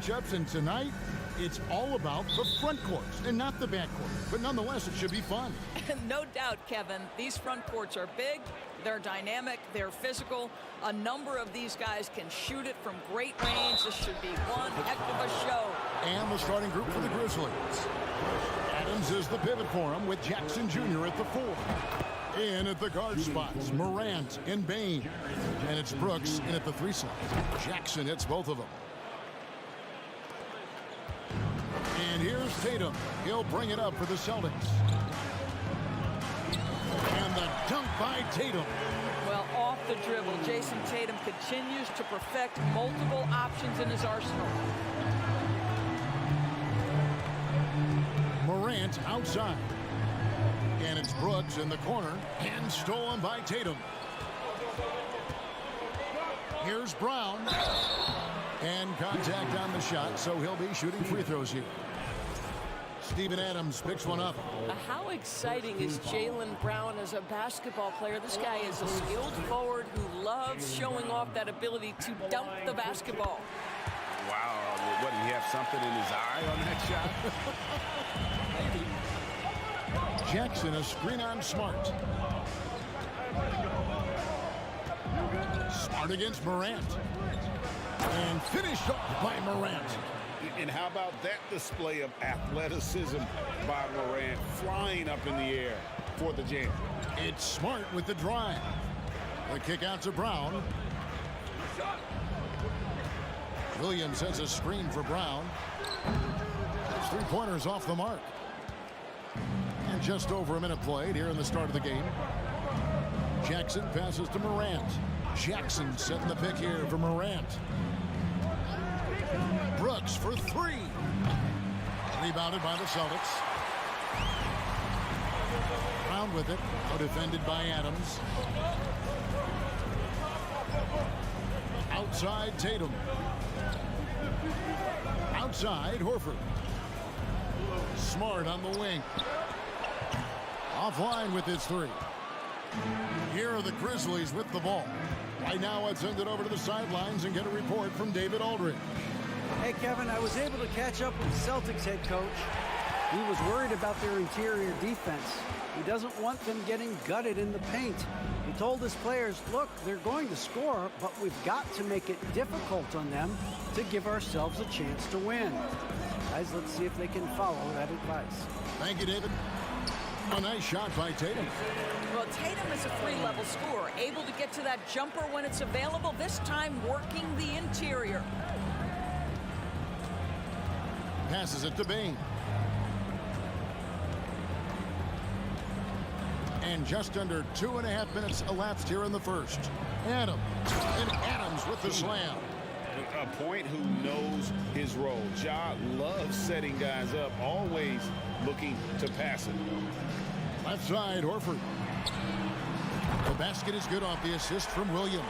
matchups, and tonight it's all about the front courts and not the back court. But nonetheless, it should be fun. No doubt, Kevin. These front courts are big, they're dynamic, they're physical. A number of these guys can shoot it from great range. This should be one heck of a show. And the starting group for the Grizzlies. Adams is the pivot for him with Jackson Jr. at the 4. In at the guard spots, Morant and Bane. And it's Brooks in at the 3 slot. Jackson hits both of them. And here's Tatum. He'll bring it up for the Celtics. And the dunk by Tatum. Well, off the dribble, Jason Tatum continues to perfect multiple options in his arsenal. Morant outside. And it's Brooks in the corner. And stolen by Tatum. Here's Brown. And contact on the shot, so he'll be shooting free throws here. Steven Adams picks one up. How exciting is Jaylen Brown as a basketball player? This guy is a skilled forward who loves showing off that ability to dunk the basketball. Wow, what, did he have something in his eye on that shot? Jackson, a screen on Smart. Smart against Morant. And finished off by Morant. And how about that display of athleticism by Morant, flying up in the air for the jam. It's Smart with the drive. The kick out to Brown. Williams has a screen for Brown. Those 3-pointers off the mark. And just over a minute played here in the start of the game. Jackson passes to Morant. Jackson setting the pick here for Morant. Brooks for 3. Rebounded by the Celtics. Brown with it. Now defended by Adams. Outside Tatum. Outside Horford. Smart on the wing. Offline with his 3. Here are the Grizzlies with the ball. Right now, let's send it over to the sidelines and get a report from David Aldridge. Hey, Kevin, I was able to catch up with the Celtics head coach. He was worried about their interior defense. He doesn't want them getting gutted in the paint. He told his players, look, they're going to score, but we've got to make it difficult on them to give ourselves a chance to win. Guys, let's see if they can follow that advice. Thank you, David. A nice shot by Tatum. Well, Tatum is a 3-level scorer, able to get to that jumper when it's available, this time working the interior. Passes it to Bane. And just under 2.5 minutes elapsed here in the first. Adams. And Adams with the slam. A point who knows his role. Ja loves setting guys up, always looking to pass it. Left side, Horford. The basket is good off the assist from Williams.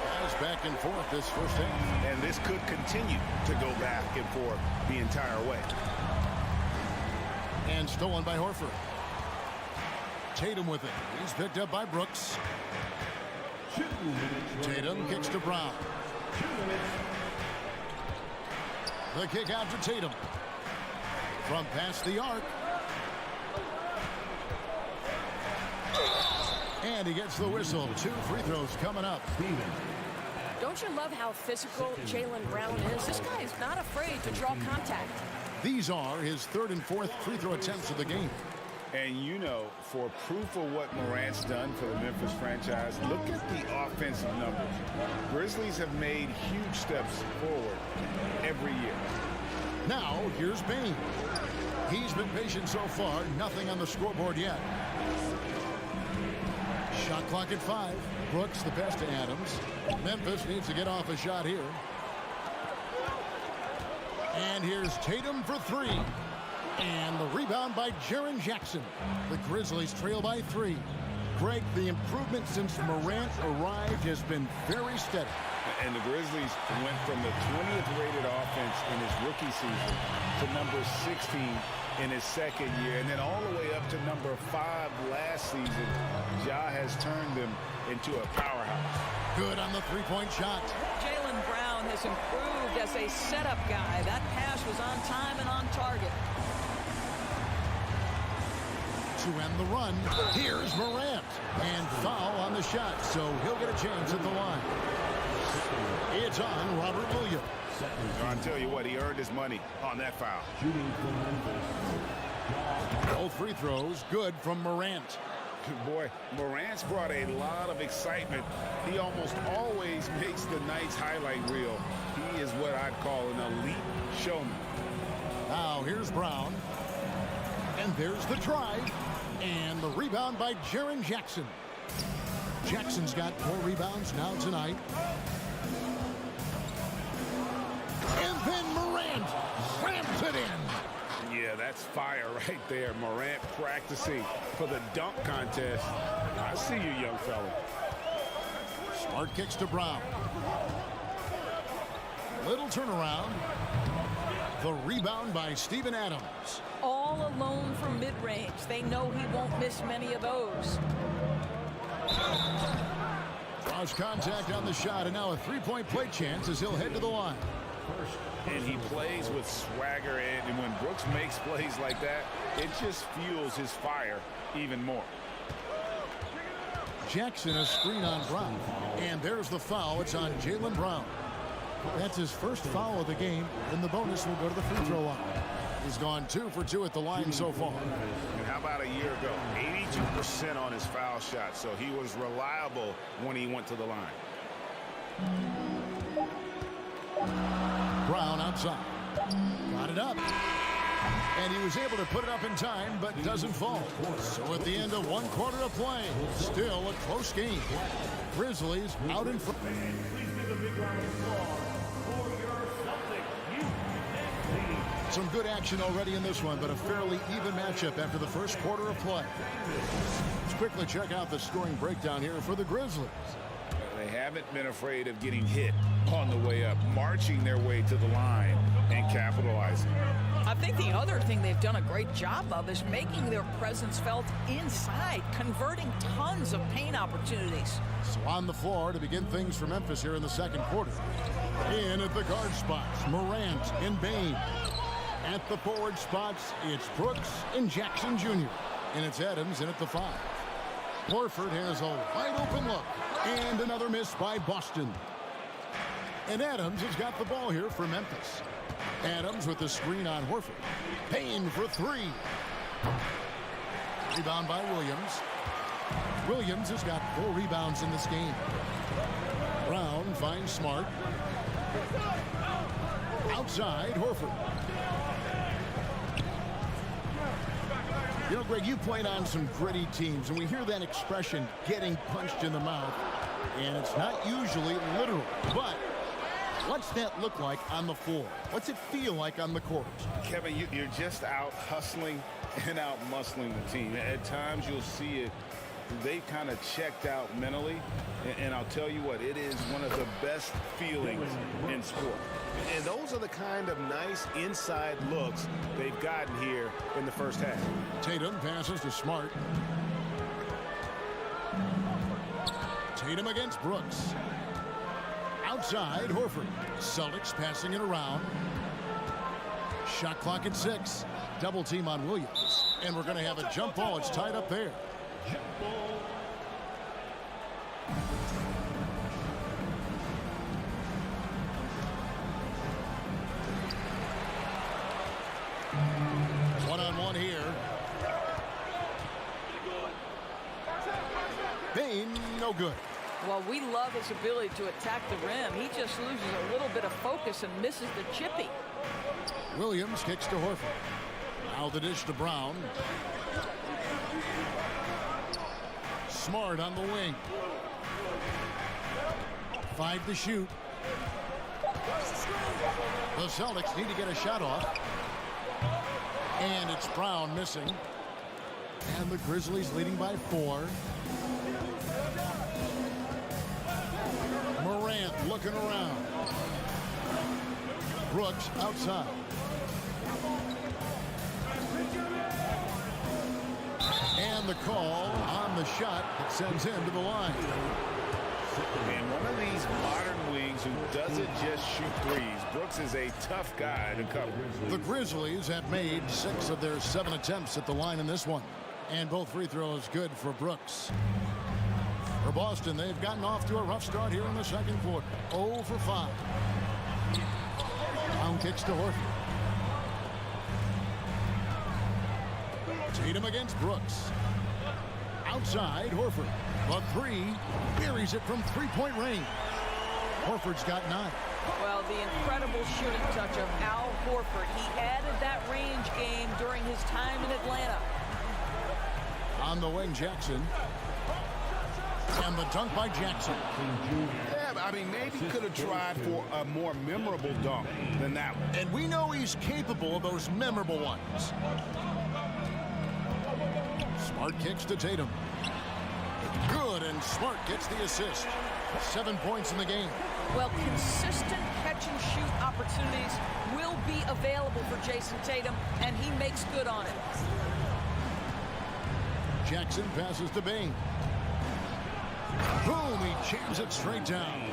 Guys back and forth this first half. And this could continue to go back and forth the entire way. And stolen by Horford. Tatum with it. He's picked up by Brooks. Tatum kicks to Brown. The kick out to Tatum. From past the arc. And he gets the whistle. 2 free throws coming up. Don't you love how physical Jaylen Brown is? This guy is not afraid to draw contact. These are his 3rd and 4th free throw attempts of the game. And you know, for proof of what Morant's done for the Memphis franchise, look at the offensive numbers. Grizzlies have made huge steps forward every year. Now, here's Bane. He's been patient so far. Nothing on the scoreboard yet. Shot clock at 5. Brooks the pass to Adams. Memphis needs to get off a shot here. And here's Tatum for 3. And the rebound by Jaren Jackson. The Grizzlies trail by 3. Greg, the improvement since Morant arrived has been very steady. And the Grizzlies went from the 20th rated offense in his rookie season to number 16 in his second year, and then all the way up to number 5 last season. Ja has turned them into a powerhouse. Good on the 3-point shot. Jaylen Brown Brown has improved as a setup guy. That pass was on time and on target. To end the run, here's Morant. And foul on the shot, so he'll get a chance at the line. It's on Robert Williams. I'll tell you what, he earned his money on that foul. Both free throws good from Morant. Boy, Morant's brought a lot of excitement. He almost always makes the night's highlight reel. He is what I'd call an elite showman. Now here's Brown. And there's the drive. And the rebound by Jaren Jackson. Jackson's got 4 rebounds now tonight. And then Morant slams it in. Yeah, that's fire right there. Morant practicing for the dunk contest. I see you, young fella. Smart kicks to Brown. Little turnaround. The rebound by Steven Adams. All alone from mid-range. They know he won't miss many of those. Draws contact on the shot, and now a three-point play chance as he'll head to the line. And he plays with swagger, and when Brooks makes plays like that, it just fuels his fire even more. Jackson a screen on Brown. And there's the foul. It's on Jaylen Brown. That's his first foul of the game, and the bonus will go to the free throw line. He's gone 2 for 2 at the line so far. And how about a year ago? 82% on his foul shot, so he was reliable when he went to the line. Brown outside. Got it up. And he was able to put it up in time, but doesn't fall. So at the end of 1 quarter of play, still a close game. Grizzlies out in front. Some good action already in this one, but a fairly even matchup after the first quarter of play. Let's quickly check out the scoring breakdown here for the Grizzlies. They haven't been afraid of getting hit on the way up, marching their way to the line and capitalizing. I think the other thing they've done a great job of is making their presence felt inside, converting tons of paint opportunities. So on the floor to begin things for Memphis here in the second quarter. In at the guard spots, Morant and Bane. At the forward spots, it's Brooks and Jackson Jr. And it's Adams in at the 5. Horford has a wide open look. And another miss by Boston. And Adams has got the ball here for Memphis. Adams with the screen on Horford. Payne for 3. Rebound by Williams. Williams has got 4 rebounds in this game. Brown finds Smart. Outside, Horford. You know, Greg, you played on some gritty teams, and we hear that expression, getting punched in the mouth, and it's not usually literal. But what's that look like on the floor? What's it feel like on the court? Kevin, you're just out hustling and out muscling the team. At times you'll see it. They kind of checked out mentally, and I'll tell you what, it is one of the best feelings in sport. And those are the kind of nice inside looks they've gotten here in the first half. Tatum passes to Smart. Tatum against Brooks. Outside, Horford. Celtics passing it around. Shot clock at 6. Double team on Williams. And we're going to have a jump ball. It's tied up there. One-on-one here. Payne, no good. Well, we love his ability to attack the rim. He just loses a little bit of focus and misses the chippy. Williams kicks to Horford. Now the dish to Brown. Smart on the wing. 5 to shoot. The Celtics need to get a shot off. And it's Brown missing. And the Grizzlies leading by 4. Morant looking around. Brooks outside. And the call on the shot that sends him to the line. And one of these modern wings Grizzlies who doesn't just shoot threes. Brooks is a tough guy to cover. The Grizzlies have made 6 of their 7 attempts at the line in this one. And both free throws good for Brooks. For Boston, they've gotten off to a rough start here in the second quarter. 0 for 5. Brown kicks to Horford. Tatum against Brooks. Outside, Horford. The 3 buries it from three-point range. Horford's got 9. Well, the incredible shooting touch of Al Horford. He added that range game during his time in Atlanta. On the wing, Jackson. And the dunk by Jackson. Yeah, I mean, maybe could have tried for a more memorable dunk than that one. And we know he's capable of those memorable ones. Smart kicks to Tatum. Good, and Smart gets the assist. 7 points in the game. Well, consistent catch-and-shoot opportunities will be available for Jason Tatum, and he makes good on it. Jackson passes to Bane. Boom, he jams it straight down.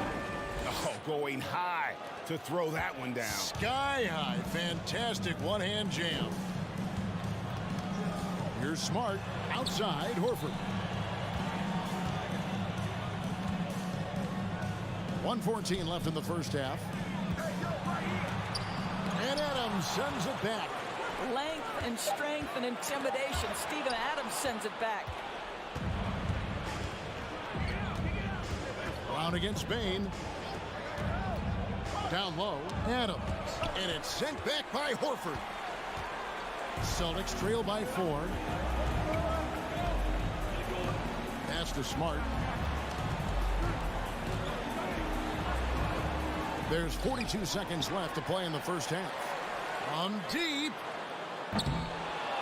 Oh, going high to throw that one down. Sky high, fantastic one-hand jam. Here's Smart, outside, Horford. 1:14 left in the first half. And Adams sends it back. Length and strength and intimidation. Steven Adams sends it back. Brown against Bane. Down low, Adams. And it's sent back by Horford. Celtics trail by 4. Pass to Smart. There's 42 seconds left to play in the first half. From deep.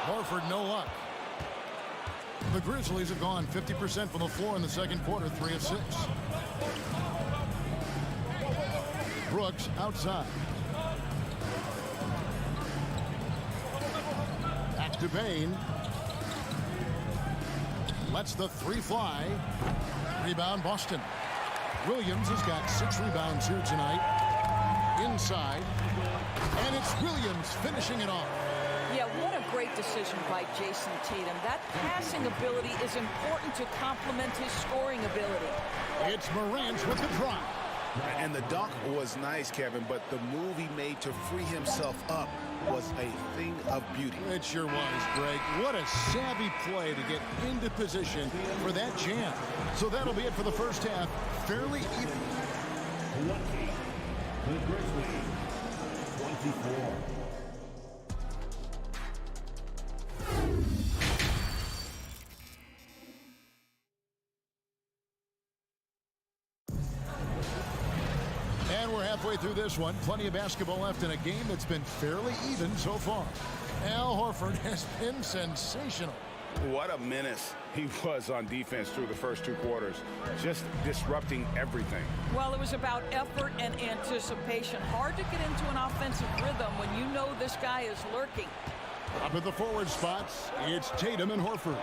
Horford, no luck. The Grizzlies have gone 50% from the floor in the second quarter, 3 of 6. Brooks outside. Back to Bane. Lets the 3 fly. Rebound Boston. Williams has got 6 rebounds here tonight. Inside. And it's Williams finishing it off. Yeah, what a great decision by Jason Tatum. That passing ability is important to complement his scoring ability. It's Morant with the drive. And the dunk was nice, Kevin, but the move he made to free himself up was a thing of beauty. It sure was, Greg. What a savvy play to get into position for that jam. So that'll be it for the first half. Fairly even. The Grizzlies, 24. And we're halfway through this one. Plenty of basketball left in a game that's been fairly even so far. Al Horford has been sensational. What a menace he was on defense through the first 2 quarters. Just disrupting everything. Well, it was about effort and anticipation. Hard to get into an offensive rhythm when you know this guy is lurking. Up at the forward spots, it's Tatum and Horford.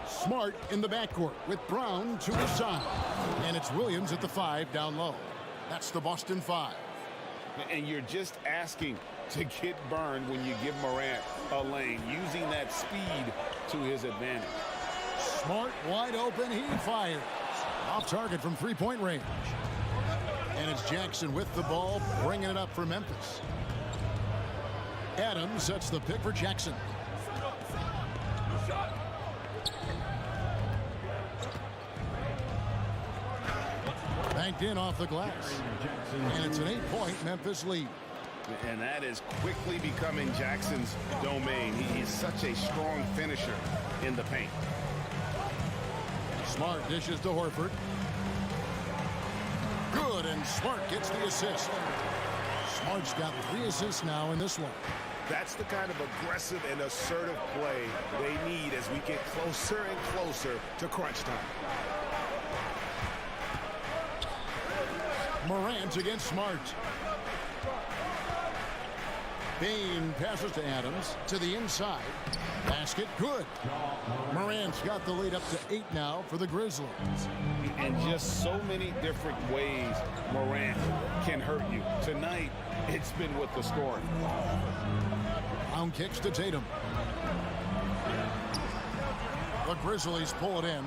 Smart in the backcourt with Brown to his side. And it's Williams at the 5 down low. That's the Boston 5. And you're just asking to get burned when you give Morant a lane, using that speed to his advantage. Smart wide open, he fires. Off target from three-point range. And it's Jackson with the ball, bringing it up for Memphis. Adams sets the pick for Jackson. Banked in off the glass. And it's an 8-point Memphis lead. And that is quickly becoming Jackson's domain. He's such a strong finisher in the paint. Smart dishes to Horford. Good, and Smart gets the assist. Smart's got 3 assists now in this one. That's the kind of aggressive and assertive play they need as we get closer and closer to crunch time. Morant against Smart. Bain passes to Adams to the inside. Basket good. Morant's got the lead up to 8 now for the Grizzlies. And just so many different ways Morant can hurt you. Tonight, it's been with the scoring. Brown kicks to Tatum. The Grizzlies pull it in.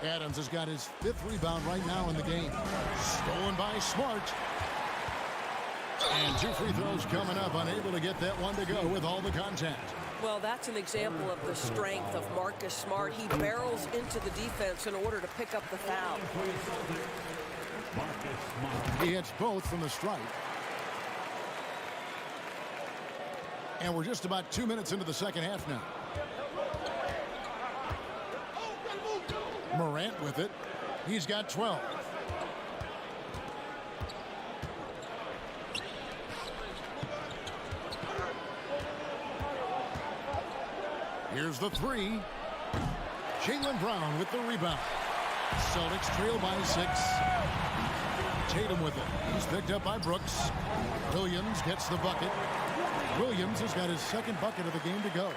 Adams has got his 5th rebound right now in the game. Stolen by Smart. And 2 free throws coming up. Unable to get that one to go with all the contact. Well, that's an example of the strength of Marcus Smart. He barrels into the defense in order to pick up the foul. He hits both from the stripe. And we're just about 2 minutes into the second half now. Morant with it. He's got 12. Here's the 3. Jaylen Brown with the rebound. Celtics trail by 6. Tatum with it. He's picked up by Brooks. Williams gets the bucket. Williams has got his 2nd bucket of the game to go.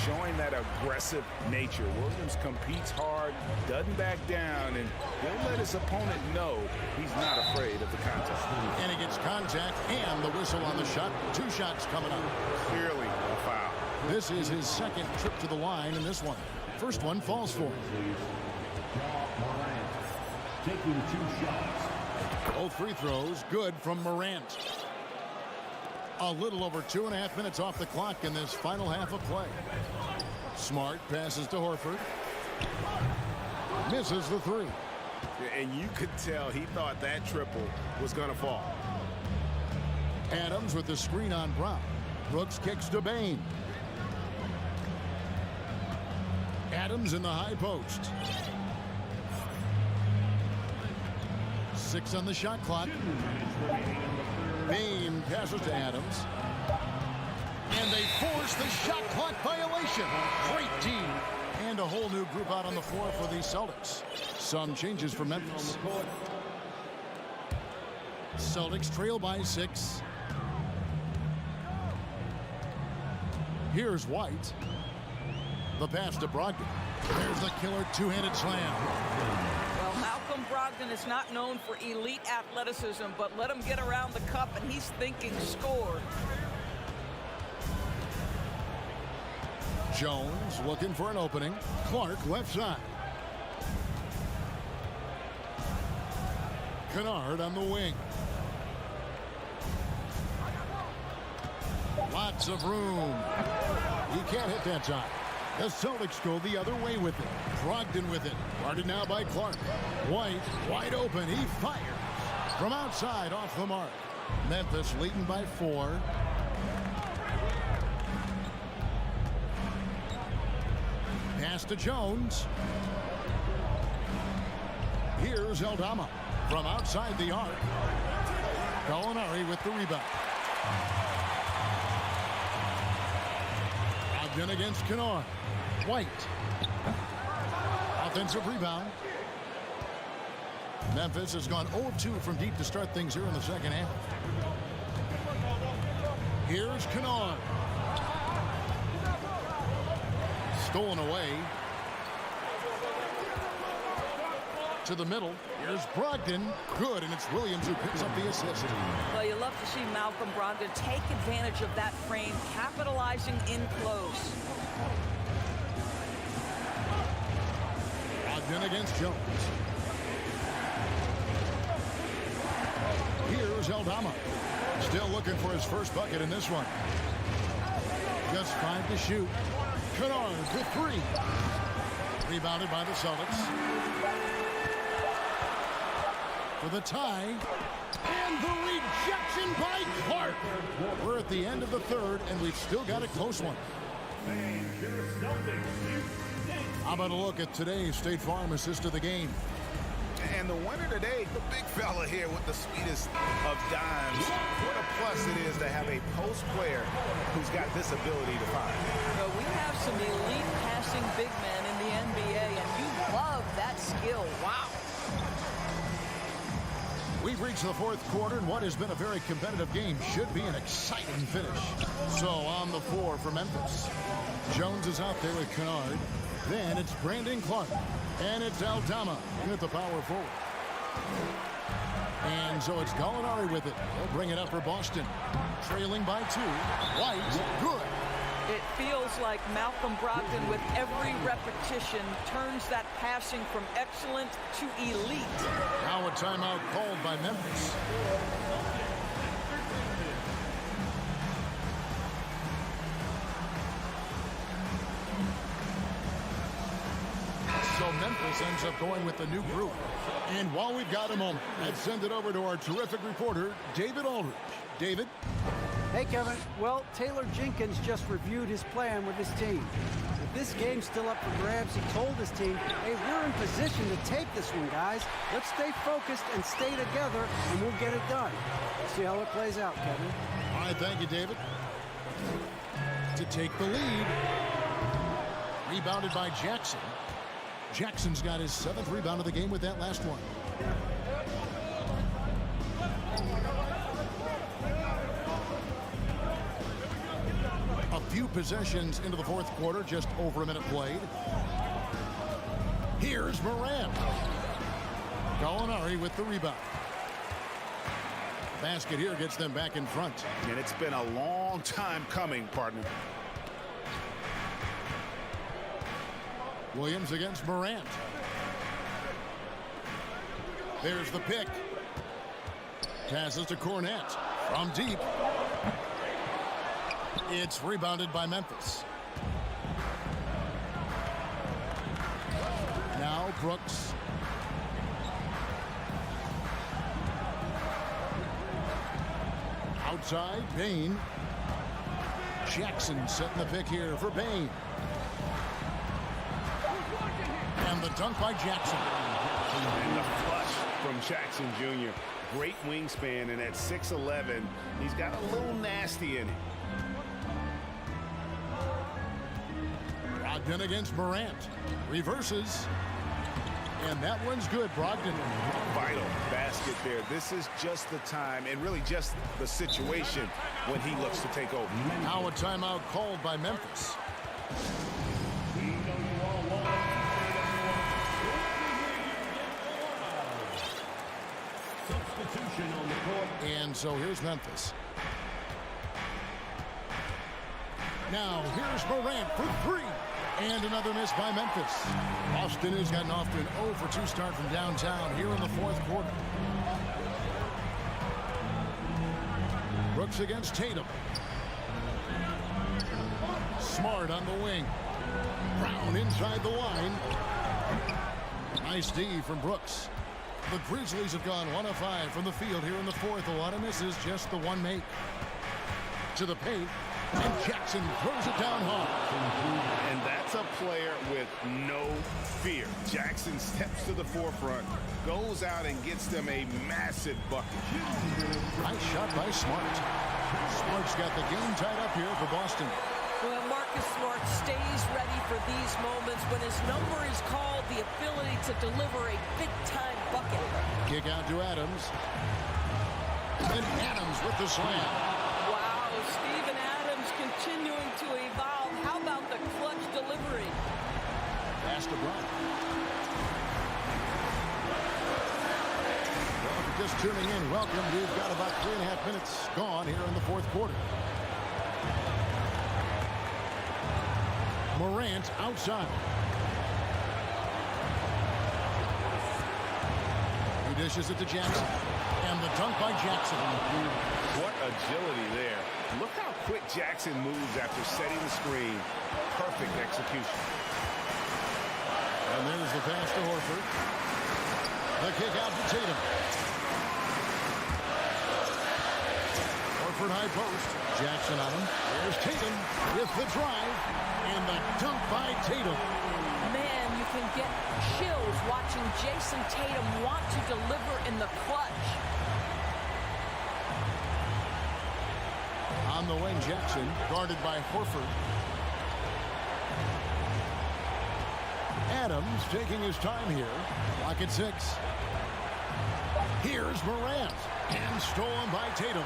Showing that aggressive nature. Williams competes hard, doesn't back down, and he'll let his opponent know he's not afraid of the contest. And he gets contact and the whistle on the shot. 2 shots coming up. Clearly a foul. This is his 2nd trip to the line in this one. First one falls for him. Taking 2 shots. Both free throws good from Morant. A little over 2.5 minutes off the clock in this final half of play. Smart passes to Horford. Misses the 3. And you could tell he thought that triple was going to fall. Adams with the screen on Brown. Brooks kicks to Bain. Adams in the high post. 6 on the shot clock. Bain passes to Adams. And they force the shot clock violation. Great team. And a whole new group out on the floor for the Celtics. Some changes for Memphis. Celtics trail by 6. Here's White. The pass to Brogdon. There's the killer 2-handed slam. Well, Malcolm Brogdon is not known for elite athleticism, but let him get around the cup and he's thinking score. Jones looking for an opening. Clark left side. Kennard on the wing. Lots of room. He can't hit that time. The Celtics go the other way with it. Brogdon with it. Guarded now by Clark. White wide open. He fires from outside off the mark. Memphis leading by 4. Pass to Jones. Here's Eldorado from outside the arc. Gallinari with the rebound. Brogdon against Kennard. White. Offensive rebound. Memphis has gone 0-2 from deep to start things here in the second half. Here's Kennard. Stolen away. To the middle. Here's Brogdon. Good, and it's Williams who picks up the assist. Well, you love to see Malcolm Brogdon take advantage of that frame, capitalizing in close. Brogdon against Jones. Here's Eldorado. Still looking for his first bucket in this one. Just 5 to shoot. Kennard for 3. Rebounded by the Celtics. For the tie. And the rejection by Clark. We're at the end of the third, and we've still got a close one. How about a look at today's State Farm assist of the game? And the winner today, the big fella here with the sweetest of dimes. What a plus it is to have a post player who's got this ability to find. Well, we have some elite passing big men in the NBA, and you love that skill. Wow. We've reached the fourth quarter, and what has been a very competitive game should be an exciting finish. So on the floor for Memphis, Jones is out there with Kennard. Then it's Brandon Clark. And it's Aldama with the power forward. And so it's Gallinari with it. He'll bring it up for Boston. Trailing by 2. White, good. It feels like Malcolm Brogdon, with every repetition, turns that passing from excellent to elite. Now a timeout called by Memphis. So Memphis ends up going with the new group. And while we've got a moment, let's send it over to our terrific reporter, David Aldridge. David? Hey, Kevin. Well, Taylor Jenkins just reviewed his plan with his team. With this game still up for grabs, he told his team, hey, we're in position to take this one, guys. Let's stay focused and stay together, and we'll get it done. See how it plays out, Kevin. All right, thank you, David. To take the lead. Rebounded by Jackson. Jackson's got his 7th rebound of the game with that last one. A few possessions into the fourth quarter, just over a minute played. Here's Morant. Gallinari with the rebound. Basket here gets them back in front. And it's been a long time coming, partner. Williams against Morant. There's the pick. Passes to Cornette from deep. It's rebounded by Memphis. Now Brooks. Outside, Bain. Jackson setting the pick here for Bain. And the dunk by Jackson. And the flush from Jackson Jr. Great wingspan, and at 6'11", he's got a little nasty in it. Brogdon against Morant. Reverses. And that one's good, Brogdon. Vital basket there. This is just the time, and really just the situation when he looks to take over. Now a timeout called by Memphis. And so here's Memphis. Now here's Morant for 3. And another miss by Memphis. Boston has gotten off to an 0 for 2 start from downtown here in the fourth quarter. Brooks against Tatum. Smart on the wing. Brown inside the line. Nice D from Brooks. The Grizzlies have gone 1 of 5 from the field here in the fourth. A lot of misses, just the one make. To the paint. And Jackson throws it down hard. And that's a player with no fear. Jackson steps to the forefront, goes out and gets them a massive bucket. Nice shot by Smart. Smart's got the game tied up here for Boston. Well, Marcus Smart stays ready for these moments when his number is called, the ability to deliver a big-time bucket. Kick out to Adams. And Adams with the slam. Wow, Steven Adams continuing to evolve. How about the clutch delivery? Pass to Bryant. Well, if you're just tuning in, welcome. We've got about 3.5 minutes gone here in the fourth quarter. Morant outside. He dishes it to Jackson. And the dunk by Jackson. What agility there. Look how quick Jackson moves after setting the screen. Perfect execution. And there's the pass to Horford. The kick out to Tatum. Horford high post. Jackson on him. There's Tatum with the drive. And the dunk by Tatum. Man, you can get chills watching Jason Tatum want to deliver in the clutch. On the wing, Jackson, guarded by Horford. Adams taking his time here. Clock at 6. Here's Morant. And stolen by Tatum.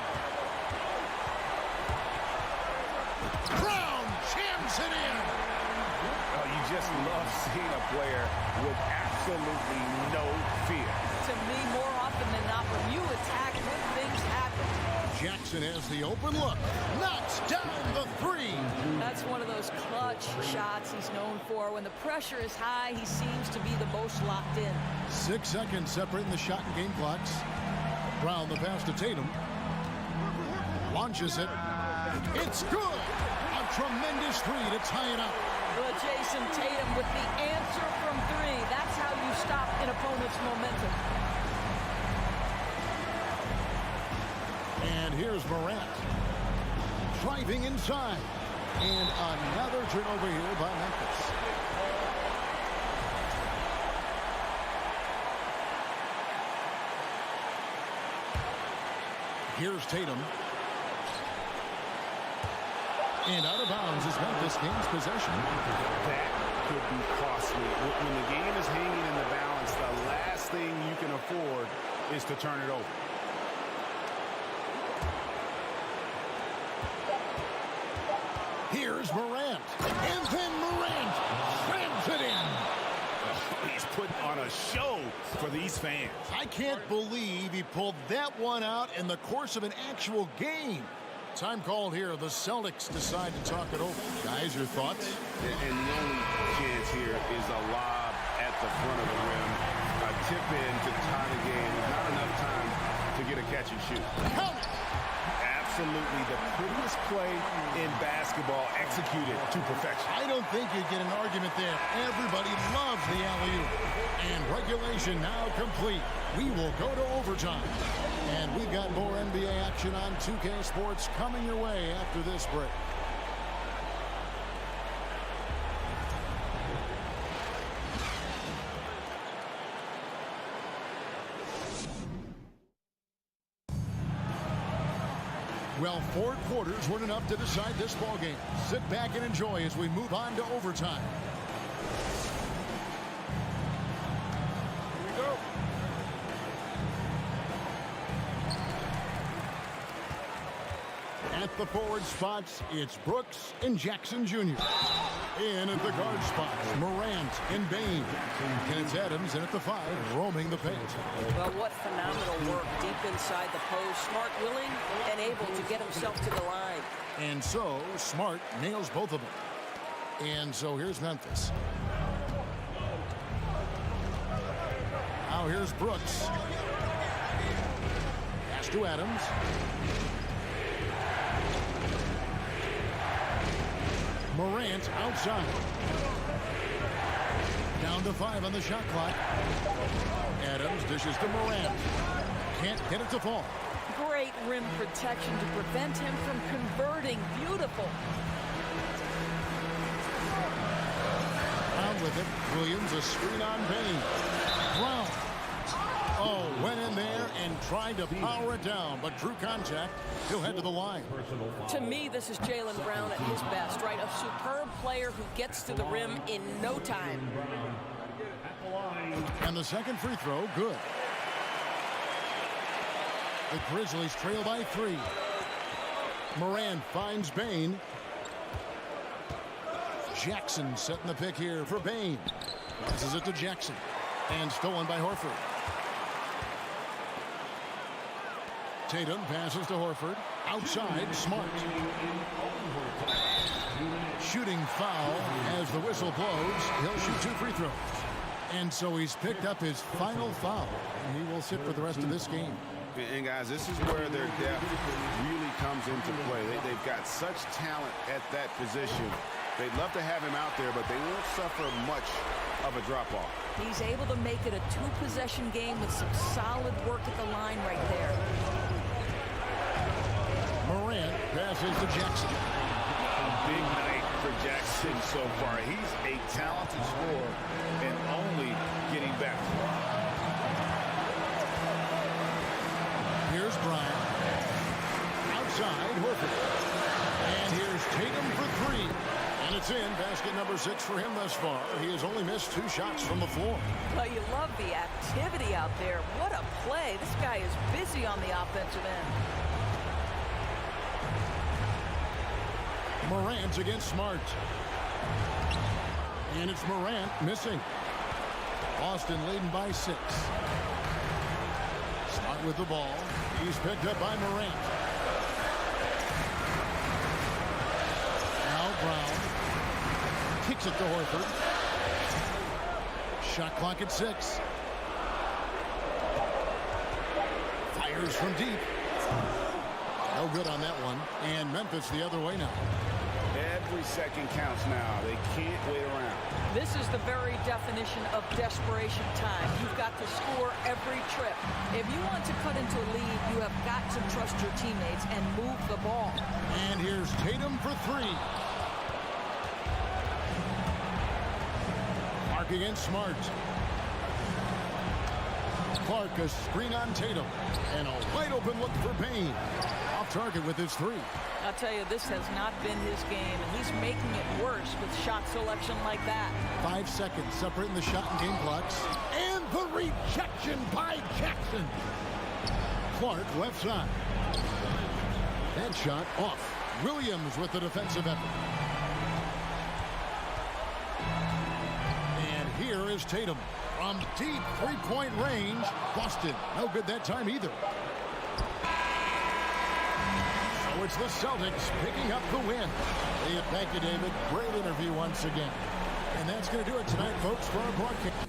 Brown jams it in. Oh, you just love seeing a player with absolutely no fear. To me, more often than not, when you attack, good things happen. Jackson has the open look. Knocks down the three. That's one of those clutch shots he's known for. When the pressure is high, he seems to be the most locked in. 6 seconds separating the shot and game clocks. Brown the pass to Tatum. Launches it. It's good. A tremendous three to tie it up. Well, Jason Tatum with the answer from three. That's how you stop an opponent's momentum. And here's Morant. Driving inside. And another turnover here by Memphis. Here's Tatum. And out of bounds is Memphis gains possession. That could be costly. When the game is hanging in the balance, the last thing you can afford is to turn it over. Here's Morant. And then Morant slams it in. He's putting on a show for these fans. I can't believe he pulled that one out in the course of an actual game. Time called here. The Celtics decide to talk it over. Guys, your thoughts? And the only chance here is a lob at the front of the rim. A tip in to tie the game. Not enough time to get a catch and shoot. Count it. Absolutely the prettiest play in basketball executed to perfection. I don't think you get an argument there. Everybody loves the alley-oop. And regulation now complete. We will go to overtime. And we've got more NBA action on 2K Sports coming your way after this break. Well, 4 quarters weren't enough to decide this ballgame. Sit back and enjoy as we move on to overtime. Here we go. At the forward spots, it's Brooks and Jackson Jr. In at the guard spots, Morant and Bane. And it's Adams in at the 5, roaming the paint. Well, what phenomenal work deep inside the post. Smart, willing, and able to get himself to the line. And so, Smart nails both of them. And so here's Memphis. Now here's Brooks. Pass to Adams. Morant outside. Down to 5 on the shot clock. Adams dishes to Morant. Can't get it to fall. Great rim protection to prevent him from converting. Beautiful. Brown with it. Williams a screen on Bane. Brown. Oh, went in there and tried to power it down, but drew contact. He'll head to the line. To me, this is Jaylen Brown at his best, right? A superb player who gets to the rim in no time. And the second free throw, good. The Grizzlies trail by 3. Morant finds Bane. Jackson setting the pick here for Bane. Passes it to Jackson. And stolen by Horford. Tatum passes to Horford. Outside, Smart. Shooting foul as the whistle blows. He'll shoot 2 free throws. And so he's picked up his final foul. And he will sit for the rest of this game. And guys, this is where their depth really comes into play. They've got such talent at that position. They'd love to have him out there, but they won't suffer much of a drop-off. He's able to make it a 2-possession game with some solid work at the line right there. Morant passes to Jackson. A big night for Jackson so far. He's a talented scorer and only getting better. Here's Bryant. Outside, Horford. And here's Tatum for 3. And And it's in. Basket number 6 for him thus far. He has only missed 2 shots from the floor. Well, you love the activity out there. What a play. This guy is busy on the offensive end. Morant against Smart. And it's Morant missing. Boston leading by 6. Smart with the ball. He's picked up by Morant. Now Brown kicks it to Horford. Shot clock at 6. Fires from deep. No good on that one. And Memphis the other way now. Every second counts now. They can't wait around. This is the very definition of desperation time. You've got to score every trip. If you want to cut into a lead, you have got to trust your teammates and move the ball. And here's Tatum for 3. Clark against Smart. Clark, a screen on Tatum. And a wide open look for Payne. Off target with his 3. I'll tell you, this has not been his game, and he's making it worse with shot selection like that. 5 seconds separating the shot and game clocks. And the rejection by Jackson. Clark left side. That shot off. Williams with the defensive effort. And here is Tatum. From deep three-point range. Busted. No good that time either. So it's the Celtics picking up the win. Thank you, David. Great interview once again. And that's going to do it tonight, folks, for our broadcast.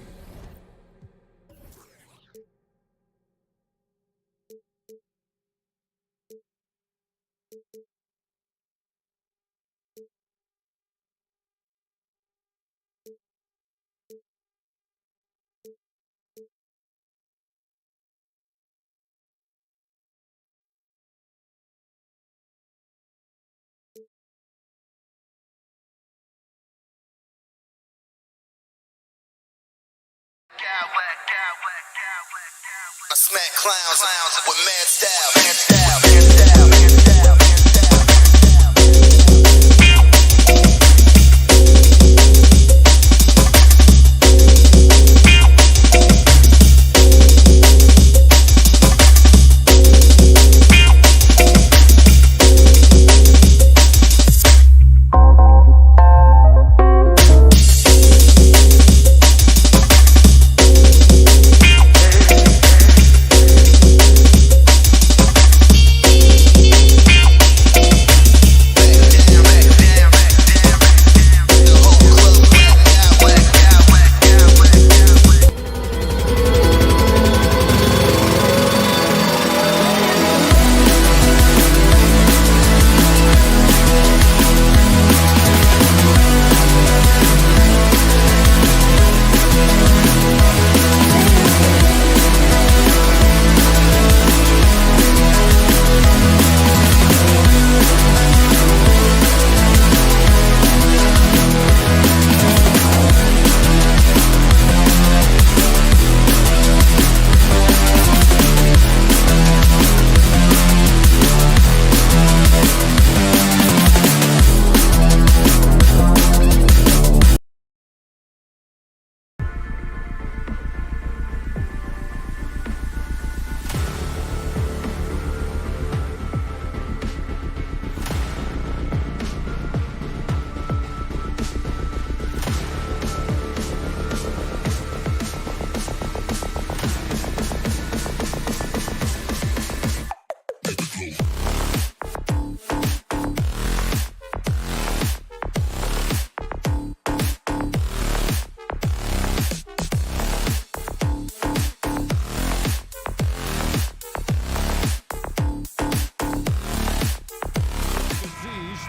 I smack clowns with mad style.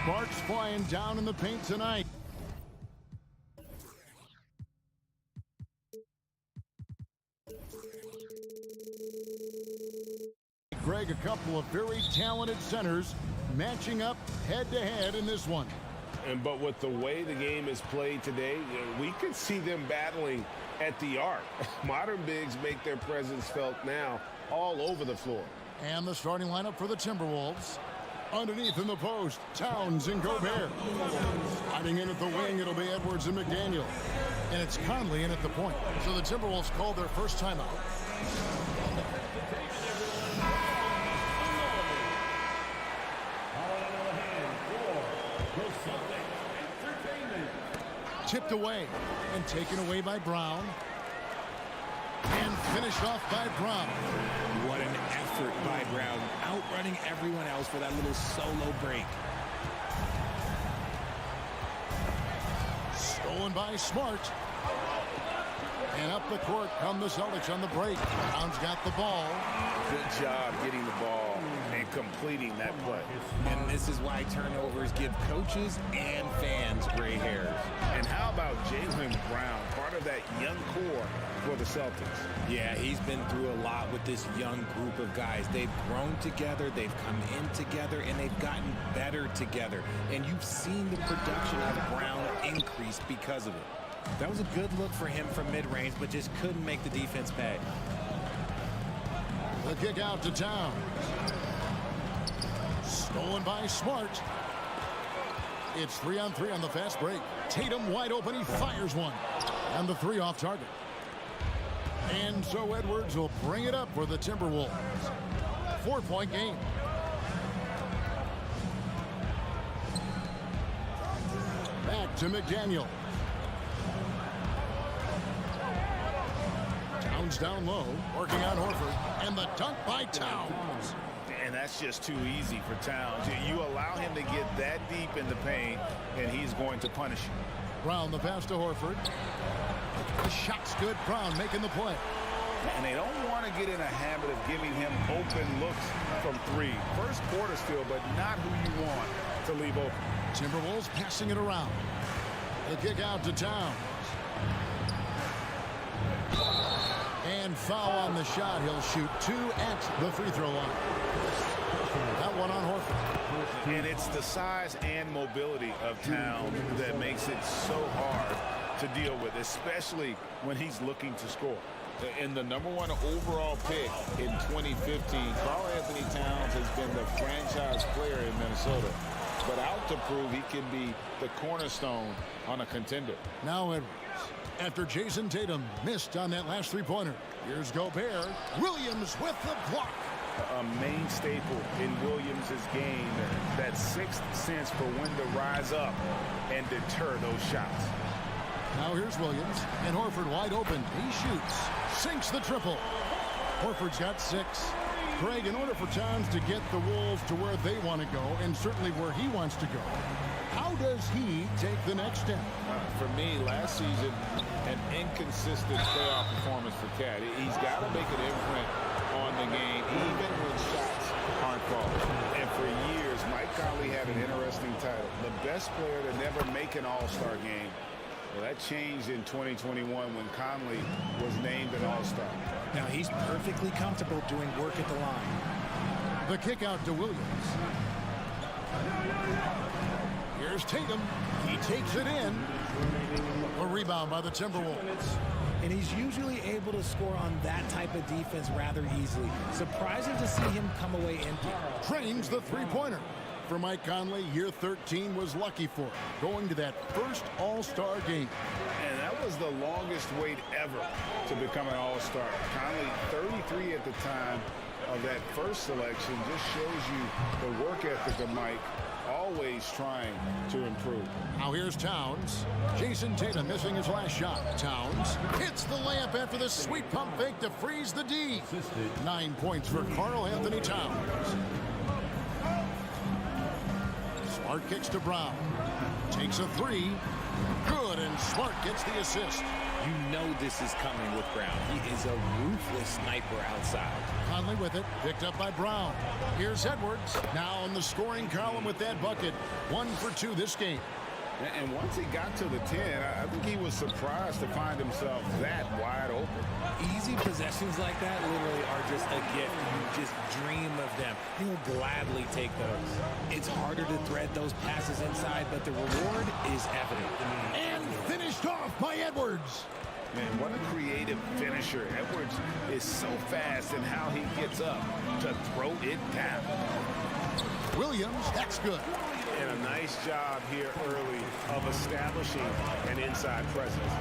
Sparks flying down in the paint tonight. Greg, a couple of very talented centers matching up head-to-head in this one. But with the way the game is played today, we could see them battling at the arc. Modern bigs make their presence felt now all over the floor. And the starting lineup for the Timberwolves. Underneath in the post, Towns and Gobert. Hiding in at the wing, it'll be Edwards and McDaniel. And it's Conley in at the point. So the Timberwolves call their first timeout. Tipped away and taken away by Brown. And finished off by Brown. What an effort by Brown, outrunning everyone else for that little solo break. Stolen by Smart. And up the court come the Celtics on the break. Brown's got the ball. Good job getting the ball and completing that play. And this is why turnovers give coaches and fans gray hairs. And how about Jaylen Brown, part of that young core for the Celtics? Yeah, he's been through a lot with this young group of guys. They've grown together, they've come in together, and they've gotten better together. And you've seen the production of Brown increase because of it. That was a good look for him from mid-range, but just couldn't make the defense pay. The kick out to Towns. Stolen by Smart. It's 3-on-3 on the fast break. Tatum wide open. He fires one. And the three off target. And so Edwards will bring it up for the Timberwolves. 4-point game. Back to McDaniel. Towns down low, working on Horford, and the dunk by Towns. And that's just too easy for Towns. You allow him to get that deep in the paint, and he's going to punish you. Brown, the pass to Horford. The shot's good. Brown making the play. And they don't want to get in a habit of giving him open looks from three. First quarter still, but not who you want to leave open. Timberwolves passing it around. The kick out to Towns. And foul on the shot. He'll shoot two at the free throw line. That one on Horford. And it's the size and mobility of Towns that makes it so hard to deal with, especially when he's looking to score. And the #1 overall pick in 2015, Karl-Anthony Towns has been the franchise player in Minnesota, but out to prove he can be the cornerstone on a contender. Now Edwards. After Jason Tatum missed on that last three-pointer. Here's Gobert. Williams with the block. A main staple in Williams' game, that sixth sense for when to rise up and deter those shots. Now here's Williams, and Horford wide open. He shoots, sinks the triple. Horford's got 6. Greg, in order for Towns to get the Wolves to where they want to go, and certainly where he wants to go, how does he take the next step? For me, last season, an inconsistent playoff performance for Cat. He's got to make an imprint on the game, even when shots aren't falling. And for years, Mike Conley had an interesting title, the best player to never make an all-star game. Well, that changed in 2021 when Conley was named an all-star. Now he's perfectly comfortable doing work at the line. The kick out to Williams. Here's Tatum. He takes it in. A rebound by the Timberwolves. And he's usually able to score on that type of defense rather easily. Surprising to see him come away empty. Trains the three-pointer. For Mike Conley, year 13 was lucky for him, going to that first All-Star game. And that was the longest wait ever to become an All-Star. Conley, 33 at the time of that first selection, just shows you the work ethic of Mike, always trying to improve. Now here's Towns. Jason Tatum missing his last shot. Towns hits the layup after the sweet pump fake to freeze the D. 9 points for Karl-Anthony Towns. Smart kicks to Brown. Takes a 3. Good, and Smart gets the assist. You know this is coming with Brown. He is a ruthless sniper outside. Conley with it, picked up by Brown. Here's Edwards, now in the scoring column with that bucket. 1 for 2 this game. And once he got to the 10, I think he was surprised to find himself that wide open. Easy possessions like that literally are just a gift. You just dream of them. He'll gladly take those. It's harder to thread those passes inside, but the reward is evident. And finished off by Edwards. Man, what a creative finisher. Edwards is so fast in how he gets up to throw it down. Williams, that's good. And a nice job here early of establishing an inside presence.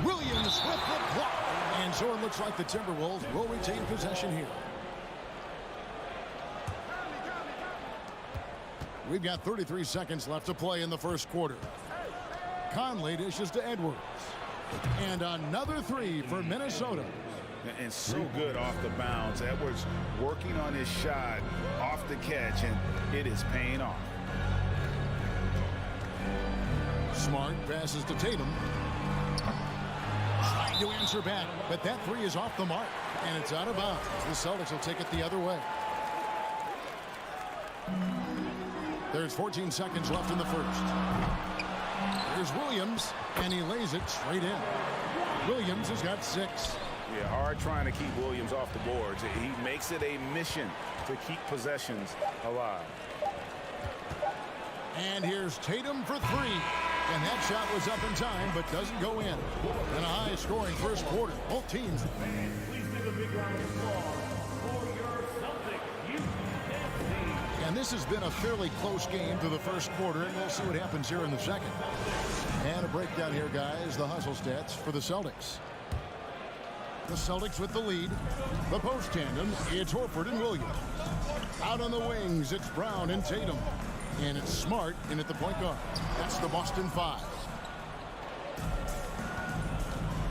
Williams with the block. And so it looks like the Timberwolves will retain possession here. We've got 33 seconds left to play in the first quarter. Conley dishes to Edwards. And another three for Minnesota. And so good off the bounds. Edwards working on his shot off the catch, and it is paying off. Smart passes to Tatum. Trying to answer back, but that three is off the mark, and it's out of bounds. The Celtics will take it the other way. There's 14 seconds left in the first. Here's Williams, and he lays it straight in. Williams has got 6. Yeah, hard trying to keep Williams off the boards. He makes it a mission to keep possessions alive. And here's Tatum for 3. And that shot was up in time, but doesn't go in. In a high-scoring first quarter. Both teams. Please give a big round of applause for your Celtics. And this has been a fairly close game through the first quarter, and we'll see what happens here in the second. And a breakdown here, guys. The hustle stats for the Celtics. The Celtics with the lead. The post tandem, it's Horford and Williams. Out on the wings, it's Brown and Tatum. And it's Smart in at the point guard. That's the Boston 5.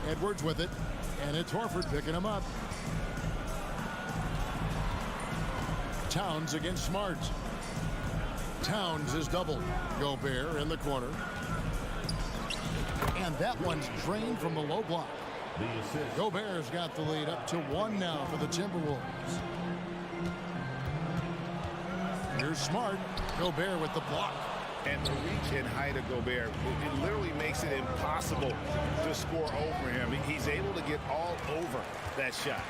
Edwards with it, and it's Horford picking him up. Towns against Smart. Towns is doubled. Gobert in the corner. And that one's drained from the low block. Gobert's got the lead up to 1 now for the Timberwolves. Here's Smart. Gobert with the block. And the reach and height of Gobert, it literally makes it impossible to score over him. He's able to get all over that shot.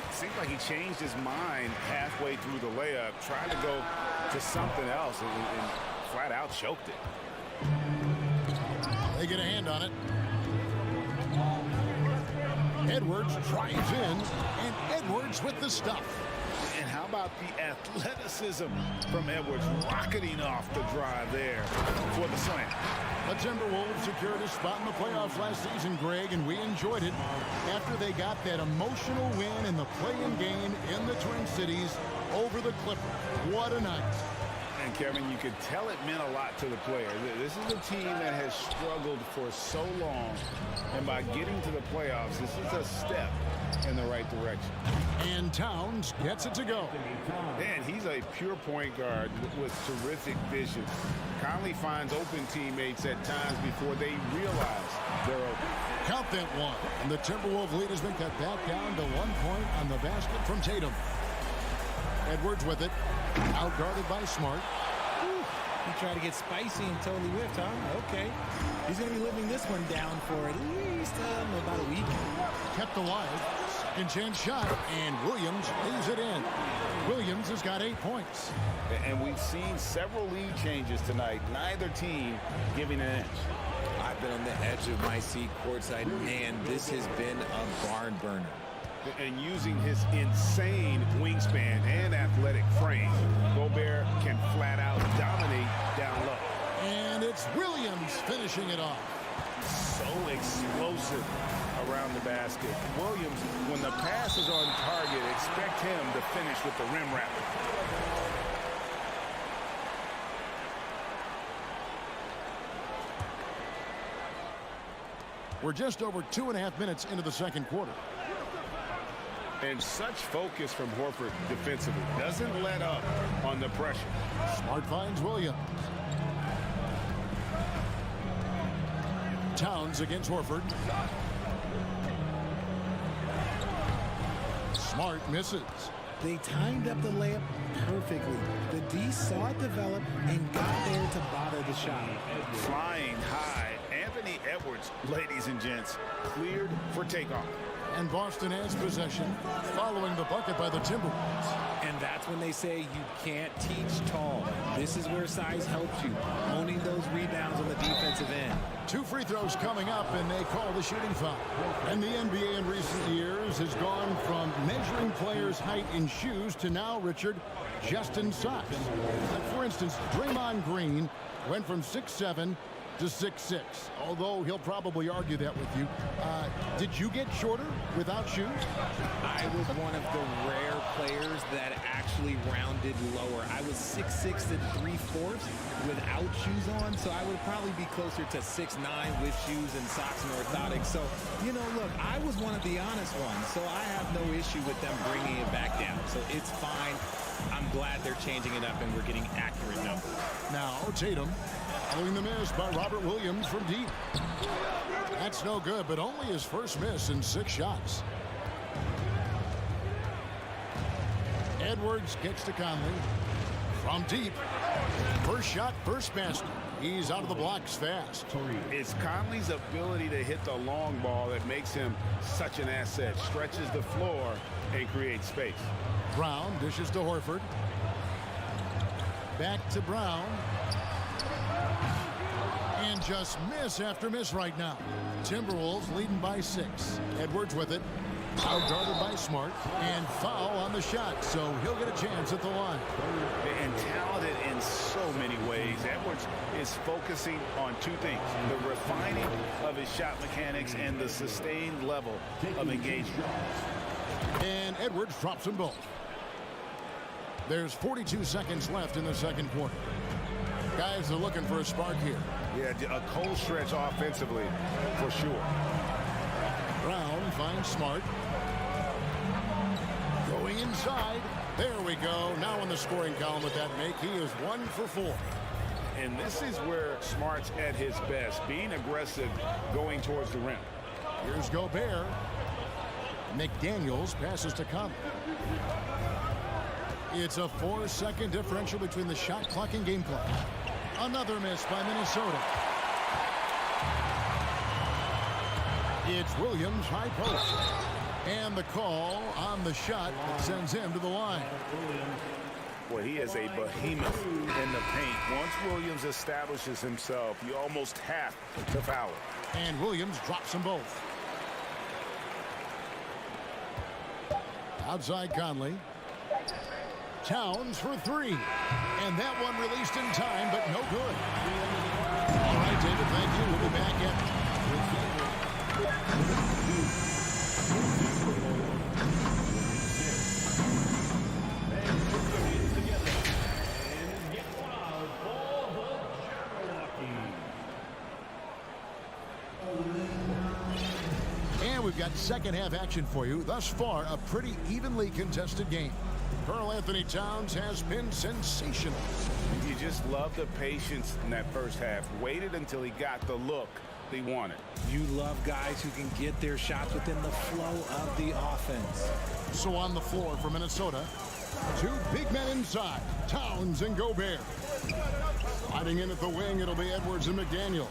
It seems like he changed his mind halfway through the layup, trying to go to something else, and flat out choked it. They get a hand on it. Edwards drives in, and Edwards with the stuff. And how about the athleticism from Edwards rocketing off the drive there for the slam. The Timberwolves secured a spot in the playoffs last season, Greg, and we enjoyed it after they got that emotional win in the play-in game in the Twin Cities over the Clippers. What a night. And Kevin, you could tell it meant a lot to the players. This is a team that has struggled for so long, and by getting to the playoffs, this is a step in the right direction. And Towns gets it to go. And he's a pure point guard with terrific vision. Conley finds open teammates at times before they realize they're open. Count that one. And the Timberwolves lead has been cut back down to 1 point on the basket from Tatum. Edwards with it. Outguarded by Smart. He tried to get spicy and totally whiffed, huh? Okay. He's going to be living this one down for at least about a week. Kept alive. Second chance shot. And Williams lays it in. Williams has got 8 points. And we've seen several lead changes tonight. Neither team giving an inch. I've been on the edge of my seat courtside. Man, this has been a barn burner. And using his insane wingspan and athletic frame, Gobert can flat out dominate down low. And it's Williams finishing it off. So explosive around the basket. Williams, when the pass is on target, expect him to finish with the rim wrapper. We're just over 2.5 minutes into the second quarter. And such focus from Horford defensively. Doesn't let up on the pressure. Smart finds Williams. Towns against Horford. Smart misses. They timed up the layup perfectly. The D saw it develop and got there to bother the shot. Flying high, Anthony Edwards, ladies and gents, cleared for takeoff. And Boston has possession following the bucket by the Timberwolves. And that's when they say you can't teach tall. This is where size helps you, owning those rebounds on the defensive end. 2 free throws coming up, and they call the shooting foul. And the NBA in recent years has gone from measuring players' height in shoes to now, Richard, just in socks. Like for instance, Draymond Green went from 6'7" to 6'6", although he'll probably argue that with you. Did you get shorter without shoes? I was one of the rare players that actually rounded lower. I was 6'6" and 3/4 without shoes on, so I would probably be closer to 6'9" with shoes and socks and orthotics. So, you know, look, I was one of the honest ones, so I have no issue with them bringing it back down. So it's fine. I'm glad they're changing it up and we're getting accurate numbers. Now Tatum following the miss by Robert Williams from deep. That's no good, but only his first miss in 6 shots. Edwards gets to Conley from deep. First shot, first basket. He's out of the blocks fast. It's Conley's ability to hit the long ball that makes him such an asset. Stretches the floor and creates space. Brown dishes to Horford. Back to Brown. And just miss after miss right now. Timberwolves leading by 6. Edwards with it. Outguarded by Smart. And foul on the shot, so he'll get a chance at the line. And talented in so many ways. Edwards is focusing on 2 things: the refining of his shot mechanics and the sustained level of engagement. And Edwards drops them both. There's 42 seconds left in the second quarter. Guys are looking for a spark here. Yeah, a cold stretch offensively, for sure. Brown finds Smart. Going inside. There we go. Now in the scoring column with that make. He is 1 for 4. And this is where Smart's at his best, being aggressive, going towards the rim. Here's Gobert. McDaniels passes to Conley. It's a 4-second differential between the shot clock and game clock. Another miss by Minnesota. It's Williams high post. And the call on the shot that sends him to the line. Well, he is a behemoth in the paint. Once Williams establishes himself, you almost have to foul him. And Williams drops them both. Outside Conley. Towns for 3. And that one released in time, but no good. All right, David, thank you. We'll be back at And we've got second half action for you. Thus far, a pretty evenly contested game. Karl Anthony Towns has been sensational. You just love the patience in that first half. Waited until he got the look they wanted. You love guys who can get their shots within the flow of the offense. So on the floor for Minnesota, 2 big men inside, Towns and Gobert. Sliding in at the wing, it'll be Edwards and McDaniel.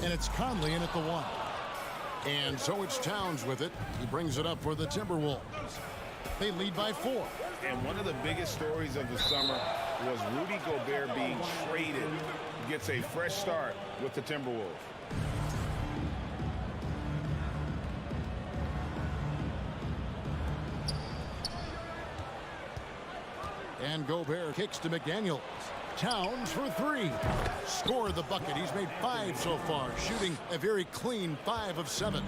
And it's Conley in at the 1. And so it's Towns with it. He brings it up for the Timberwolves. They lead by 4. And one of the biggest stories of the summer was Rudy Gobert being traded. Gets a fresh start with the Timberwolves. And Gobert kicks to McDaniels. Towns for 3. Scored the bucket. He's made 5 so far, shooting a very clean 5 of 7.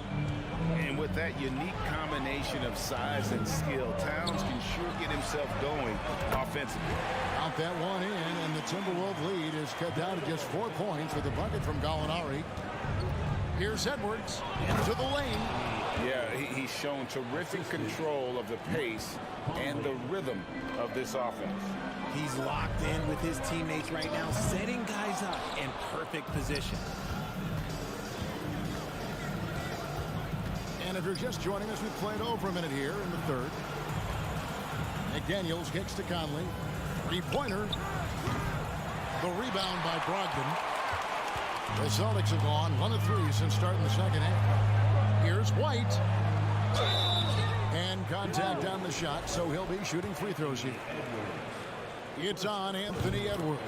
And with that unique combination of size and skill, Towns can sure get himself going offensively. Out that one in, and the Timberwolves lead is cut down to just 4 points with the bucket from Gallinari. Here's Edwards into the lane. Yeah, he's shown terrific control of the pace and the rhythm of this offense. He's locked in with his teammates right now, setting guys up in perfect position. And if you're just joining us, we played over a minute here in the third. McDaniels kicks to Conley. 3-pointer. The rebound by Brogdon. The Celtics have gone 1 of 3 since starting the second half. Here's White. And contact on the shot, so he'll be shooting free throws here. It's on Anthony Edwards.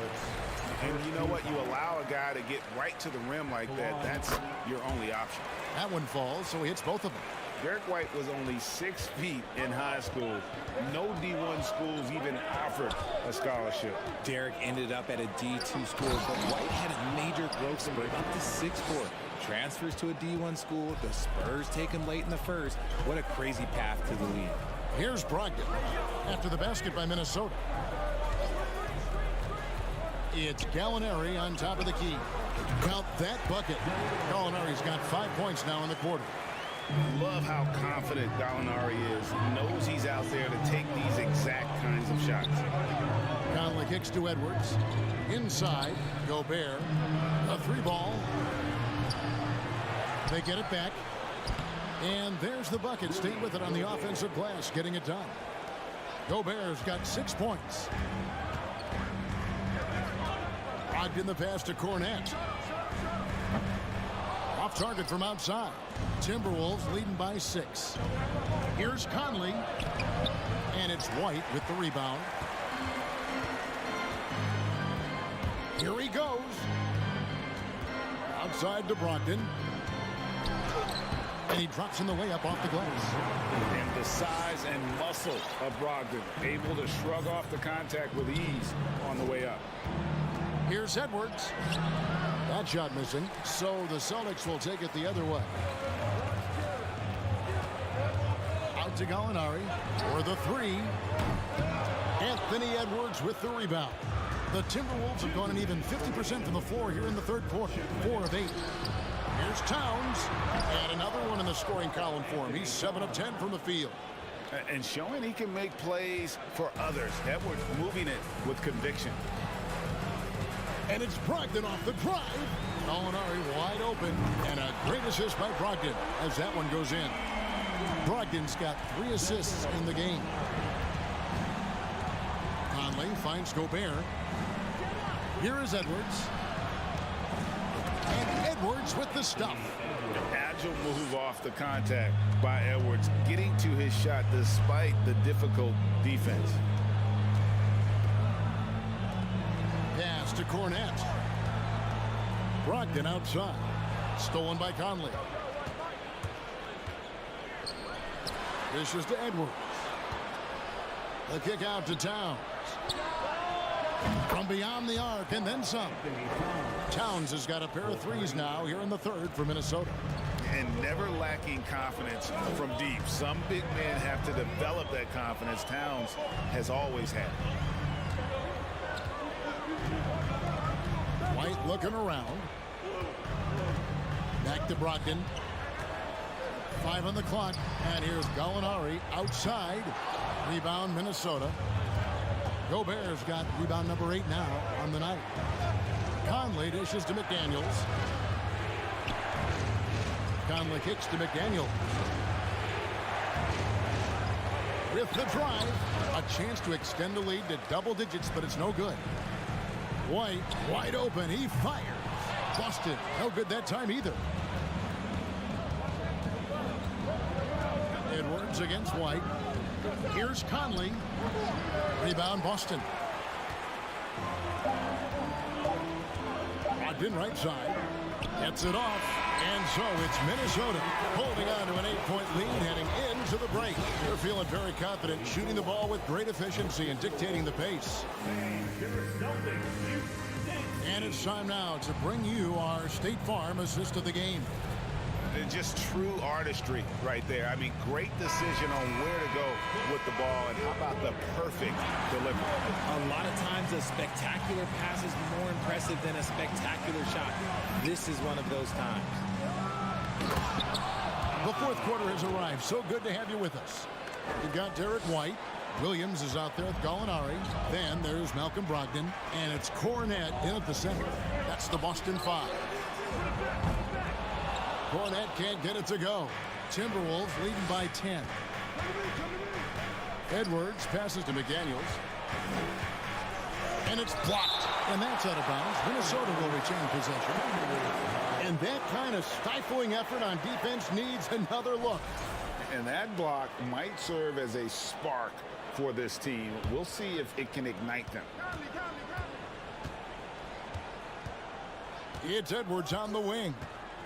And you know what? You allow a guy to get right to the rim like that. That's your only option. That one falls, so he hits both of them. Derek White was only 6 feet in high school. No D1 schools even offered a scholarship. Derek ended up at a D2 school, but White had a major growth spurt up to 6'4". Transfers to a D1 school. The Spurs take him late in the first. What a crazy path to the league. Here's Brogdon after the basket by Minnesota. It's Gallinari on top of the key. Count that bucket. Gallinari's got 5 points now in the quarter. Love how confident Gallinari is. Knows he's out there to take these exact kinds of shots. Conley kicks to Edwards. Inside, Gobert. A 3-ball. They get it back. And there's the bucket. Stay with it on the offensive glass, getting it done. Gobert's got 6 points. Brogdon the pass to Cornet. Off target from outside. Timberwolves leading by 6. Here's Conley. And it's White with the rebound. Here he goes. Outside to Brogdon. And he drops in the layup off the glass. And the size and muscle of Brogdon, able to shrug off the contact with ease on the way up. Here's Edwards. That shot missing, so the Celtics will take it the other way. Out to Gallinari for the 3. Anthony Edwards with the rebound. The Timberwolves have gone an even 50% from the floor here in the third quarter. 4 of 8. Here's Towns. And another one in the scoring column for him. He's 7 of 10 from the field. And showing he can make plays for others. Edwards moving it with conviction. And it's Brogdon off the drive. Gallinari wide open. And a great assist by Brogdon as that one goes in. Brogdon's got 3 assists in the game. Conley finds Gobert. Here is Edwards. And Edwards with the stuff. Agile move off the contact by Edwards, getting to his shot despite the difficult defense. Pass to Cornet. Brogdon outside. Stolen by Conley. This is to Edwards. The kick out to Towns. From beyond the arc and then some. Towns has got a pair of 3s now here in the third for Minnesota. And never lacking confidence from deep. Some big men have to develop that confidence. Towns has always had. White looking around. Back to Brogdon. 5 on the clock. And here's Gallinari outside. Rebound Minnesota. Gobert's got rebound number 8 now on the night. Conley dishes to McDaniels. Conley kicks to McDaniel. With the drive, a chance to extend the lead to double digits, but it's no good. White wide open. He fires. Busted. No good that time either. Edwards against White. Here's Conley. Rebound Boston. Brogdon right side. Gets it off. And so it's Minnesota holding on to an 8-point lead heading into the break. They're feeling very confident, shooting the ball with great efficiency and dictating the pace. And it's time now to bring you our State Farm assist of the game. Just true artistry right there. I mean, great decision on where to go with the ball, and how about the perfect delivery. A lot of times a spectacular pass is more impressive than a spectacular shot. This is one of those times. The fourth quarter has arrived. So good to have you with us. You've got Derek White. Williams is out there with Gallinari. Then there's Malcolm Brogdon. And it's Cornet in at the center. That's the Boston 5. Cornet can't get it to go. Timberwolves leading by 10. Edwards passes to McDaniels. And it's blocked. And that's out of bounds. Minnesota will retain possession. And that kind of stifling effort on defense needs another look. And that block might serve as a spark for this team. We'll see if it can ignite them. It's Edwards on the wing.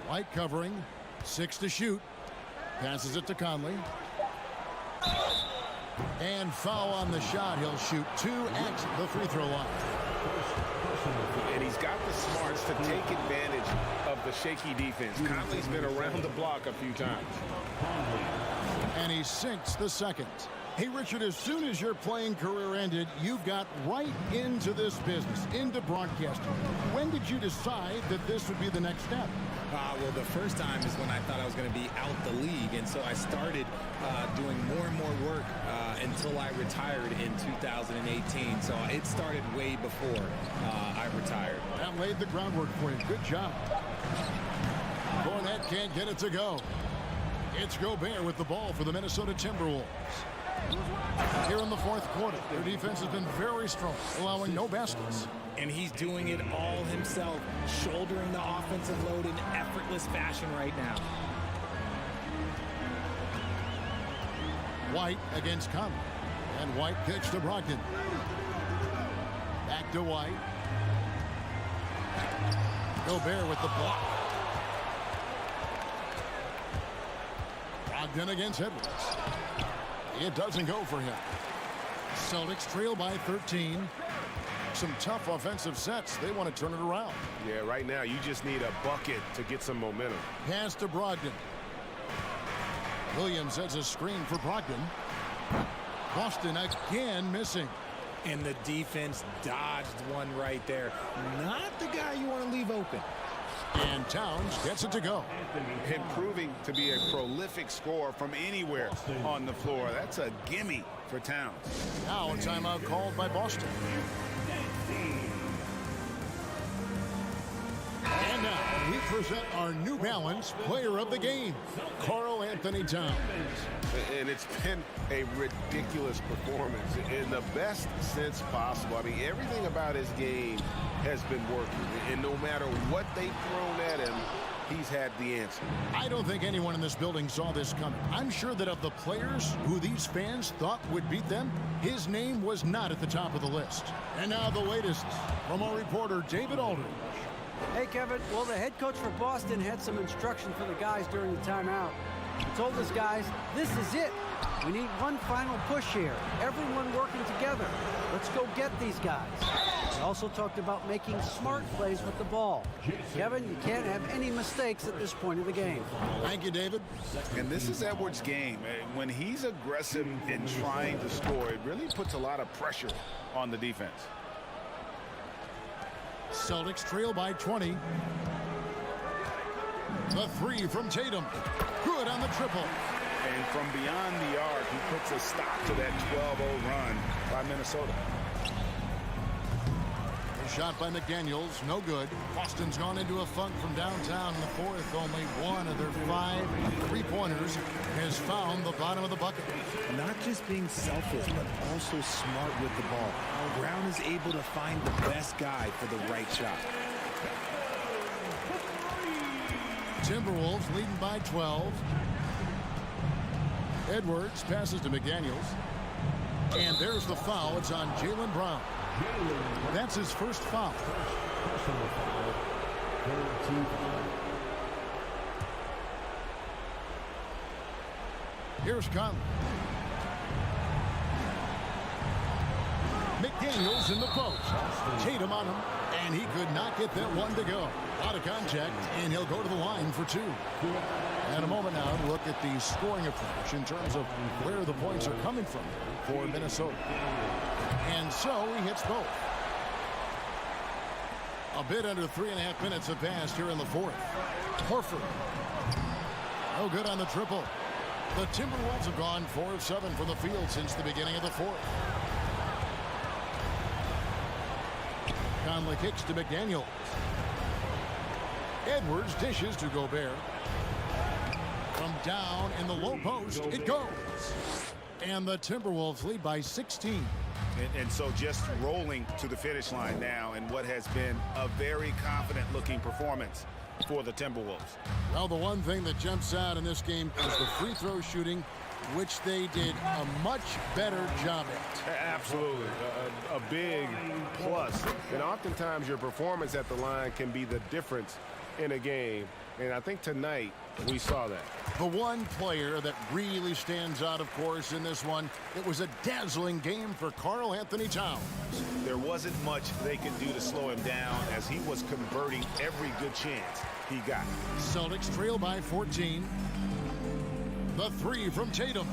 White covering. 6 to shoot. Passes it to Conley. And foul on the shot. He'll shoot 2 at the free throw line. And he's got the smarts to take advantage of the shaky defense. Conley's been around the block a few times. And he sinks the second. Hey, Richard, as soon as your playing career ended, you got right into this business, into broadcasting. When did you decide that this would be the next step? Well, the first time is when I thought I was going to be out the league, and so I started doing more and more work until I retired in 2018. So it started way before I retired. That laid the groundwork for you. Good job. Cornette can't get it to go. It's Gobert with the ball for the Minnesota Timberwolves. Here in the fourth quarter, their defense has been very strong, allowing no baskets. And he's doing it all himself, shouldering the offensive load in effortless fashion right now. White against Conley. And White kicks to Brogdon. Back to White. Gobert with the block. Brogdon against Edwards. It doesn't go for him. Celtics trail by 13. Some tough offensive sets. They want to turn it around. Yeah, right now you just need a bucket to get some momentum. Pass to Brogdon. Williams sets a screen for Brogdon. Boston again missing. And the defense dodged one right there. Not the guy you want to leave open. And Towns gets it to go. And proving to be a prolific scorer from anywhere on the floor. That's a gimme for Towns. Now a timeout called by Boston. And now we present our New Balance Player of the Game, Karl Anthony Towns. And it's been a ridiculous performance in the best sense possible. I mean, everything about his game has been working. And no matter what they've thrown at him, he's had the answer. I don't think anyone in this building saw this coming. I'm sure that of the players who these fans thought would beat them, his name was not at the top of the list. And now the latest from our reporter, David Aldridge. Hey, Kevin. Well, the head coach for Boston had some instruction for the guys during the timeout. He told his guys, this is it. We need one final push here. Everyone working together. Let's go get these guys. He also talked about making smart plays with the ball. Kevin, you can't have any mistakes at this point of the game. Thank you, David. And this is Edwards' game. When he's aggressive in trying to score, it really puts a lot of pressure on the defense. Celtics trail by 20. The three from Tatum. Good on the triple. And from beyond the arc, he puts a stop to that 12-0 run by Minnesota. A shot by McDaniels, no good. Boston's gone into a funk from downtown in the fourth. Only one of their 5 three-pointers has found the bottom of the bucket. Not just being selfish, but also smart with the ball. Brown is able to find the best guy for the right shot. Timberwolves leading by 12. Edwards passes to McDaniels. And there's the foul. It's on Jaylen Brown. That's his first foul. Here's Conley. McDaniels in the post. Tatum on him, and he could not get that one to go. Out of contact, and he'll go to the line for 2. And a moment now to look at the scoring approach in terms of where the points are coming from for Minnesota. And so he hits both. A bit under 3.5 minutes have passed here in the fourth. Horford. No good on the triple. The Timberwolves have gone 4 of 7 from the field since the beginning of the fourth. Conley kicks to McDaniels. Edwards dishes to Gobert. From down in the low post, it goes. And the Timberwolves lead by 16. And so just rolling to the finish line now in what has been a very confident-looking performance for the Timberwolves. Well, the one thing that jumps out in this game is the free throw shooting, which they did a much better job at. Absolutely. A big plus. And oftentimes your performance at the line can be the difference in a game. And I think tonight we saw that. The one player that really stands out, of course, in this one, it was a dazzling game for Karl Anthony Towns. There wasn't much they could do to slow him down as he was converting every good chance he got. Celtics trail by 14. The three from Tatum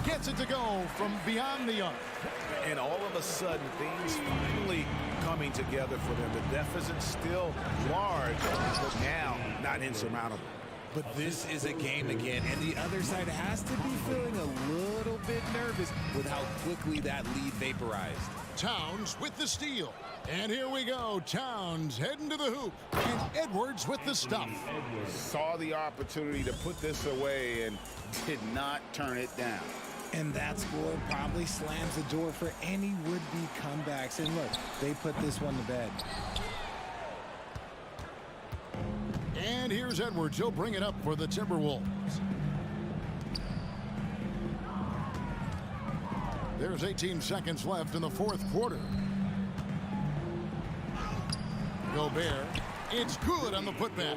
gets it to go from beyond the arc. And all of a sudden, things finally coming together for them. The deficit's still large, but now not insurmountable. But this is a game again, and the other side has to be feeling a little bit nervous with how quickly that lead vaporized. Towns with the steal. And here we go. Towns heading to the hoop. And Edwards with the stuff. Saw the opportunity to put this away and did not turn it down. And that score probably slams the door for any would-be comebacks. And look, they put this one to bed. And here's Edwards. He'll bring it up for the Timberwolves. There's 18 seconds left in the fourth quarter. Gobert. It's good on the putback.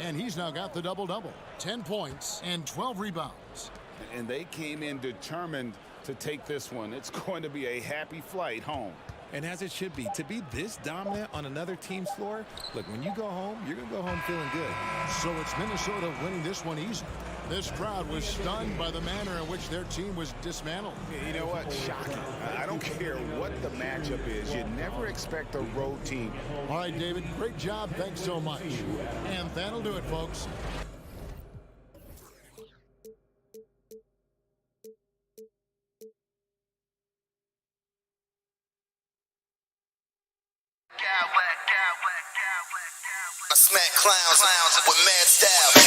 And he's now got the double-double. 10 points and 12 rebounds. And they came in determined to take this one. It's going to be a happy flight home. And as it should be, to be this dominant on another team's floor, look, when you go home, you're going to go home feeling good. So it's Minnesota winning this one easy. This crowd was stunned by the manner in which their team was dismantled. You know what? Shocking. I don't care what the matchup is. You never expect a road team. All right, David, great job. Thanks so much. And that'll do it, folks. I smack clowns with mad style.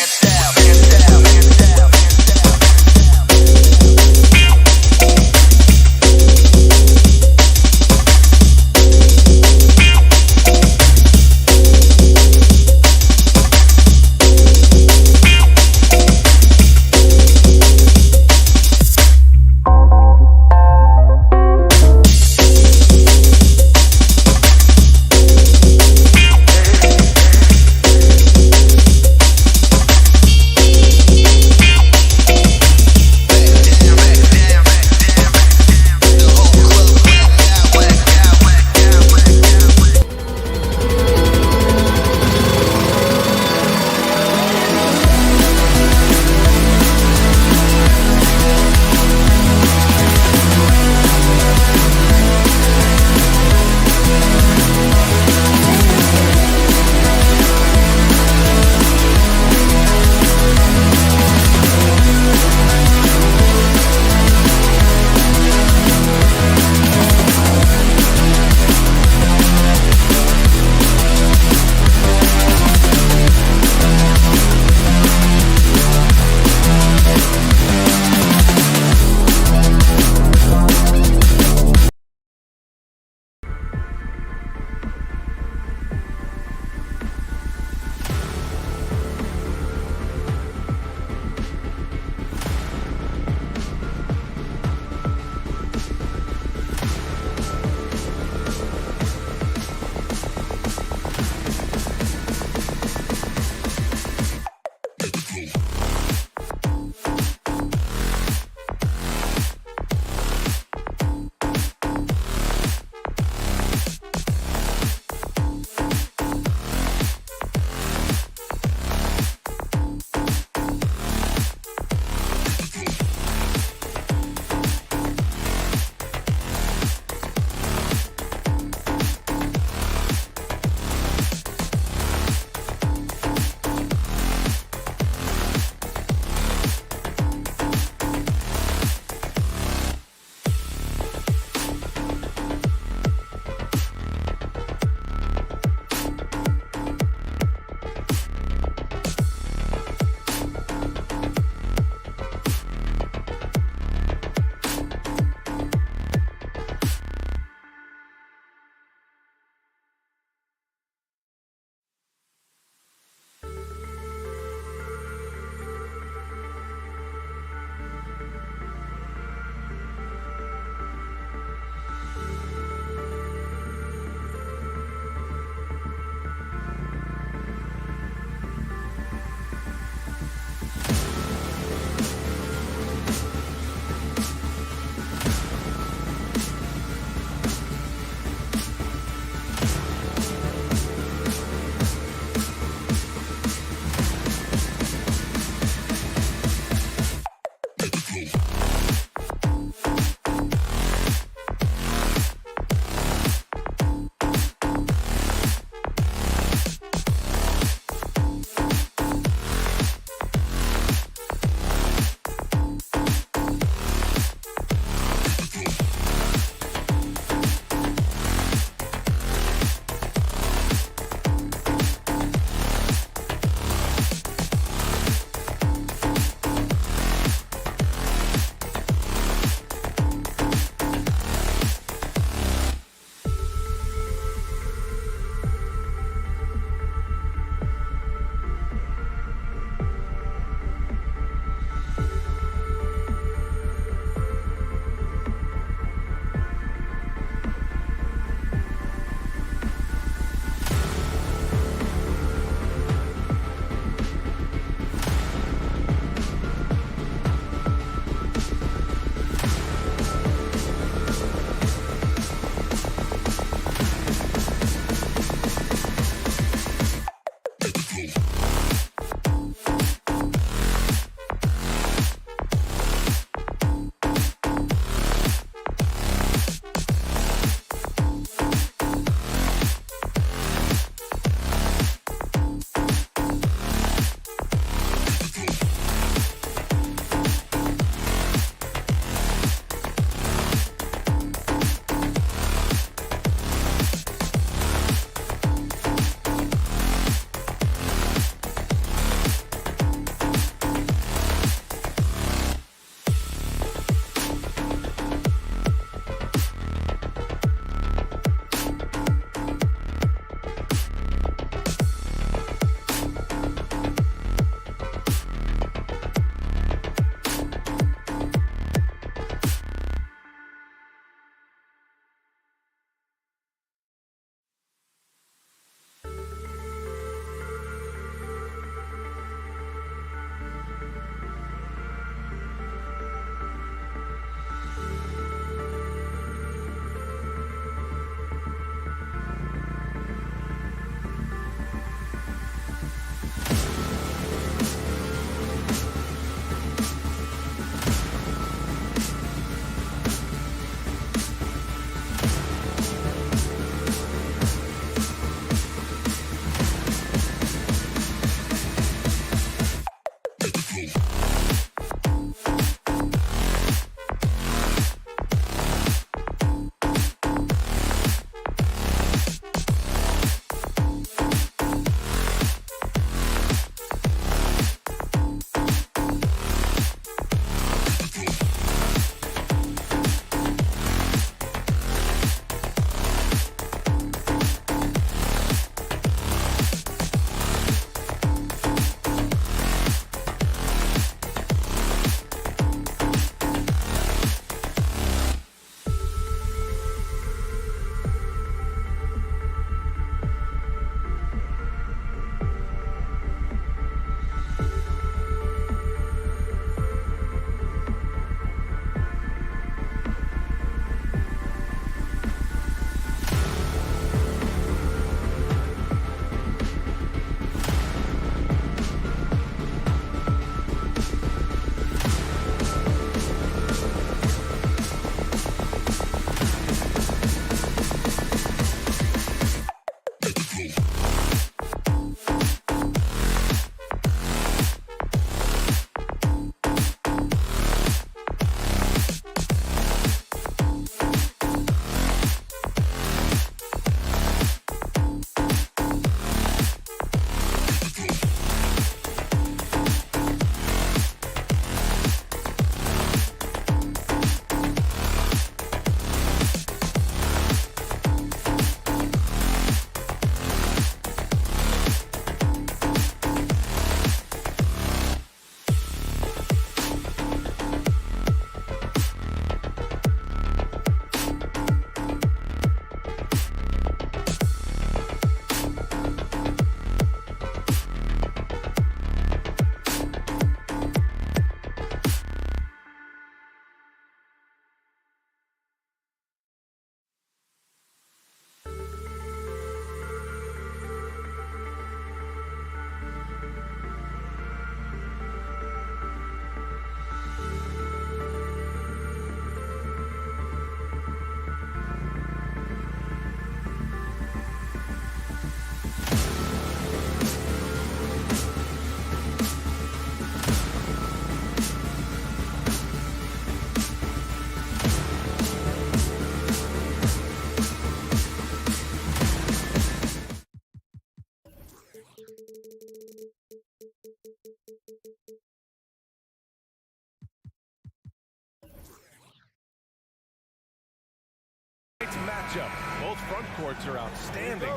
matchup. Both front courts are outstanding.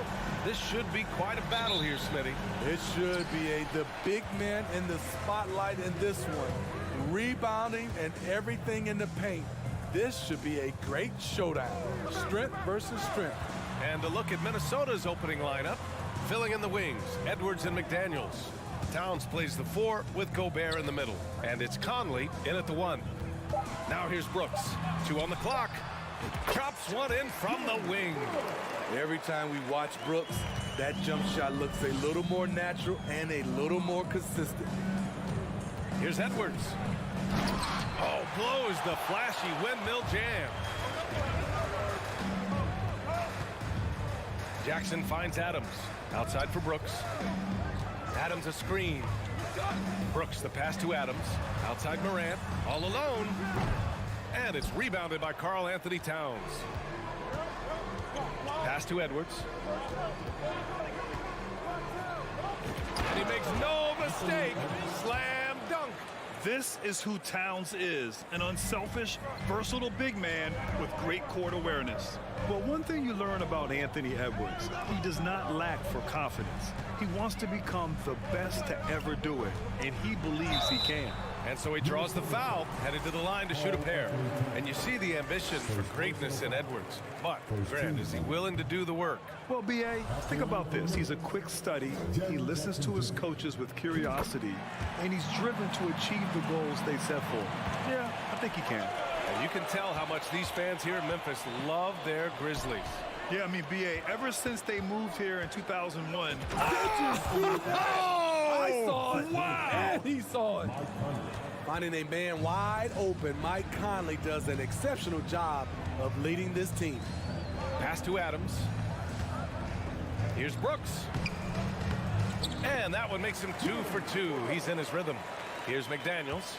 This should be quite a battle here, Smitty. It should be the big man in the spotlight in this one. Rebounding and everything in the paint. This should be a great showdown. Strength versus strength. And a look at Minnesota's opening lineup. Filling in the wings, Edwards and McDaniels. Towns plays the 4 with Gobert in the middle. And it's Conley in at the 1. Now here's Brooks. 2 on the clock. Chops one in from the wing. Every time we watch Brooks, that jump shot looks a little more natural and a little more consistent. Here's Edwards. Oh, blows the flashy windmill jam. Jackson finds Adams. Outside for Brooks. Adams a screen. Brooks the pass to Adams. Outside Morant. All alone. And it's rebounded by Karl Anthony Towns. Pass to Edwards. And he makes no mistake. Slam dunk. This is who Towns is, an unselfish, versatile big man with great court awareness. Well, one thing you learn about Anthony Edwards, he does not lack for confidence. He wants to become the best to ever do it, and he believes he can. And so he draws the foul, headed to the line to shoot a pair. And you see the ambition for greatness in Edwards. But, Grant, is he willing to do the work? Well, B.A., think about this. He's a quick study. He listens to his coaches with curiosity, and he's driven to achieve the goals they set for him. Yeah, I think he can. And you can tell how much these fans here in Memphis love their Grizzlies. Yeah, I mean, B.A., ever since they moved here in 2001. I saw it. Wow. And he saw it. Finding a man wide open, Mike Conley does an exceptional job of leading this team. Pass to Adams. Here's Brooks. And that one makes him 2 for 2. He's in his rhythm. Here's McDaniels.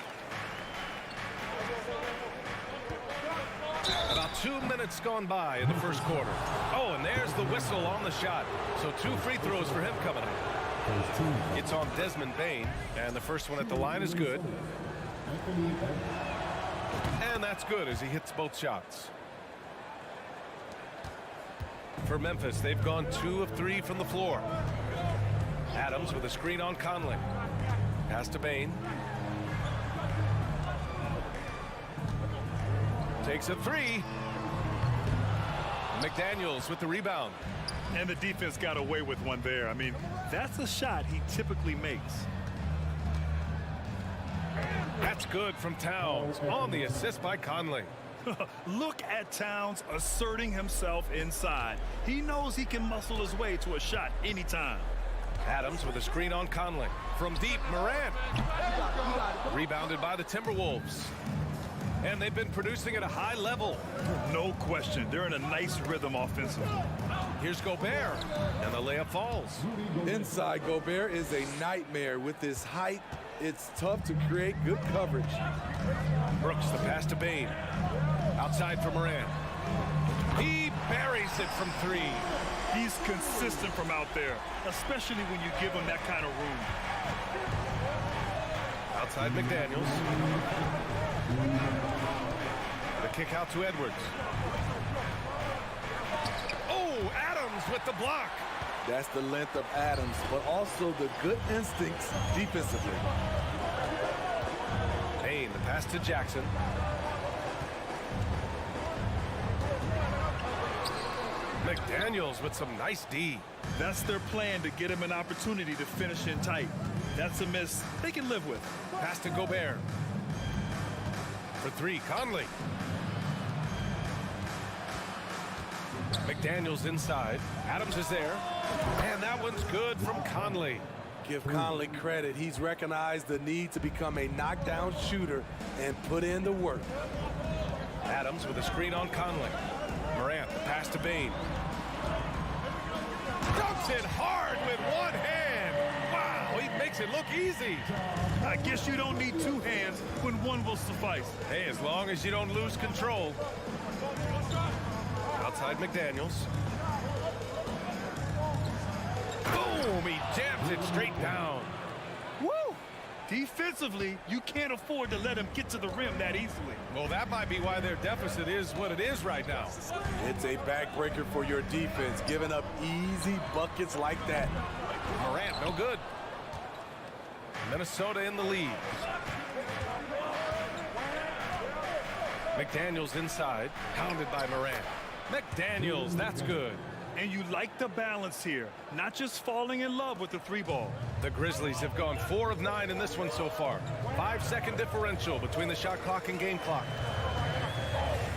About 2 minutes gone by in the first quarter. Oh, and there's the whistle on the shot. So 2 free throws for him coming up. It's on Desmond Bane, and the first one at the line is good. And that's good as he hits both shots. For Memphis, they've gone 2 of 3 from the floor. Adams with a screen on Conley. Pass to Bane. Takes a 3. McDaniels with the rebound. And the defense got away with one there. I mean, that's a shot he typically makes. That's good from Towns on the assist by Conley. Look at Towns asserting himself inside. He knows he can muscle his way to a shot anytime. Adams with a screen on Conley. From deep, Morant. Rebounded by the Timberwolves. And they've been producing at a high level. No question. They're in a nice rhythm offensively. Here's Gobert. And the layup falls. Inside Gobert is a nightmare. With his height, it's tough to create good coverage. Brooks the pass to Bane. Outside for Morant. He buries it from 3. He's consistent from out there, especially when you give him that kind of room. Outside McDaniels. The kick out to Edwards. Oh, Adams with the block. That's the length of Adams, but also the good instincts defensively. Payne, the pass to Jackson. McDaniels with some nice D. That's their plan, to get him an opportunity to finish in tight. That's a miss they can live with. Pass to Gobert. For 3, Conley. McDaniels inside. Adams is there. And that one's good from Conley. Give Conley credit. He's recognized the need to become a knockdown shooter and put in the work. Adams with a screen on Conley. Morant, the pass to Bane. Dunks it hard with one hand. Wow, he makes it look easy. I guess you don't need 2 hands when one will suffice. Hey, as long as you don't lose control. Outside McDaniels. Boom, he jams it straight down. Woo! Defensively, you can't afford to let him get to the rim that easily. Well, that might be why their deficit is what it is right now. It's a backbreaker for your defense, giving up easy buckets like that. Morant, no good. Minnesota in the lead. McDaniels inside, pounded by Morant. McDaniels, that's good. And you like the balance here, not just falling in love with the 3-ball. The Grizzlies have gone 4 of 9 in this one so far. 5-second differential between the shot clock and game clock.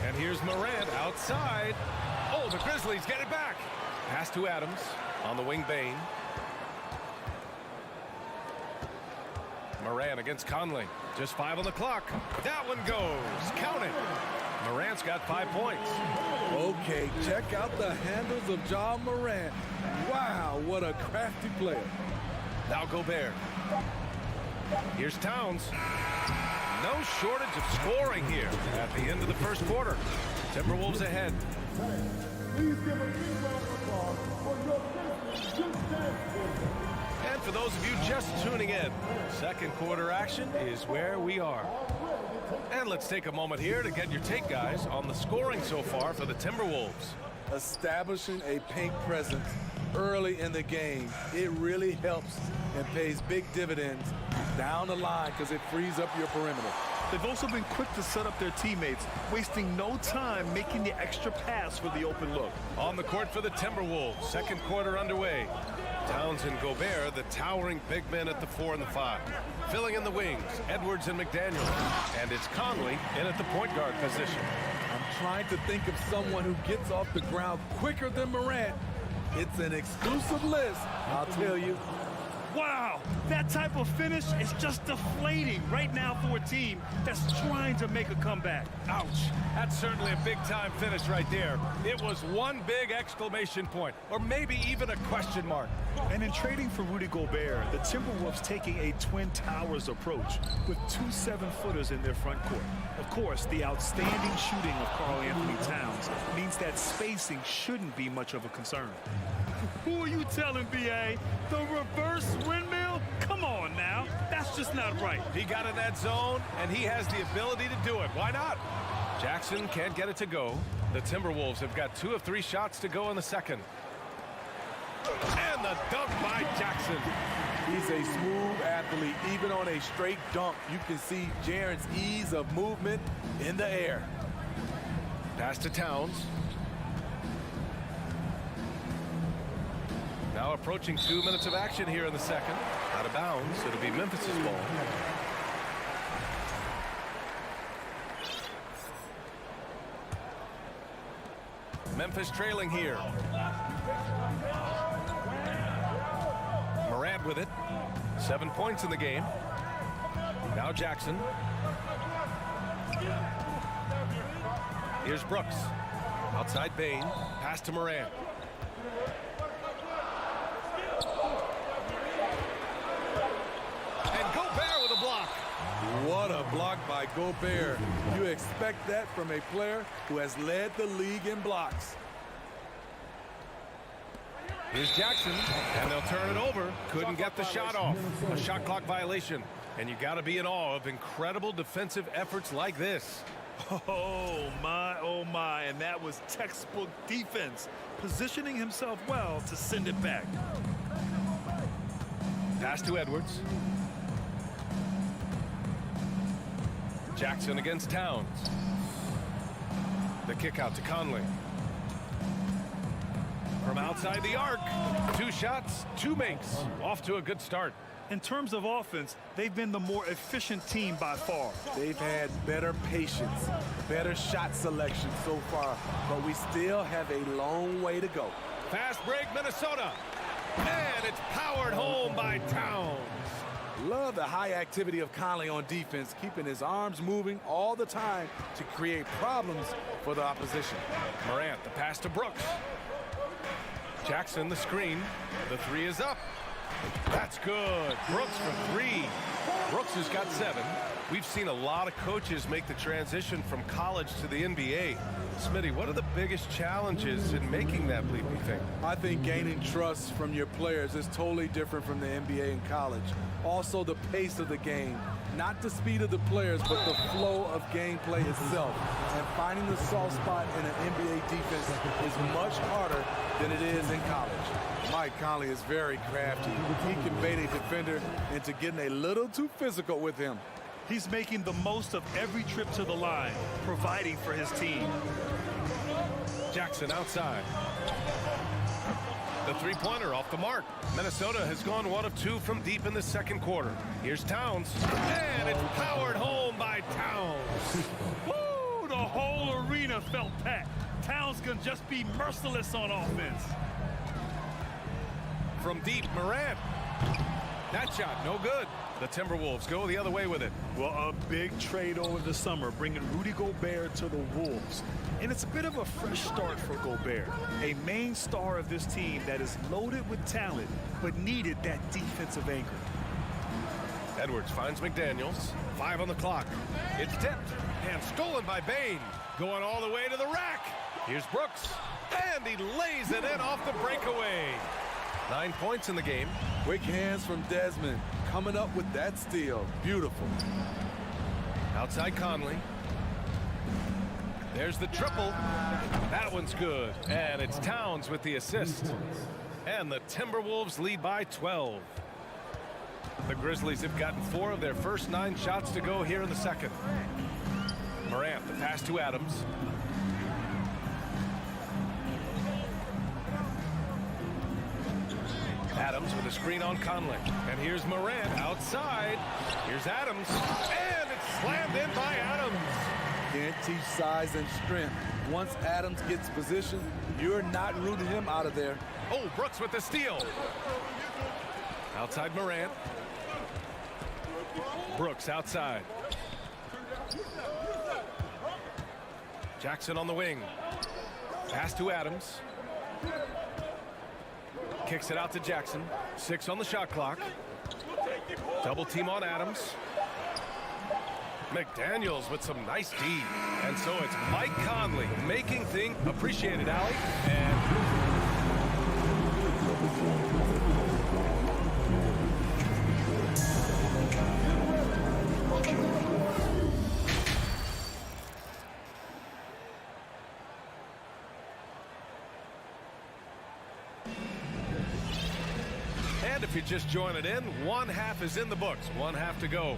And here's Morant outside. Oh, the Grizzlies get it back. Pass to Adams on the wing. Bain. Morant against Conley. Just 5 on the clock. That one goes. Count it. Morant's got 5 points. Okay, check out the handles of Ja Morant. Wow, what a crafty player. Now Gobert. Here's Towns. No shortage of scoring here at the end of the first quarter. Timberwolves ahead. Please give a big round of applause for your And for those of you just tuning in, second quarter action is where we are. And let's take a moment here to get your take, guys, on the scoring so far for the Timberwolves. Establishing a paint presence early in the game, it really helps and pays big dividends down the line because it frees up your perimeter. They've also been quick to set up their teammates, wasting no time making the extra pass for the open look. On the court for the Timberwolves, second quarter underway. Towns and Gobert, the towering big men at the 4 and the 5. Filling in the wings, Edwards and McDaniels. And it's Conley in at the point guard position. I'm trying to think of someone who gets off the ground quicker than Morant. It's an exclusive list, I'll tell you. Wow, that type of finish is just deflating right now for a team that's trying to make a comeback. Ouch, that's certainly a big-time finish right there. It was one big exclamation point, or maybe even a question mark. And in trading for Rudy Gobert, the Timberwolves taking a Twin Towers approach with 2 7-footers in their front court. Of course, the outstanding shooting of Karl-Anthony Towns means that spacing shouldn't be much of a concern. Who are you telling, B.A.? The reverse windmill? Come on now. That's just not right. He got in that zone, and he has the ability to do it. Why not? Jackson can't get it to go. The Timberwolves have got 2 of 3 shots to go in the second. And the dunk by Jackson. He's a smooth athlete. Even on a straight dunk, you can see Jaren's ease of movement in the air. Pass to Towns. Now approaching 2 minutes of action here in the second. Out of bounds. It'll be Memphis' ball. Memphis trailing here. Morant with it. 7 points in the game. Now Jackson. Here's Brooks. Outside Bain. Pass to Morant. What a block by Gobert. You expect that from a player who has led the league in blocks. Here's Jackson, and they'll turn it over. Couldn't get the shot off. A shot clock violation. And you got to be in awe of incredible defensive efforts like this. Oh my, and that was textbook defense, positioning himself well to send it back. Pass to Edwards. Jackson against Towns. The kick out to Conley. From outside the arc. 2 shots, 2 makes. Off to a good start. In terms of offense, they've been the more efficient team by far. They've had better patience, better shot selection so far, but we still have a long way to go. Fast break, Minnesota. And it's powered home by Towns. Love the high activity of Conley on defense, keeping his arms moving all the time to create problems for the opposition. Morant, the pass to Brooks. Jackson, the screen. The 3 is up. That's good. Brooks for 3. Brooks has got 7. We've seen a lot of coaches make the transition from college to the NBA. Smitty, what are the biggest challenges in making that leap, you think? I think gaining trust from your players is totally different from the NBA and college. Also, the pace of the game. Not the speed of the players, but the flow of gameplay itself. And finding the soft spot in an NBA defense is much harder than it is in college. Mike Conley is very crafty. He can bait a defender into getting a little too physical with him. He's making the most of every trip to the line, providing for his team. Jackson outside. The three-pointer off the mark. Minnesota has gone 1 of 2 from deep in the second quarter. Here's Towns, and it's powered home by Towns. Woo! The whole arena felt packed. Towns can just be merciless on offense. From deep, Morant. That shot, no good. The Timberwolves go the other way with it. Well, a big trade over the summer, bringing Rudy Gobert to the Wolves. And it's a bit of a fresh start for Gobert, a main star of this team that is loaded with talent, but needed that defensive anchor. Edwards finds McDaniels. 5 on the clock. It's tipped and stolen by Bane. Going all the way to the rack. Here's Brooks. And he lays it in off the breakaway. 9 points in the game. Quick hands from Desmond. Coming up with that steal. Beautiful. Outside Conley. There's the triple. That one's good. And it's Towns with the assist. And the Timberwolves lead by 12. The Grizzlies have gotten 4 of their first 9 shots to go here in the second. Morant, the pass to Adams. Adams with a screen on Conley. And here's Morant outside. Here's Adams. And it's slammed in by Adams. Can't teach size and strength. Once Adams gets position, you're not rooting him out of there. Oh, Brooks with the steal. Outside Morant. Brooks outside. Jackson on the wing. Pass to Adams. Kicks it out to Jackson. 6 on the shot clock. Double team on Adams. McDaniels with some nice D. And so it's Mike Conley making things appreciated, Allie. And if you just join it in, 1 half is in the books. 1 half to go.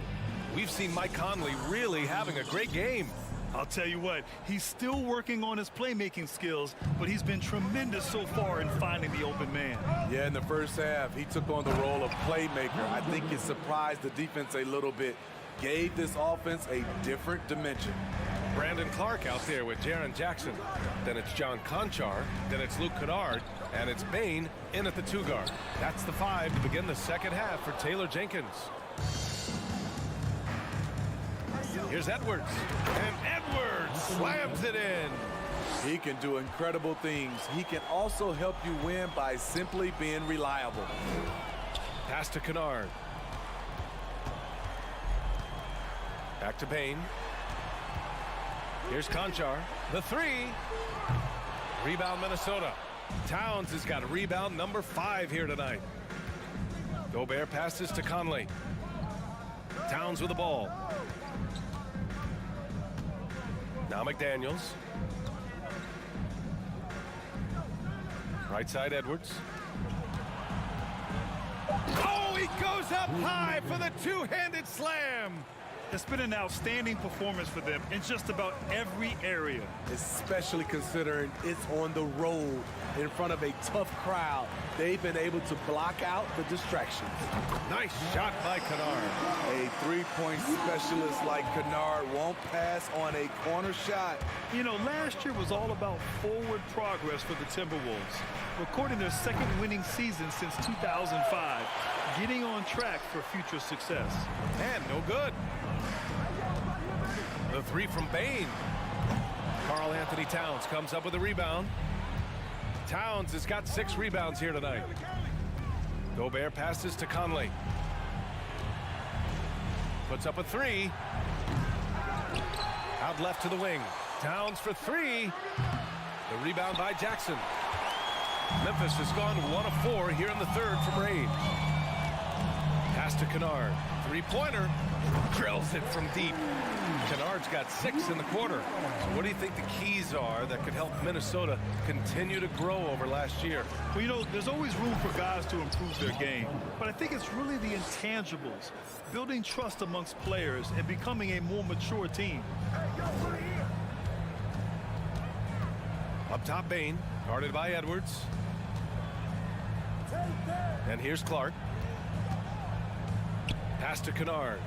We've seen Mike Conley really having a great game. I'll tell you what, he's still working on his playmaking skills, but he's been tremendous so far in finding the open man. Yeah, in the first half, he took on the role of playmaker. I think it surprised the defense a little bit. Gave this offense a different dimension. Brandon Clark out there with Jaren Jackson. Then it's John Conchar. Then it's Luke Kennard. And it's Bane in at the 2 guard. That's the 5 to begin the second half for Taylor Jenkins. Here's Edwards. And Edwards slams it in. He can do incredible things. He can also help you win by simply being reliable. Pass to Kennard. Back to Bane. Here's Conchar. The 3. Rebound Minnesota. Towns has got a rebound number 5 here tonight. Gobert passes to Conley. Towns with the ball. Now McDaniels. Right side Edwards. Oh, he goes up high for the 2-handed slam. It's been an outstanding performance for them in just about every area. Especially considering it's on the road in front of a tough crowd. They've been able to block out the distractions. Nice shot by Kennard. A three-point specialist like Kennard won't pass on a corner shot. You know, last year was all about forward progress for the Timberwolves, recording their second winning season since 2005, getting on track for future success. And no good. The 3 from Bane. Karl Anthony Towns comes up with a rebound. Towns has got 6 rebounds here tonight. Gobert passes to Conley. Puts up a three. Out left to the wing. Towns for three. The rebound by Jackson. Memphis has gone 1 of 4 here in the third from range. Pass to Kennard. Three-pointer. Drills it from deep. Kennard's got 6 in the quarter. So what do you think the keys are that could help Minnesota continue to grow over last year? Well, you know, there's always room for guys to improve their game. But I think it's really the intangibles. Building trust amongst players and becoming a more mature team. Up top, Bain. Guarded by Edwards. And here's Clark. Pass to Kennard.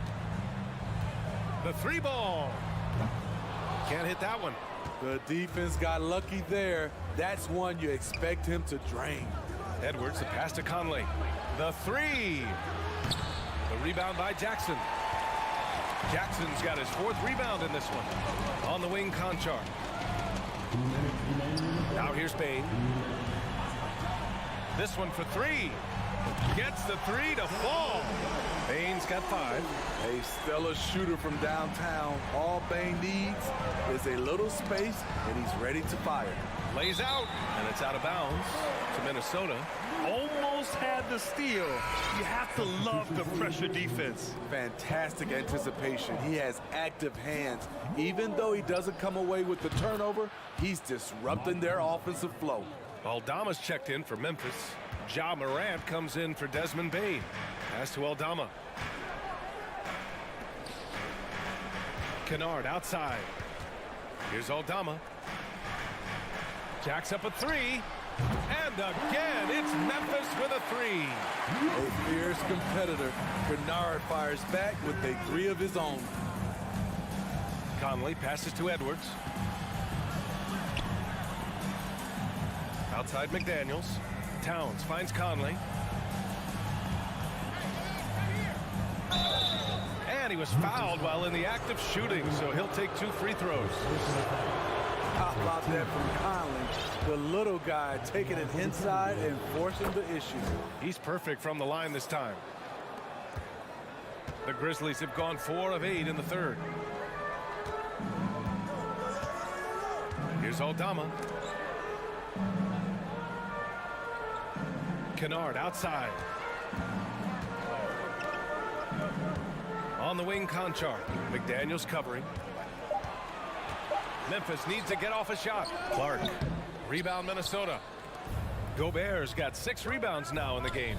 The three ball. Can't hit that one. The defense got lucky there. That's one you expect him to drain. Edwards, the pass to Conley. The three. The rebound by Jackson. Jackson's got his 4th rebound in this one. On the wing, Conchar. Now here's Bain. This one for three. Gets the three to fall. Bain's got 5. A stellar shooter from downtown. All Bain needs is a little space, and he's ready to fire. Lays out, and it's out of bounds to Minnesota. Almost had the steal. You have to love the pressure defense. Fantastic anticipation. He has active hands. Even though he doesn't come away with the turnover, he's disrupting their offensive flow. Aldama's checked in for Memphis. Ja Morant comes in for Desmond Bain. Pass to Aldama. Kennard outside. Here's Aldama. Jacks up a three. And again, it's Memphis with a three. A fierce competitor. Kennard fires back with a three of his own. Conley passes to Edwards. Outside McDaniels. Towns finds Conley. And he was fouled while in the act of shooting, so he'll take 2 free throws. How about that from Conley? The little guy taking it inside and forcing the issue. He's perfect from the line this time. The Grizzlies have gone 4 of 8 in the third. Here's Aldama. Kennard outside. On the wing, Conchar. McDaniels covering. Memphis needs to get off a shot. Clark. Rebound Minnesota. Gobert's got 6 rebounds now in the game.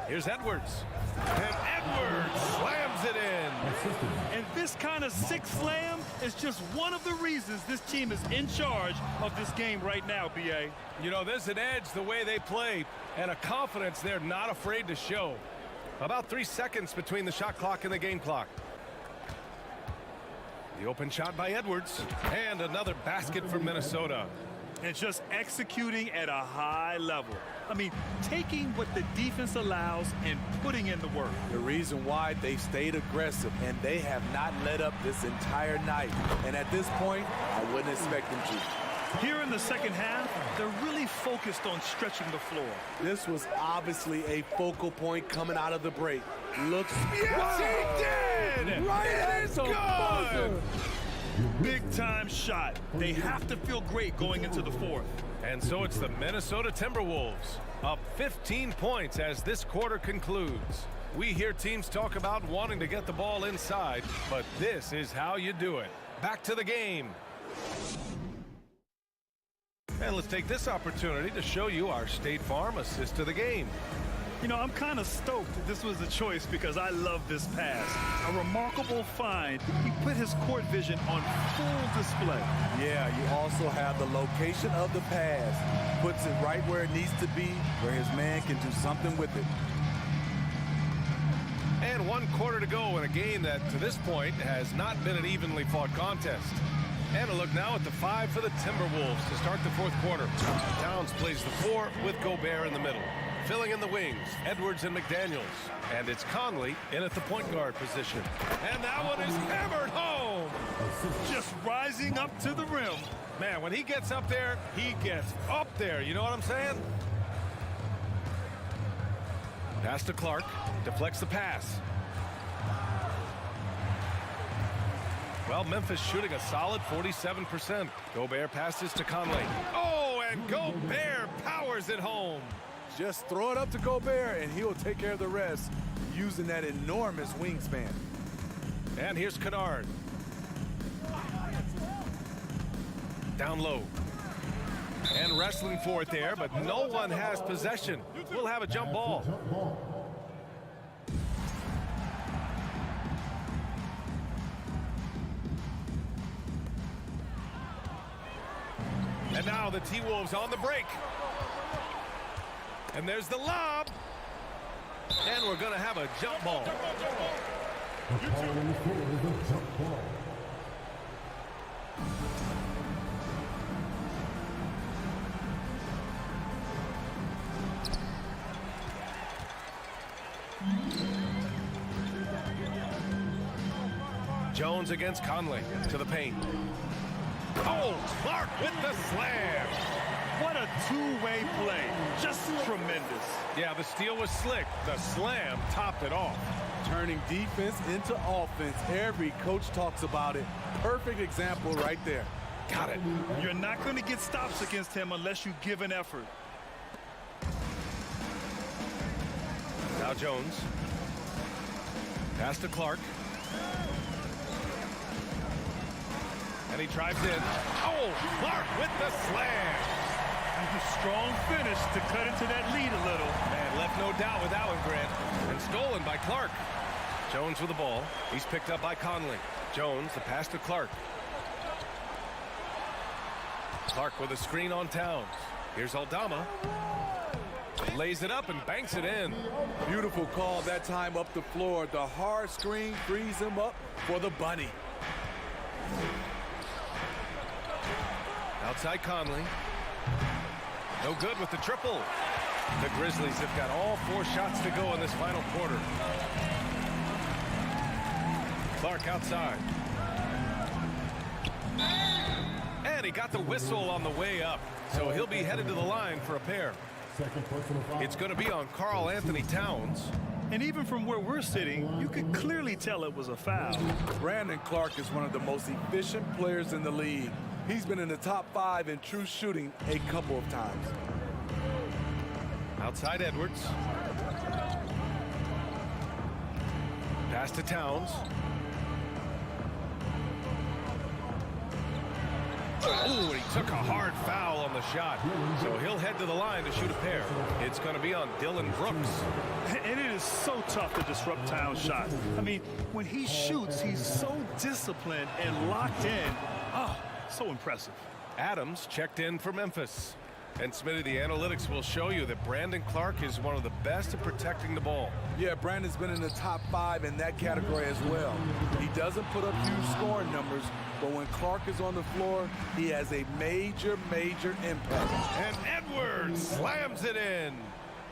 Here's Edwards. And Edwards slams it in. And this kind of 6 slam is just one of the reasons this team is in charge of this game right now, B.A. You know, there's an edge the way they play and a confidence they're not afraid to show. About 3 seconds between the shot clock and the game clock. The open shot by Edwards. And another basket for Minnesota. And just executing at a high level. I mean, taking what the defense allows and putting in the work. The reason why they stayed aggressive, and they have not let up this entire night. And at this point, I wouldn't expect them to. Here in the second half, they're really focused on stretching the floor. This was obviously a focal point coming out of the break. Looks. Yes, he did! Right, it's good! Big time shot. They have to feel great going into the fourth. And so it's the Minnesota Timberwolves up 15 points as this quarter concludes. We hear teams talk about wanting to get the ball inside, but this is how you do it. Back to the game. And let's take this opportunity to show you our State Farm assist to the game. You know, I'm kind of stoked this was a choice because I love this pass. A remarkable find. He put his court vision on full display. Yeah, you also have the location of the pass. Puts it right where it needs to be, where his man can do something with it. And 1 quarter to go in a game that, to this point, has not been an evenly fought contest. And a look now at the 5 for the Timberwolves to start the fourth quarter. Towns plays the 4 with Gobert in the middle. Filling in the wings, Edwards and McDaniels. And it's Conley in at the point guard position. And that one is hammered home. Just rising up to the rim. Man, when he gets up there, he gets up there. You know what I'm saying? Pass to Clark. Deflects the pass. Well, Memphis shooting a solid 47%. Gobert passes to Conley. Oh, and Gobert powers it home. Just throw it up to Gobert, and he'll take care of the rest using that enormous wingspan. And here's Kennard. Down low. And wrestling for it there, but no one has possession. We'll have a jump ball. And now the T-Wolves on the break. And there's the lob. And we're going to have a jump ball. Jones against Conley to the paint. Oh, Clark with the slam. What a two-way play. Just tremendous. Yeah, the steal was slick. The slam topped it off. Turning defense into offense. Every coach talks about it. Perfect example right there. Got it. You're not going to get stops against him unless you give an effort. Now Jones. Pass to Clark. And he drives in. Oh, Clark with the slam. Strong finish to cut into that lead a little. Man, left no doubt with that one, Grant. And stolen by Clark. Jones with the ball. He's picked up by Conley. Jones, the pass to Clark. Clark with a screen on Towns. Here's Aldama. Lays it up and banks it in. Beautiful call that time up the floor. The hard screen frees him up for the bunny. Outside Conley. No good with the triple. The Grizzlies have got all 4 shots to go in this final quarter. Clark outside. And he got the whistle on the way up. So he'll be headed to the line for a pair. It's going to be on Karl Anthony Towns. And even from where we're sitting, you could clearly tell it was a foul. Brandon Clark is one of the most efficient players in the league. He's been in the top 5 in true shooting a couple of times. Outside Edwards. Pass to Towns. Oh, he took a hard foul on the shot. So he'll head to the line to shoot a pair. It's going to be on Dylan Brooks. And it is so tough to disrupt Towns' shot. I mean, when he shoots, he's so disciplined and locked in. Oh, so impressive. Adams checked in for Memphis. And Smitty, the analytics will show you that Brandon Clark is one of the best at protecting the ball. Yeah, Brandon's been in the top 5 in that category as well. He doesn't put up huge scoring numbers, but when Clark is on the floor, he has a major impact. And Edwards slams it in.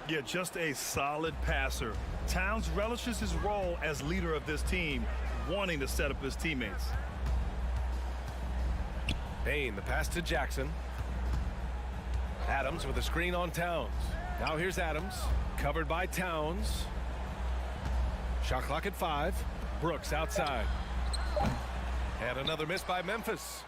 Yeah, just a solid passer. Towns relishes his role as leader of this team, wanting to set up his teammates. Payne, the pass to Jackson. Adams with a screen on Towns. Now here's Adams, covered by Towns. Shot clock at 5. Brooks outside. And another miss by Memphis.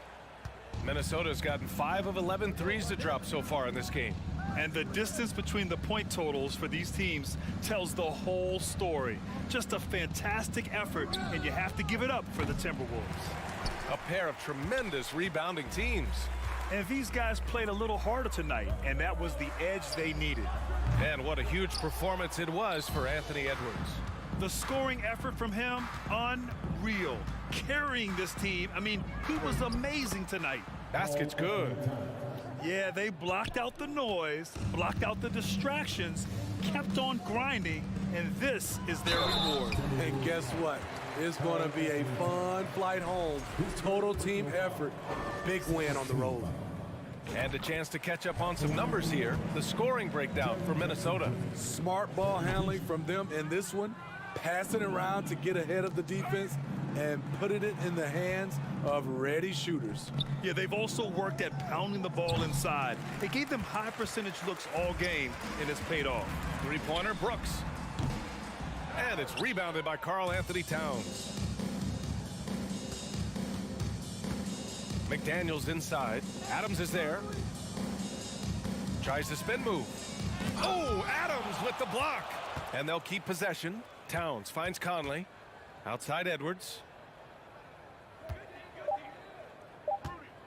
Minnesota's gotten 5 of 11 threes to drop so far in this game. And the distance between the point totals for these teams tells the whole story. Just a fantastic effort, and you have to give it up for the Timberwolves. A pair of tremendous rebounding teams. And these guys played a little harder tonight, and that was the edge they needed. And what a huge performance it was for Anthony Edwards. The scoring effort from him, unreal. Carrying this team, I mean, he was amazing tonight. Basket's good. Yeah, they blocked out the noise, blocked out the distractions, kept on grinding, and this is their reward. And guess what? It's going to be a fun flight home. Total team effort. Big win on the road. And a chance to catch up on some numbers here. The scoring breakdown for Minnesota. Smart ball handling from them in this one. Passing around to get ahead of the defense and putting it in the hands of ready shooters. Yeah, they've also worked at pounding the ball inside. It gave them high percentage looks all game, and it's paid off. Three-pointer, Brooks. And it's rebounded by Karl Anthony Towns. McDaniels inside. Adams is there. Tries to spin move. Oh, Adams with the block. And they'll keep possession. Towns finds Conley. Outside Edwards.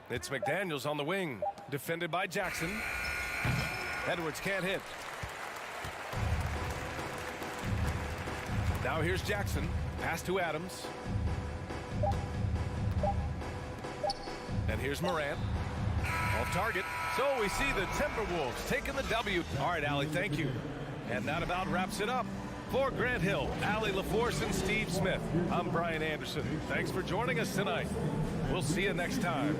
It's McDaniels on the wing. Defended by Jackson. Edwards can't hit. Now here's Jackson. Pass to Adams. And here's Morant. Off target. So we see the Timberwolves taking the W. All right, Allie, thank you. And that about wraps it up. For Grant Hill, Allie LaForce, and Steve Smith, I'm Brian Anderson. Thanks for joining us tonight. We'll see you next time.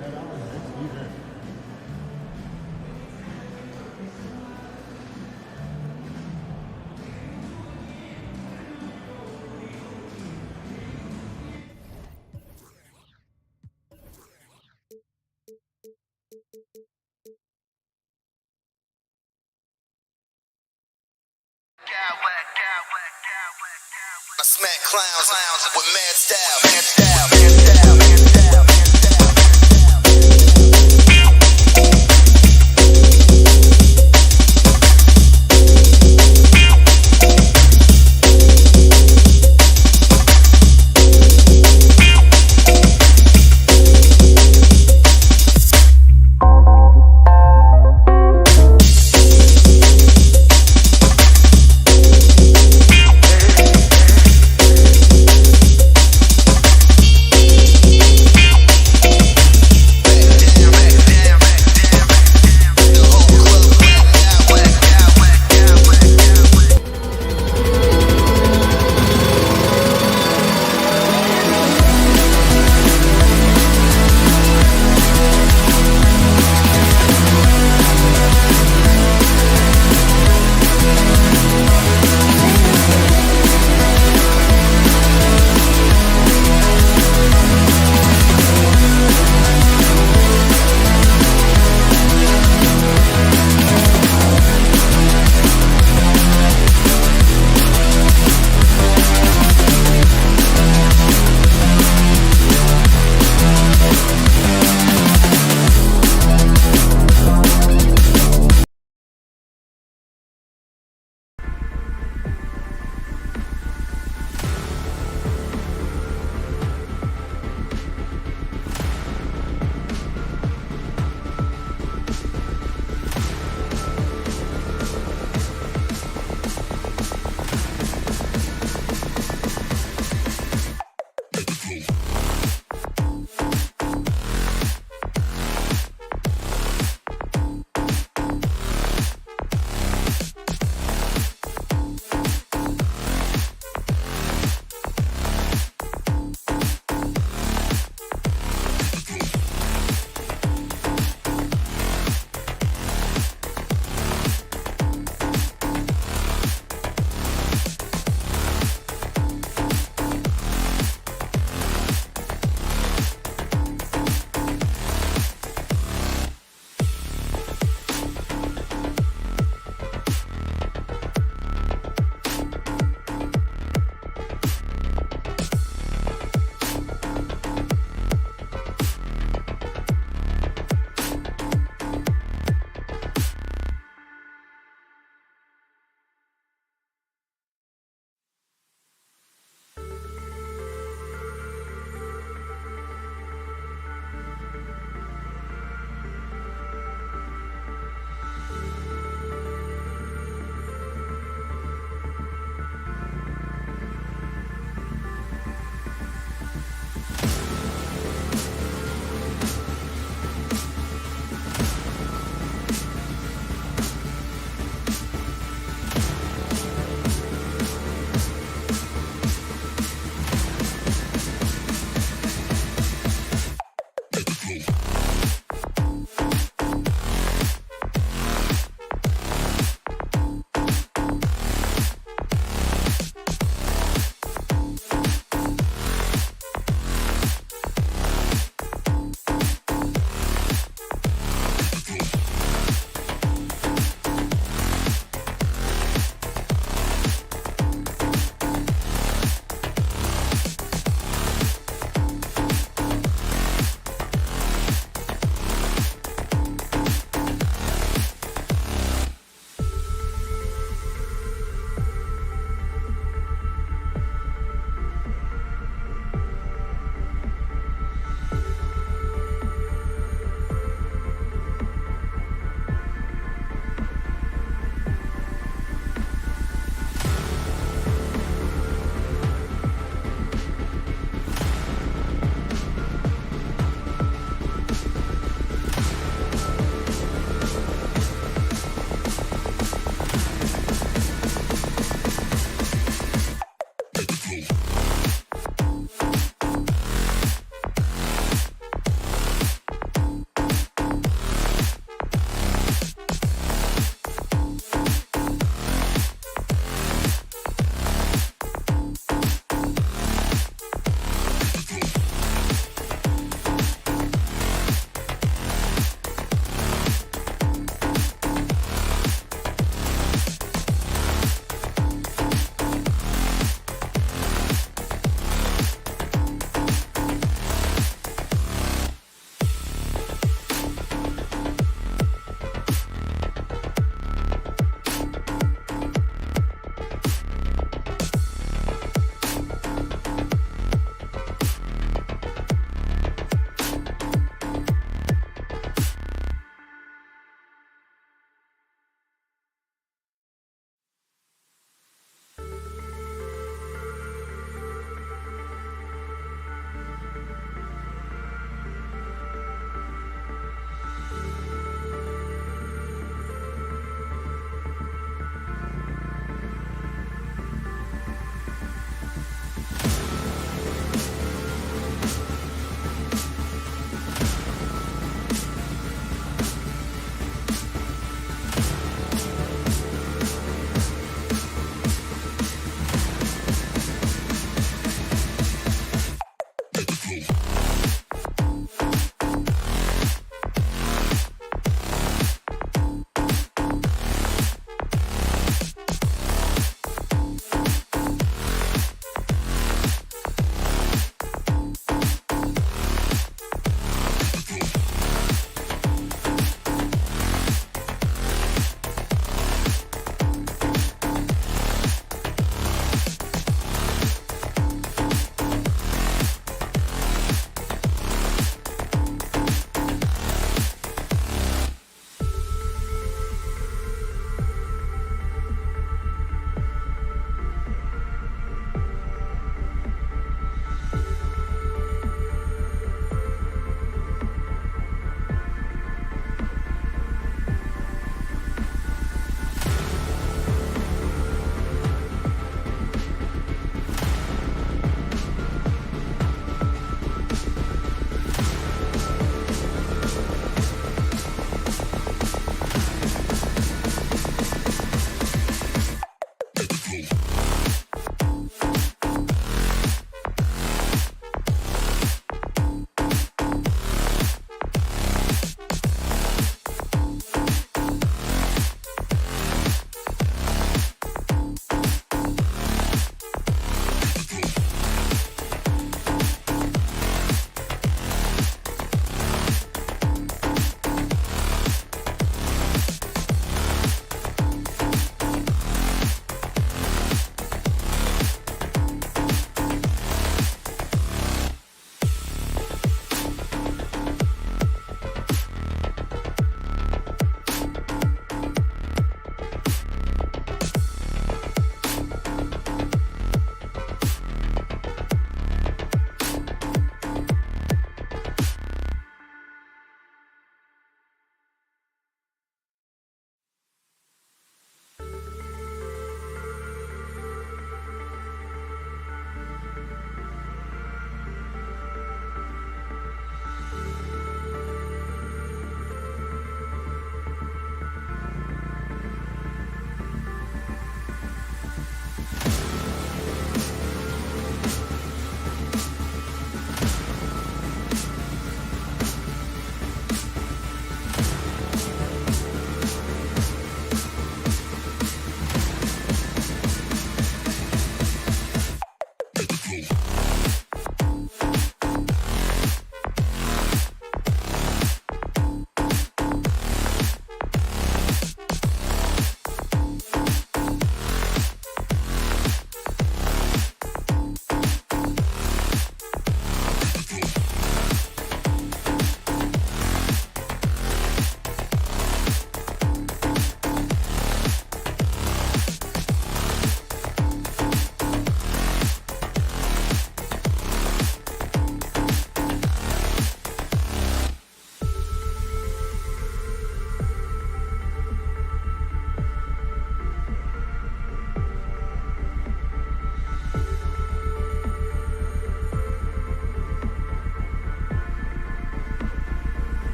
I smack clowns with mad style.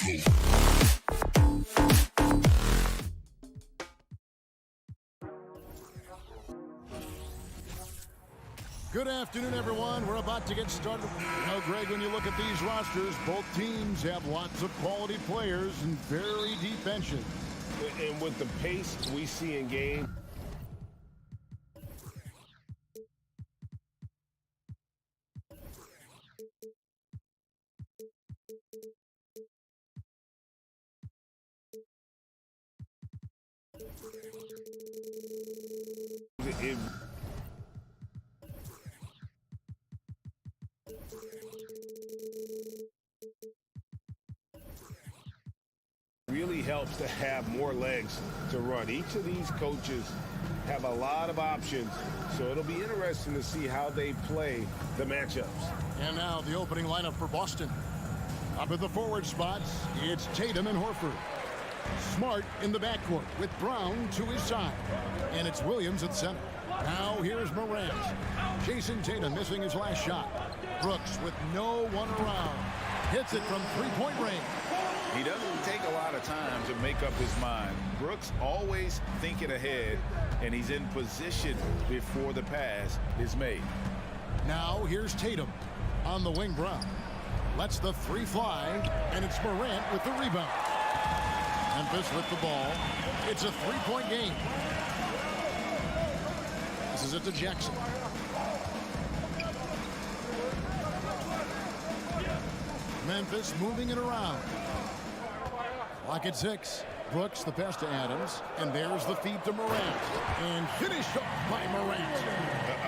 Good afternoon, everyone. We're about to get started. You know, Greg, when you look at these rosters, both teams have lots of quality players and very deep benches. And with the pace we see in game, it really helps to have more legs to run. Each of these coaches have a lot of options, so it'll be interesting to see how they play the matchups. And now the opening lineup for Boston. Up at the forward spots, it's Tatum and Horford. Smart in the backcourt with Brown to his side. And it's Williams at center. Now here's Morant. Jason Tatum missing his last shot. Brooks with no one around. Hits it from three-point range. He doesn't take a lot of time to make up his mind. Brooks always thinking ahead, and he's in position before the pass is made. Now here's Tatum on the wing. Brown lets the three fly, and it's Morant with the rebound. Memphis with the ball. It's a three-point game. This is it to Jackson. Memphis moving it around. Clock at 6. Brooks the pass to Adams, and there's the feed to Morant, and finished off by Morant.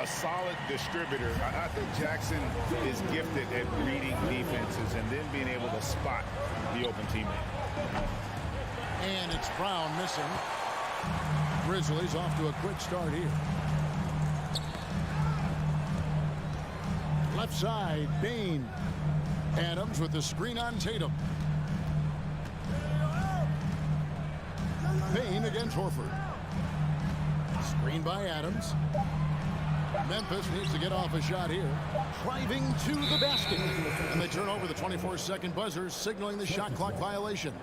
A solid distributor. I think Jackson is gifted at reading defenses and then being able to spot the open teammate. And it's Brown missing. Grizzlies off to a quick start here. Left side, Bain. Adams with the screen on Tatum. Bain against Horford. Screen by Adams. Memphis needs to get off a shot here. Driving to the basket. And they turn over the 24-second buzzer, signaling the shot clock violation.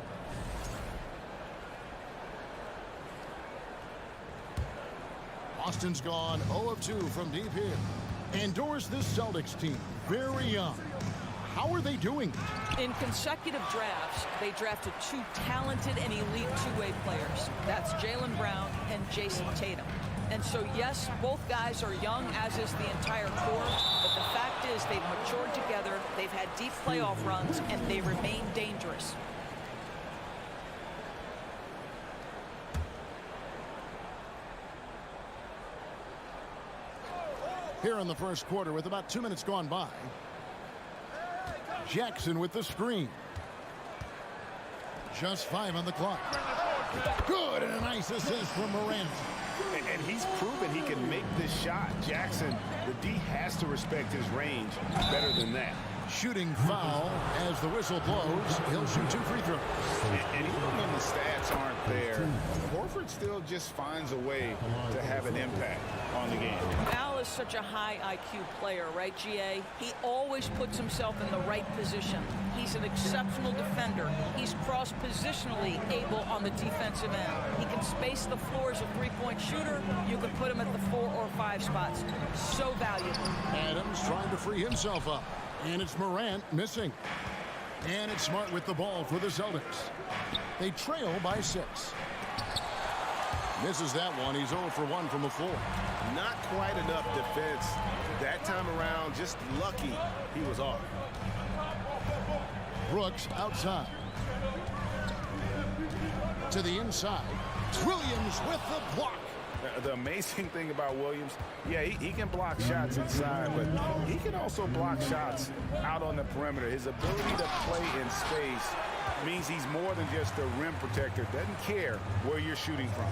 Boston's gone 0 of 2 from deep here. Endorse this Celtics team. Very young. How are they doing? In consecutive drafts, they drafted two talented and elite two-way players. That's Jaylen Brown and Jason Tatum. And so, yes, both guys are young, as is the entire core. But the fact is they've matured together, they've had deep playoff runs, and they remain dangerous. Here in the first quarter with about 2 minutes gone by. Jackson with the screen. Just 5 on the clock. Good, and a nice assist from Morant. And he's proven he can make this shot. Jackson, the D has to respect his range better than that. Shooting foul as the whistle blows. He'll shoot 2 free throws. And even when the stats aren't there, Horford still just finds a way to have an impact on the game. Al is such a high IQ player, right, GA? He always puts himself in the right position. He's an exceptional defender. He's cross-positionally able on the defensive end. He can space the floor as a three-point shooter. You can put him at the 4 or 5 spots. So valuable. Adams trying to free himself up. And it's Morant missing. And it's Smart with the ball for the Celtics. They trail by 6. Misses that one. He's 0 for 1 from the floor. Not quite enough defense that time around. Just lucky he was off. Brooks outside. To the inside. Williams with the block. The amazing thing about Williams, yeah, he can block shots inside, but he can also block shots out on the perimeter. His ability to play in space means he's more than just a rim protector. Doesn't care where you're shooting from.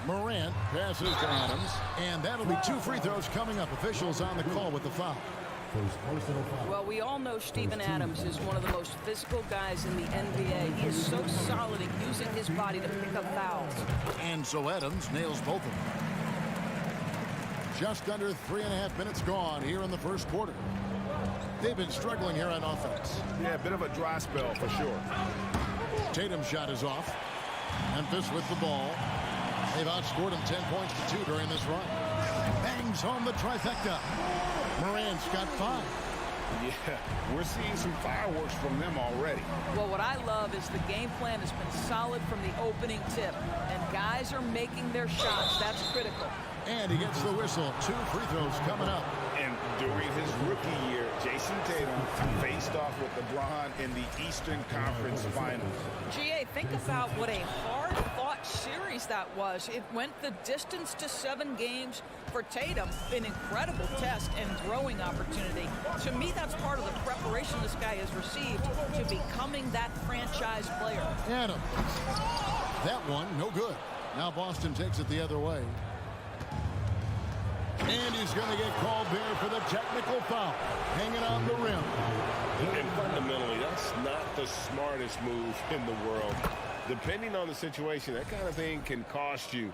Morant passes to Adams, and that'll be 2 free throws coming up. Officials on the call with the foul. Well, we all know Steven Adams is one of the most physical guys in the NBA. He is so solid at using his body to pick up fouls. And so Adams nails both of them. Just under 3.5 minutes gone here in the first quarter. They've been struggling here on offense. Yeah, a bit of a dry spell for sure. Tatum's shot is off. Memphis with the ball. They've outscored him 10 points to 2 during this run. Bangs home the trifecta. Morant's got 5. Yeah, we're seeing some fireworks from them already. Well, what I love is the game plan has been solid from the opening tip, and guys are making their shots. That's critical. And he gets the whistle. 2 free throws coming up. And during his rookie year, Jason Tatum faced off with LeBron in the Eastern Conference Finals. GA, think about what a hard-fought series that was. It went the distance to 7 games. For Tatum, an incredible test and growing opportunity. To me, that's part of the preparation this guy has received to becoming that franchise player. Adams. That one, no good. Now Boston takes it the other way. And he's going to get called there for the technical foul. Hanging on the rim. And fundamentally, that's not the smartest move in the world. Depending on the situation, that kind of thing can cost you.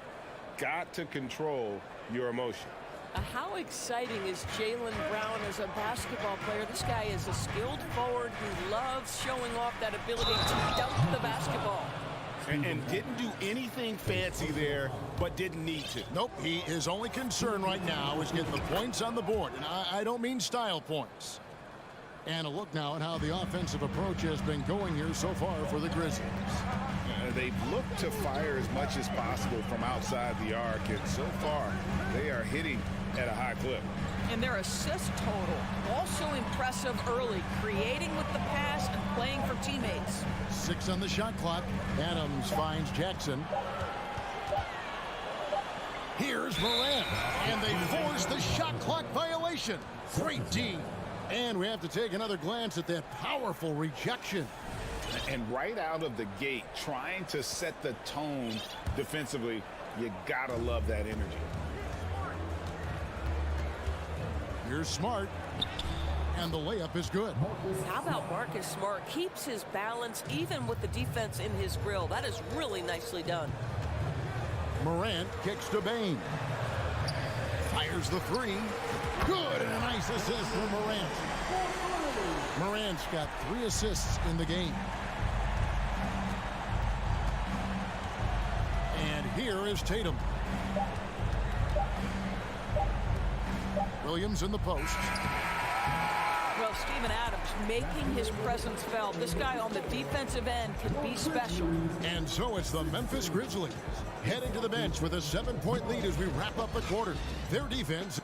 Got to control your emotion. How exciting is Jaylen Brown as a basketball player? This guy is a skilled forward who loves showing off that ability to dunk the basketball. And didn't do anything fancy there, but didn't need to. Nope, his only concern right now is getting the points on the board. And I don't mean style points. And a look now at how the offensive approach has been going here so far for the Grizzlies. They've looked to fire as much as possible from outside the arc, and so far they are hitting at a high clip. And their assist total, also impressive early, creating with the pass and playing for teammates. 6 on the shot clock. Adams finds Jackson. Here's Morant, and they force the shot clock violation. Great D. And we have to take another glance at that powerful rejection. And right out of the gate, trying to set the tone defensively, you gotta love that energy. Here's Smart, and the layup is good. How about Marcus Smart? Keeps his balance even with the defense in his grill. That is really nicely done. Morant kicks to Bain. Fires the 3. Good, and a nice assist from Morant. Morant's got 3 assists in the game. And here is Tatum. Williams in the post. Well, Steven Adams making his presence felt. This guy on the defensive end can be special. And so it's the Memphis Grizzlies heading to the bench with a 7-point lead as we wrap up the quarter. Their defense.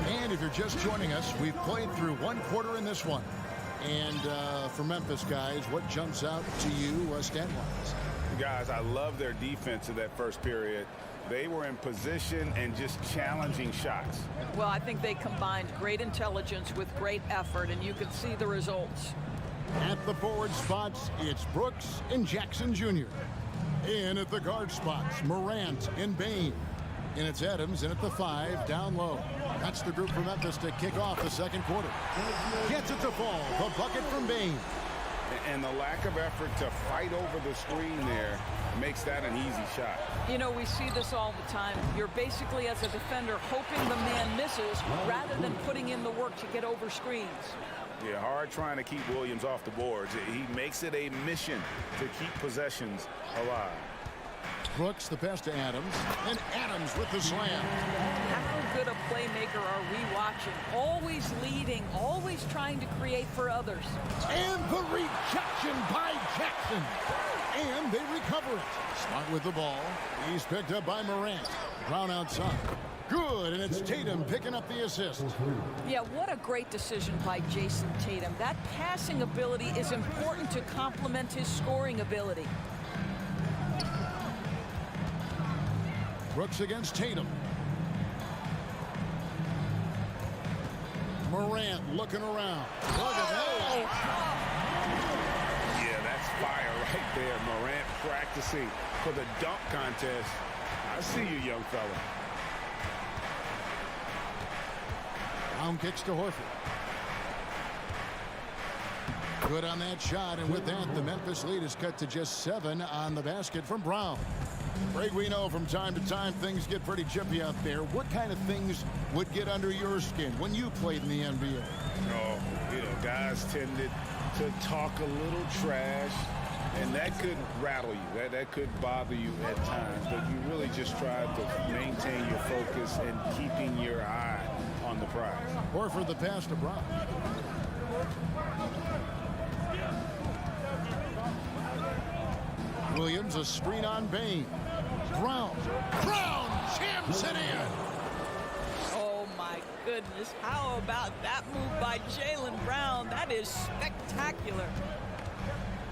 And if you're just joining us, we've played through 1 quarter in this one. And for Memphis guys, what jumps out to you stat-wise? Guys, I love their defense in that first period. They were in position and just challenging shots. Well, I think they combined great intelligence with great effort, and you can see the results. At the forward spots, it's Brooks and Jackson Jr. In at the guard spots, Morant and Bain. And it's Adams in at the 5 down low. That's the group for Memphis to kick off the second quarter. Gets it to fall. The bucket from Bain. And the lack of effort to fight over the screen there makes that an easy shot. You know, we see this all the time. You're basically, as a defender, hoping the man misses rather than putting in the work to get over screens. Yeah, hard trying to keep Williams off the boards. He makes it a mission to keep possessions alive. Brooks the pass to Adams, and Adams with the slam. How good a playmaker are we watching? Always leading, always trying to create for others. And the rejection by Jackson. And they recover it. Smart with the ball. He's picked up by Morant. Brown outside. Good, and it's Tatum picking up the assist. Yeah, what a great decision by Jason Tatum. That passing ability is important to complement his scoring ability. Brooks against Tatum. Morant looking around. Look at that. Yeah, that's fire right there. Morant practicing for the dunk contest. I see you, young fella. Brown kicks to Horford. Good on that shot, and with that, the Memphis lead is cut to just 7 on the basket from Brown. Greg, we know from time to time things get pretty chippy out there. What kind of things would get under your skin when you played in the NBA? Oh, guys tended to talk a little trash, and that could rattle you. That could bother you at times, but you really just try to maintain your focus and keeping your eye on the prize. Horford the pass to Brown. Williams, a screen on Bain. Brown jams it in. Oh, my goodness. How about that move by Jaylen Brown? That is spectacular.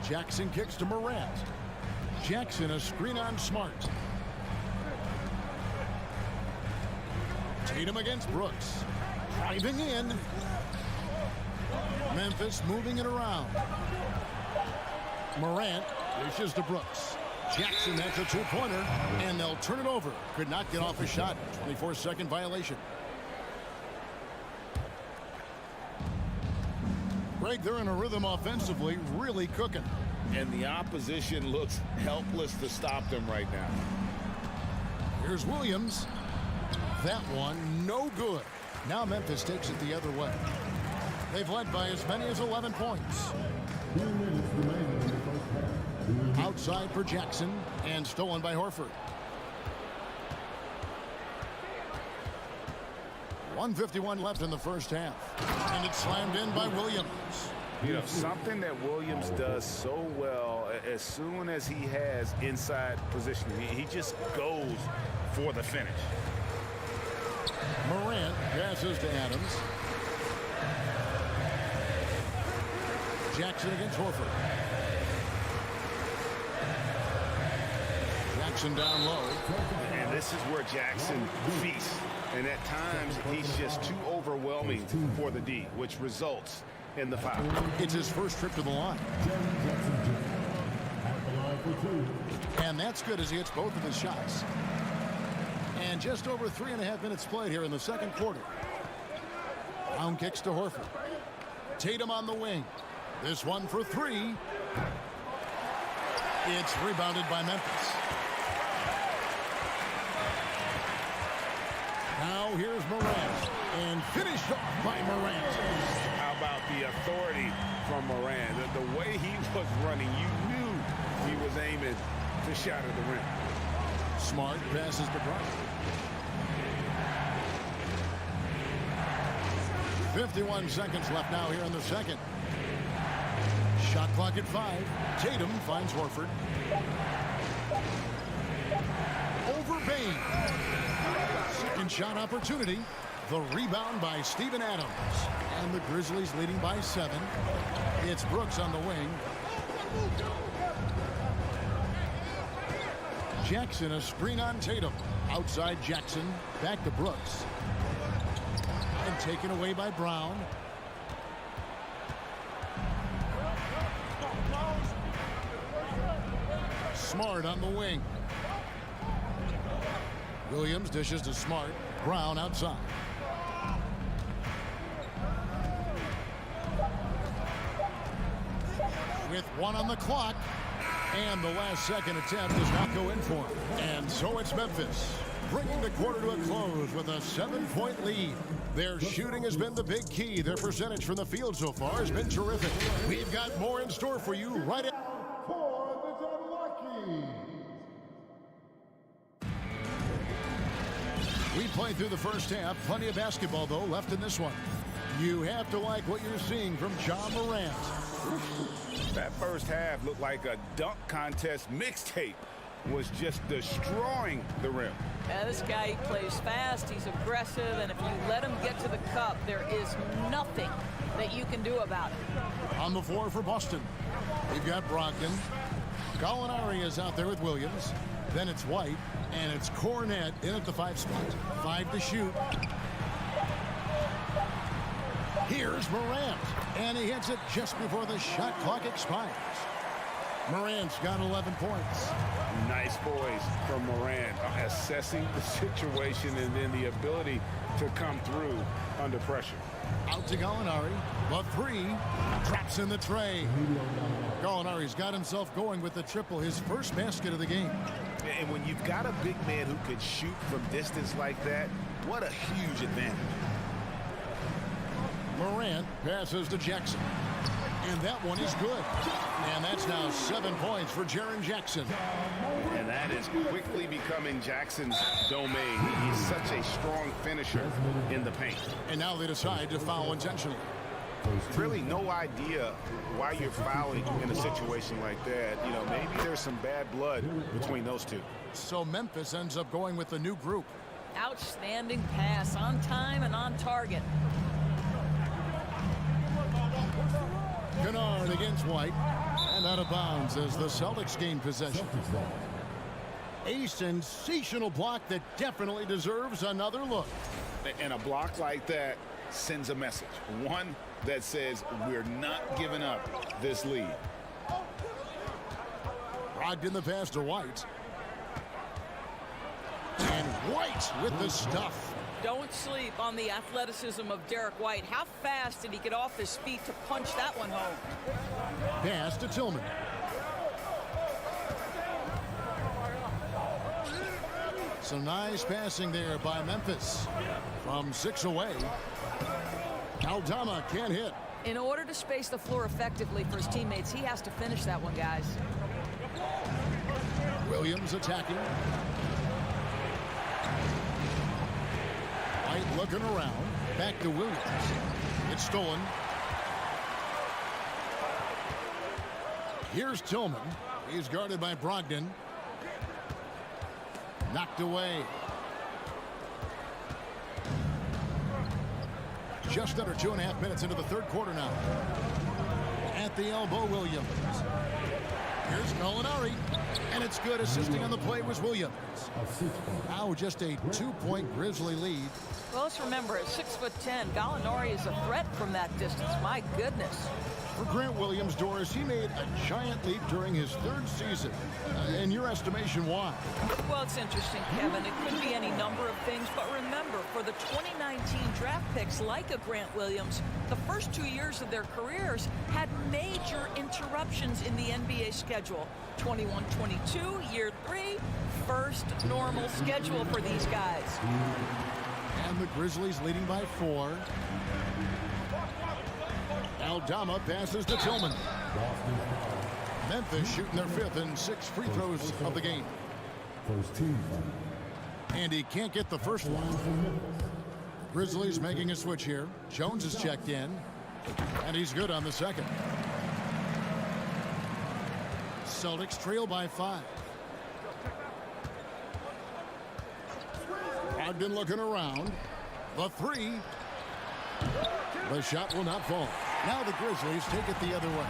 Jackson kicks to Morant. Jackson, a screen on Smart. Tatum against Brooks. Driving in. Memphis moving it around. Morant dishes to Brooks. Jackson, that's a two-pointer, and they'll turn it over. Could not get off a shot. 24-second violation. Greg, they're in a rhythm offensively, really cooking. And the opposition looks helpless to stop them right now. Here's Williams. That one, no good. Now Memphis takes it the other way. They've led by as many as 11 points. 2 minutes remaining in the first half. Outside for Jackson, and stolen by Horford. 1:51 left in the first half. And it's slammed in by Williams. Something that Williams does so well, as soon as he has inside positioning, he just goes for the finish. Morant passes to Adams. Jackson against Horford. Jackson down low. And this is where Jackson feasts. And at times, he's just too overwhelming for the D, which results in the foul. It's his first trip to the line. And that's good as he hits both of his shots. And just over 3.5 minutes played here in the second quarter. Brown kicks to Horford. Tatum on the wing. This one for 3. It's rebounded by Memphis. Now here's Morant. And finished off by Morant. How about the authority from Morant? The way he was running, you knew he was aiming to shatter the rim. Smart passes to Brown. 51 seconds left now here in the second. Shot clock at 5. Tatum finds Horford. Over Bain. Second shot opportunity. The rebound by Steven Adams. And the Grizzlies leading by 7. It's Brooks on the wing. Jackson, a screen on Tatum. Outside Jackson. Back to Brooks. And taken away by Brown. Smart on the wing. Williams dishes to Smart. Brown outside. With 1 on the clock. And the last second attempt does not go in for him. And so it's Memphis, bringing the quarter to a close with a 7-point lead. Their shooting has been the big key. Their percentage from the field so far has been terrific. We've got more in store for you right at... For the Unlucky. We played through the first half. Plenty of basketball, though, left in this one. You have to like what you're seeing from Ja Morant. That first half looked like a dunk contest mixtape. Was just destroying the rim. Yeah, this guy, he plays fast, he's aggressive, and if you let him get to the cup, there is nothing that you can do about it. On the floor for Boston, we've got Brogdon. Gallinari is out there with Williams. Then it's White, and it's Cornette in at the 5 spot. 5 to shoot. Here's Morant, and he hits it just before the shot clock expires. Morant's got 11 points. Nice poise from Morant, assessing the situation and then the ability to come through under pressure. Out to Gallinari. The three. Drops in the tray. Gallinari's got himself going with the triple, his first basket of the game. And when you've got a big man who can shoot from distance like that, what a huge advantage. Morant passes to Jackson. And that one is good. And that's now 7 points for Jaren Jackson. And that is quickly becoming Jackson's domain. He's such a strong finisher in the paint. And now they decide to foul intentionally. Really no idea why you're fouling in a situation like that. You know, maybe there's some bad blood between those two. So Memphis ends up going with the new group. Outstanding pass, on time and on target. Kennard against White. And out of bounds as the Celtics gain possession. A sensational block that definitely deserves another look. And a block like that sends a message. One that says we're not giving up this lead. Brogdon the pass to White. And White with the stuff. Don't sleep on the athleticism of Derek White. How fast did he get off his feet to punch that one home? Pass to Tillman. Some nice passing there by Memphis. From 6 away. Aldama can't hit. In order to space the floor effectively for his teammates, he has to finish that one, guys. Williams attacking. White looking around. Back to Williams. It's stolen. Here's Tillman. He's guarded by Brogdon. Knocked away. Just under 2.5 minutes into the third quarter now. At the elbow, Williams. Here's Gallinari. And it's good. Assisting on the play was Williams. Now just a 2-point Grizzly lead. Well, let's remember, at 6'10", Gallinari is a threat from that distance. My goodness. For Grant Williams, Doris, he made a giant leap during his third season. In your estimation, why? Well, it's interesting, Kevin. It could be any number of things, but remember, for the 2019 draft picks like a Grant Williams, the first 2 years of their careers had major interruptions in the NBA schedule. 21-22, year 3, first normal schedule for these guys. And the Grizzlies leading by 4. Aldama passes to Tillman. Memphis shooting their 5th and 6th free throws of the game. And he can't get the first one. Grizzlies making a switch here. Jones is checked in. And he's good on the second. Celtics trail by 5. Brogdon looking around. The 3. The shot will not fall. Now the Grizzlies take it the other way.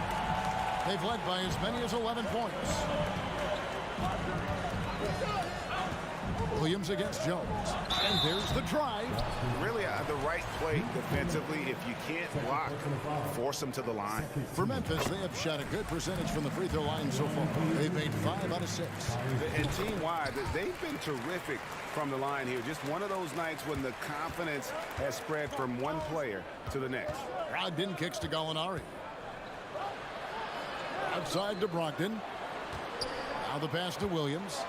They've led by as many as 11 points. Williams against Jones. And there's the drive. Really the right play defensively. If you can't block, force them to the line. For Memphis, they have shot a good percentage from the free throw line so far. They've made 5 out of 6. And team-wide, they've been terrific from the line here. Just one of those nights when the confidence has spread from one player to the next. Brogdon kicks to Gallinari. Outside to Brogdon. Now the pass to Williams.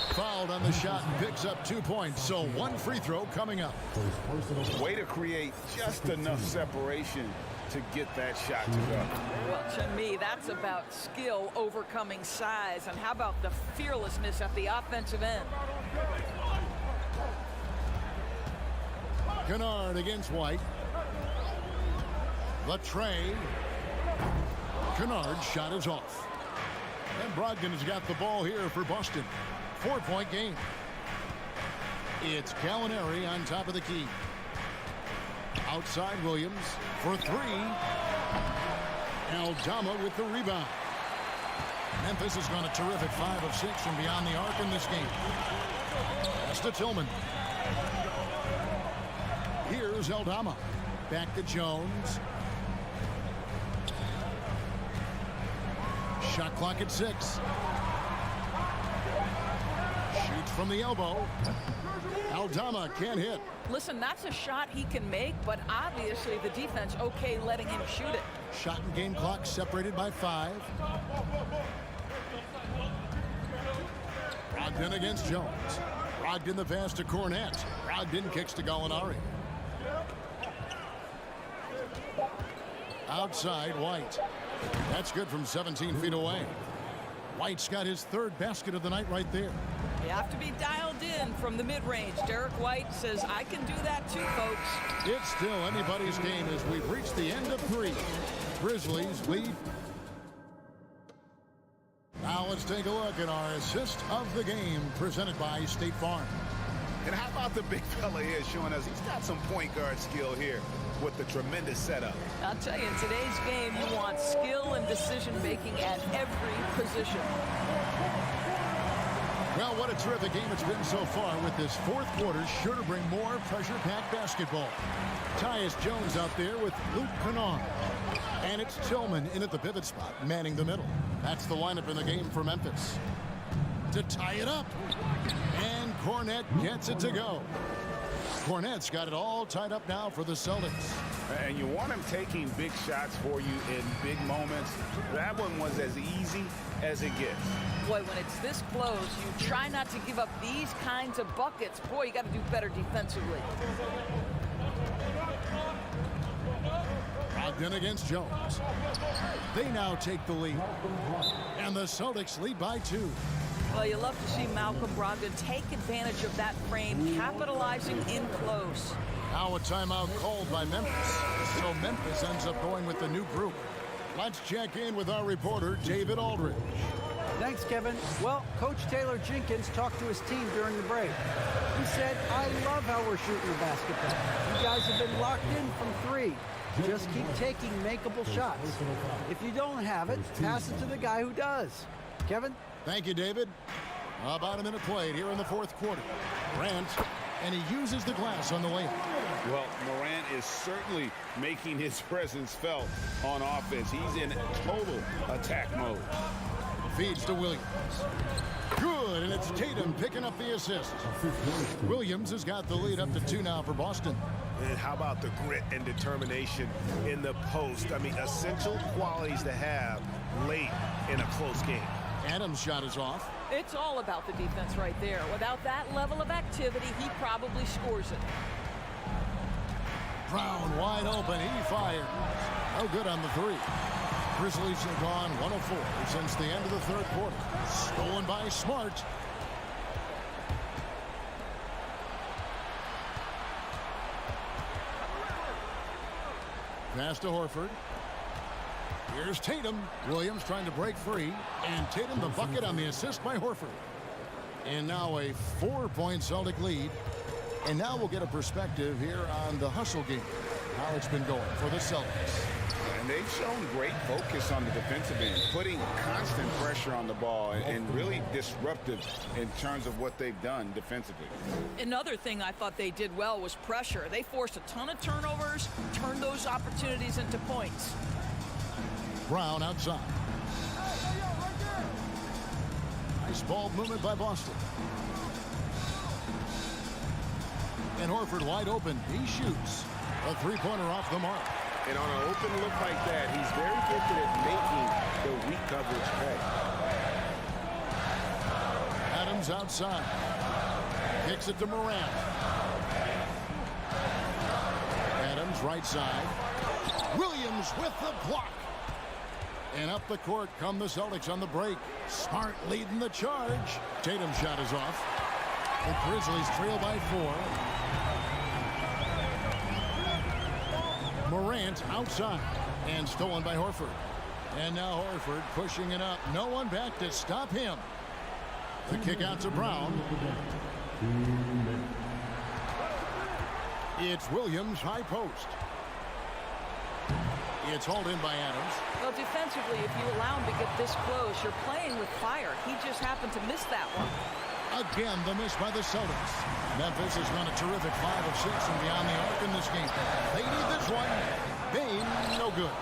Fouled on the shot and picks up 2 points. So 1 free throw coming up. Way to create just enough separation to get that shot to go. Well, to me, that's about skill overcoming size. And how about the fearlessness at the offensive end? Kennard against White. The tray. Kennard's shot is off. And Brogdon has got the ball here for Boston. 4-point game. It's Gallinari on top of the key. Outside Williams for 3. Aldama with the rebound. Memphis has gone a terrific 5 of 6 from beyond the arc in this game. Pass to Tillman. Here's Aldama. Back to Jones. Shot clock at 6. Shoots from the elbow. Aldama can't hit. Listen, that's a shot he can make, but obviously the defense okay letting him shoot it. Shot and game clock separated by 5. Brogdon against Jones. Brogdon the pass to Cornette. Brogdon kicks to Gallinari. Outside, White. That's good from 17 feet away. White's got his 3rd basket of the night right there. You have to be dialed in from the mid-range. Derek White says, I can do that too, folks. It's still anybody's game as we've reached the end of 3. Grizzlies lead. Now let's take a look at our assist of the game presented by State Farm. And how about the big fella here showing us he's got some point guard skill here with the tremendous setup. I'll tell you, in today's game, you want skill and decision-making at every position. Well, what a terrific game it's been so far, with this 4th quarter sure to bring more pressure-packed basketball. Tyus Jones out there with Luke Kennard. And it's Tillman in at the pivot spot, manning the middle. That's the lineup in the game for Memphis. To tie it up. And Cornette gets it to go. Cornette's got it all tied up now for the Celtics. And you want him taking big shots for you in big moments. That one was as easy as it gets. Boy, when it's this close, you try not to give up these kinds of buckets. Boy, you got to do better defensively. Brogdon against Jones. They now take the lead. And the Celtics lead by 2. Well, you love to see Malcolm Brogdon take advantage of that frame, capitalizing in close. Now a timeout called by Memphis. So Memphis ends up going with the new group. Let's check in with our reporter, David Aldridge. Thanks, Kevin. Well, Coach Taylor Jenkins talked to his team during the break. He said, I love how we're shooting the basketball. You guys have been locked in from 3. Just keep taking makeable shots. If you don't have it, pass it to the guy who does. Kevin? Thank you, David. About a minute played here in the 4th quarter. Morant, and he uses the glass on the layup. Well, Morant is certainly making his presence felt on offense. He's in total attack mode. Feeds to Williams. Good, and it's Tatum picking up the assist. Williams has got the lead up to 2 now for Boston. And how about the grit and determination in the post? I mean, essential qualities to have late in a close game. Adams' shot is off. It's all about the defense right there. Without that level of activity, he probably scores it. Brown wide open. He fires. No good on the 3. Grizzlies have gone 104 since the end of the 3rd quarter. Stolen by Smart. Pass to Horford. Here's Tatum. Williams trying to break free. And Tatum the bucket on the assist by Horford. And now a 4-point Celtic lead. And now we'll get a perspective here on the hustle game. How it's been going for the Celtics. And they've shown great focus on the defensive end, putting constant pressure on the ball and really disruptive in terms of what they've done defensively. Another thing I thought they did well was pressure. They forced a ton of turnovers, turned those opportunities into points. Brown outside. Nice ball movement by Boston. And Horford wide open. He shoots. A 3-pointer off the mark. And on an open look like that, he's very gifted at making the weak coverage pay. Adams outside. Kicks it to Morant. Adams right side. Williams with the block. And up the court come the Celtics on the break. Smart leading the charge. Tatum's shot is off. The Grizzlies trail by 4. Morant outside and stolen by Horford. And now Horford pushing it up. No one back to stop him. The kick out to Brown. It's Williams high post. It's hauled in by Adams. Well, defensively, if you allow him to get this close, you're playing with fire. He just happened to miss that one. Again, the miss by the Celtics. Memphis has run a terrific 5 of 6 and beyond the arc in this game. They need this one. Bain, no good.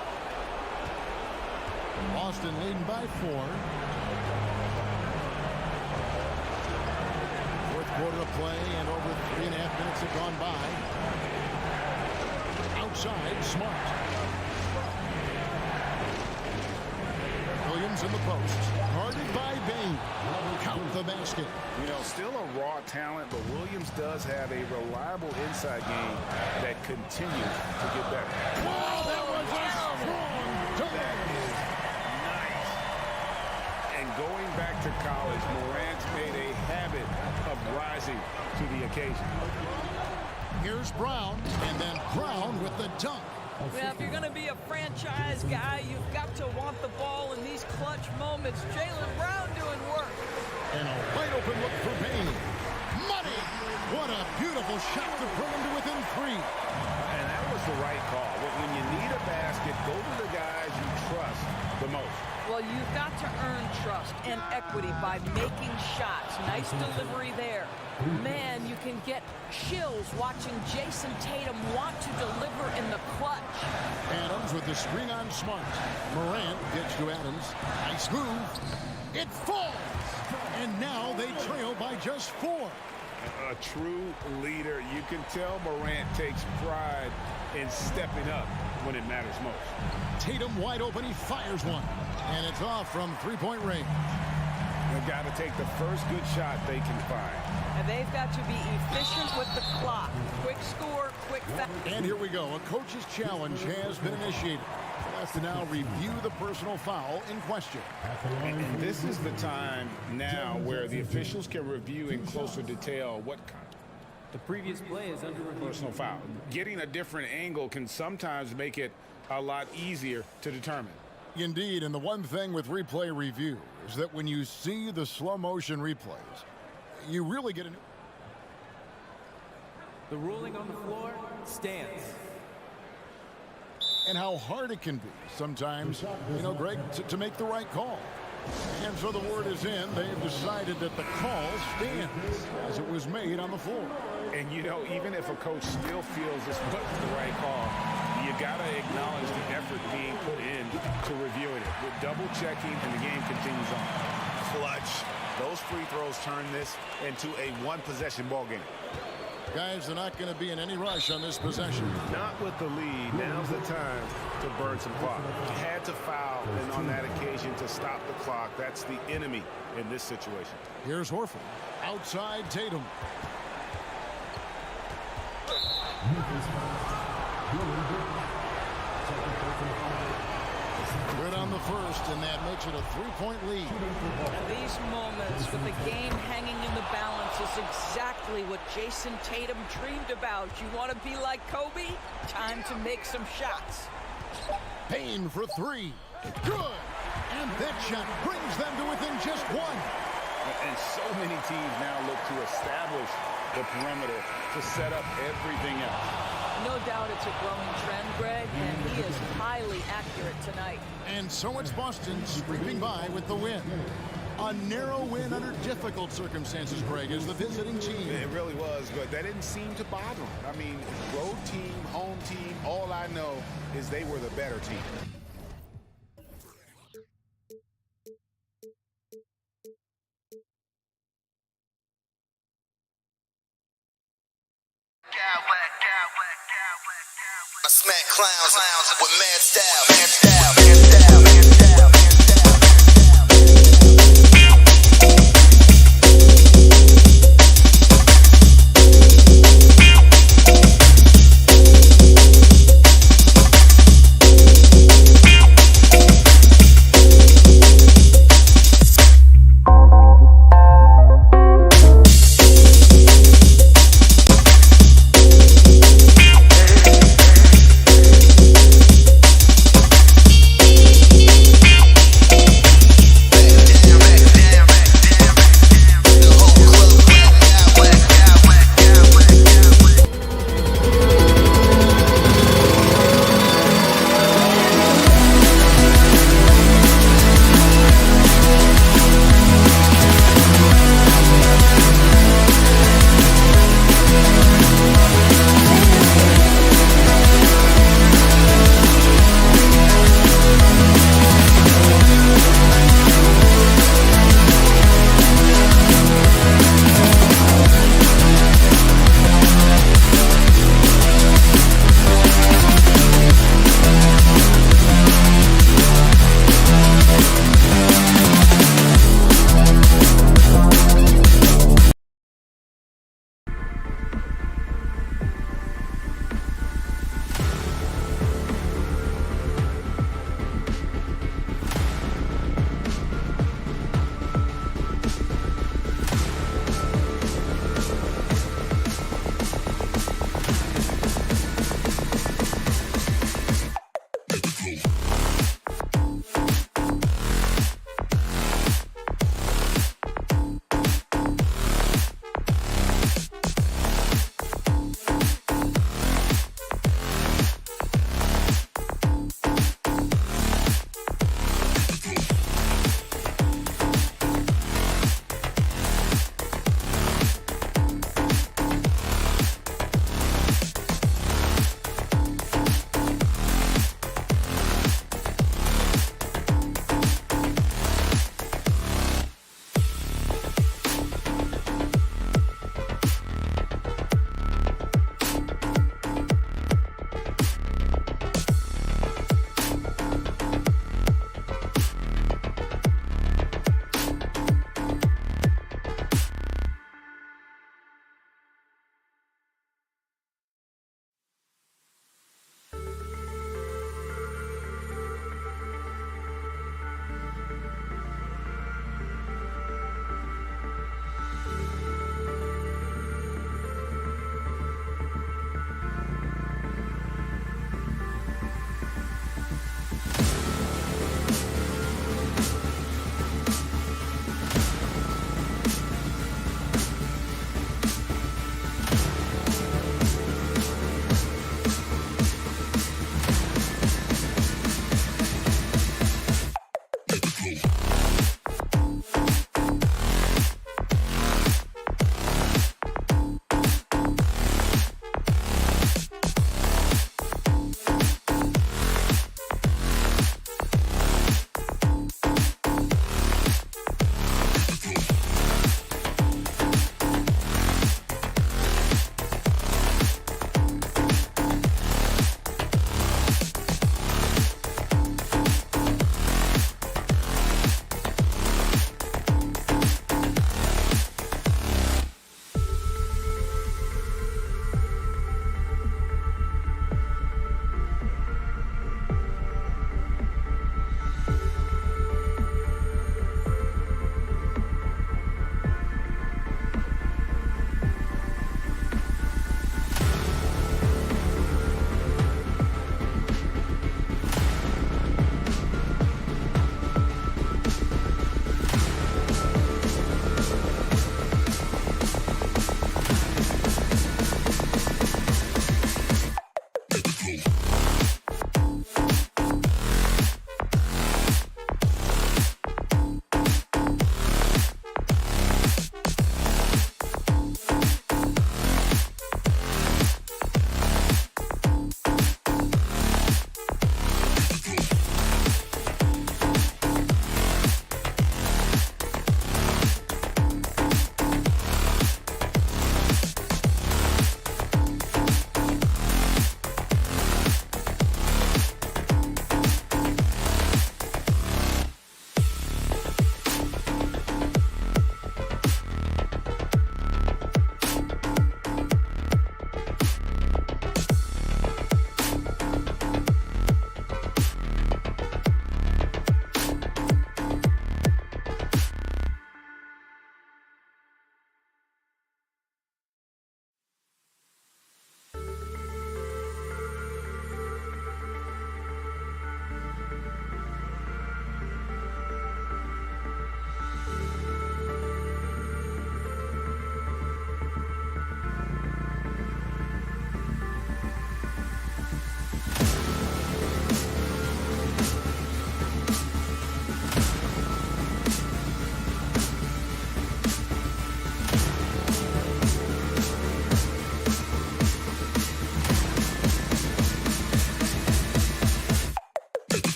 Boston leading by 4. 4th quarter to play, and over 3.5 minutes have gone by. Outside, Smart. Williams in the post. Guarded by Bain. Count the basket. You know, still a raw talent, but Williams does have a reliable inside game that continues to get better. Wow, that was a strong dunk. That is nice. And going back to college, Morant's made a habit of rising to the occasion. Here's Brown, and then Brown with the dunk. Yeah, if you're going to be a franchise guy, you've got to want the ball in these clutch moments. Jaylen Brown doing work. And a wide open look for Bain. Money! What a beautiful shot to bring him to within 3. And that was the right call. When you need a basket, go to the guys you trust the most. Well, you've got to earn trust and equity by making shots. Nice delivery there. Man, you can get chills watching Jason Tatum want to deliver in the clutch. Adams with the screen on Smart. Morant gets to Adams. Nice move. It falls. And now they trail by just 4. A true leader. You can tell Morant takes pride in stepping up when it matters most. Tatum wide open. He fires one. And it's off from 3-point range. They've got to take the first good shot they can find. And they've got to be efficient with the clock. Quick score, quick foul. And here we go. A coach's challenge has been initiated. We'll have to now review the personal foul in question. And this is the time now where the officials can review in closer detail what the previous play is under review. Personal foul. Getting a different angle can sometimes make it a lot easier to determine. Indeed, and the one thing with replay review is that when you see the slow motion replays, you really get a... The ruling on the floor stands. And how hard it can be sometimes, you know, Greg, to make the right call. And so the word is in. They've decided that the call stands as it was made on the floor. And, you know, even if a coach still feels this wasn't the right call, you got to acknowledge the effort being put in to reviewing it. With double checking, and the game continues on. Clutch. Those free throws turn this into a one-possession ball game. Guys, they're not going to be in any rush on this possession. Not with the lead. Now's the time to burn some clock. Had to foul, and on that occasion to stop the clock. That's the enemy in this situation. Here's Horford. Outside Tatum. Good on the first, and that makes it a 3-point lead. And these moments with the game hanging in the balance is exactly what Jason Tatum dreamed about. You want to be like Kobe? Time to make some shots. Payne for 3. Good. And that shot brings them to within just 1. And so many teams now look to establish the perimeter to set up everything else. No doubt it's a growing trend, Greg, and he is highly accurate tonight. And so it's Boston scraping by with the win. A narrow win under difficult circumstances, Greg, as the visiting team. It really was, but that didn't seem to bother them. I mean, road team, home team, all I know is they were the better team. I smack clowns with mad style.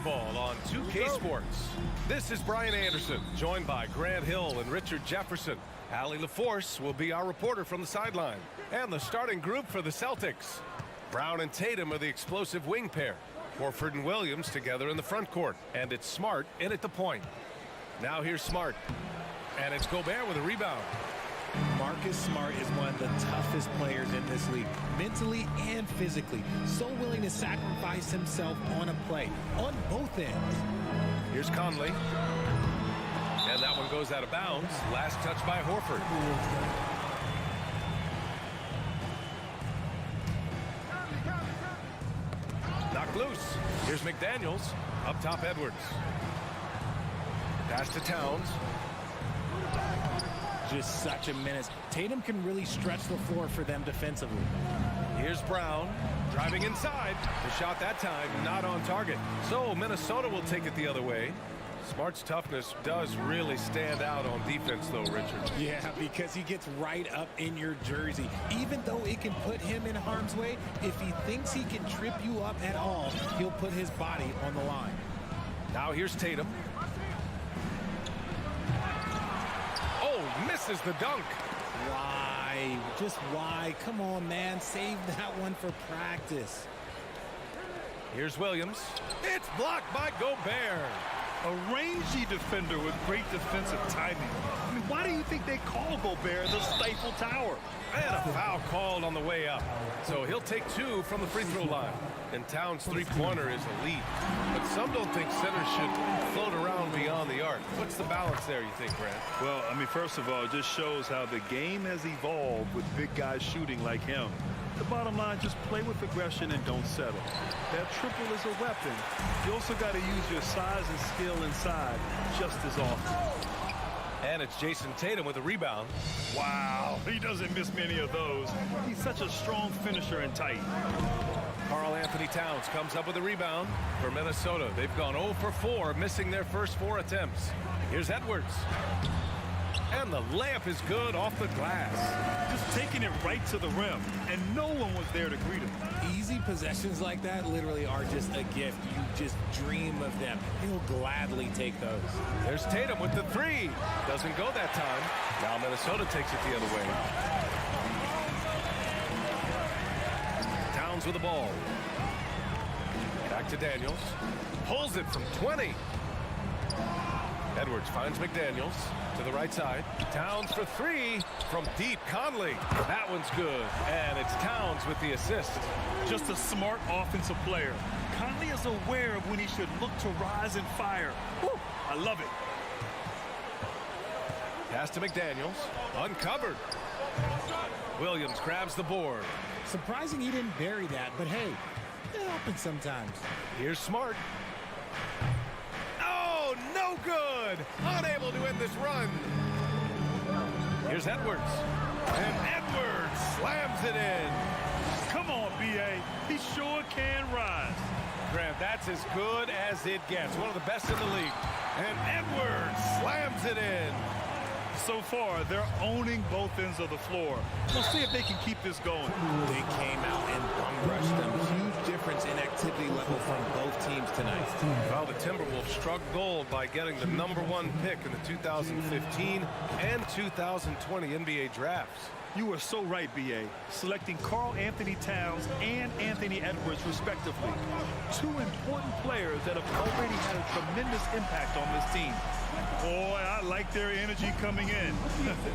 basketball on 2K Sports. This is Brian Anderson, joined by Grant Hill and Richard Jefferson. Allie LaForce will be our reporter from the sideline. And the starting group for the Celtics. Brown and Tatum are the explosive wing pair. Horford and Williams together in the front court. And it's Smart in at the point. Now here's Smart. And it's Gobert with a rebound. Marcus Smart is one of the toughest players in this league, mentally and physically. So willing to sacrifice himself on a play, on both ends. Here's Conley. And that one goes out of bounds. Last touch by Horford. Knocked loose. Here's McDaniels. Up top, Edwards. Pass to Towns. Just such a menace. Tatum can really stretch the floor for them defensively. Here's Brown driving inside. The shot that time not on target. So Minnesota will take it the other way. Smart's toughness does really stand out on defense, though, Richard. Yeah, because he gets right up in your jersey. Even though it can put him in harm's way, if he thinks he can trip you up at all, he'll put his body on the line. Now here's Tatum. Oh, misses the dunk. Why? Just why? Come on, man. Save that one for practice. Here's Williams. It's blocked by Gobert. A rangy defender with great defensive timing. I mean, why do you think they call Gobert the Stifle Tower? And a foul called on the way up. So he'll take two from the free throw line. And Towns' three-pointer is elite. But some don't think centers should float around beyond the arc. What's the balance there, you think, Grant? Well, I mean, first of all, it just shows how the game has evolved with big guys shooting like him. The bottom line, just play with aggression and don't settle. That triple is a weapon. You also got to use your size and skill inside just as often. And it's Jason Tatum with a rebound. Wow, he doesn't miss many of those. He's such a strong finisher and tight. Karl Anthony Towns comes up with a rebound for Minnesota. They've gone 0 for 4, missing their first 4 attempts. Here's Edwards. And the layup is good off the glass. Just taking it right to the rim, and no one was there to greet him. Easy possessions like that literally are just a gift. You just dream of them. He'll gladly take those. There's Tatum with the three. Doesn't go that time. Now Minnesota takes it the other way. Towns with the ball. Back to Daniels. Pulls it from 20. Edwards finds McDaniels to the right side. Towns for three from deep. Conley. That one's good. And it's Towns with the assist. Just a smart offensive player. Conley is aware of when he should look to rise and fire. Woo, I love it. Pass to McDaniels. Uncovered. Williams grabs the board. Surprising he didn't bury that, but hey, it happens sometimes. Here's Smart. Oh, no good. Unable to end this run. Here's Edwards. And Edwards slams it in. Come on, B.A. He sure can rise. Grant, that's as good as it gets. One of the best in the league. And Edwards slams it in. So far, they're owning both ends of the floor. We'll see if they can keep this going. They came out and bum rushed them. Huge difference in activity level from both teams tonight. Well, the Timberwolves struck gold by getting the #1 pick in the 2015 and 2020 NBA drafts. You were so right, B.A. Selecting Karl Anthony Towns and Anthony Edwards, respectively. Two important players that have already had a tremendous impact on this team. Boy, I like their energy coming in.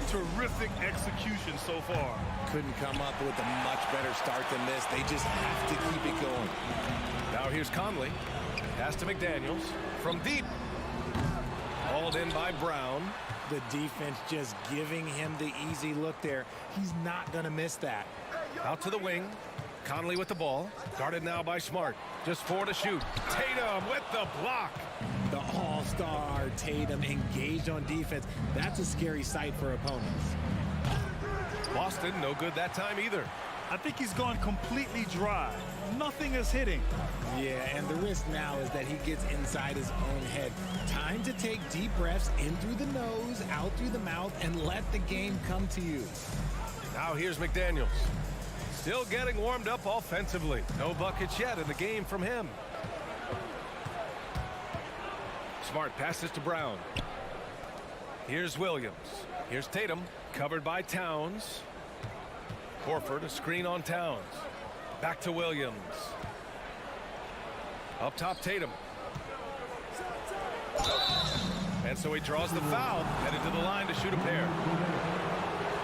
Terrific execution so far. Couldn't come up with a much better start than this. They just have to keep it going. Now here's Conley. Pass to McDaniels from deep. Hauled in by Brown. The defense just giving him the easy look there. He's not going to miss that. Out to the wing. Conley with the ball. Guarded now by Smart. Just 4 to shoot. Tatum with the block. The all-star Tatum engaged on defense. That's a scary sight for opponents. Boston, no good that time either. I think he's gone completely dry. Nothing is hitting. Yeah, and the risk now is that he gets inside his own head. Time to take deep breaths in through the nose, out through the mouth, and let the game come to you. Now here's McDaniels. Still getting warmed up offensively. No buckets yet in the game from him. Smart passes to Brown. Here's Williams. Here's Tatum, covered by Towns. Horford, a screen on Towns. Back to Williams. Up top, Tatum. And so he draws the foul, headed to the line to shoot a pair.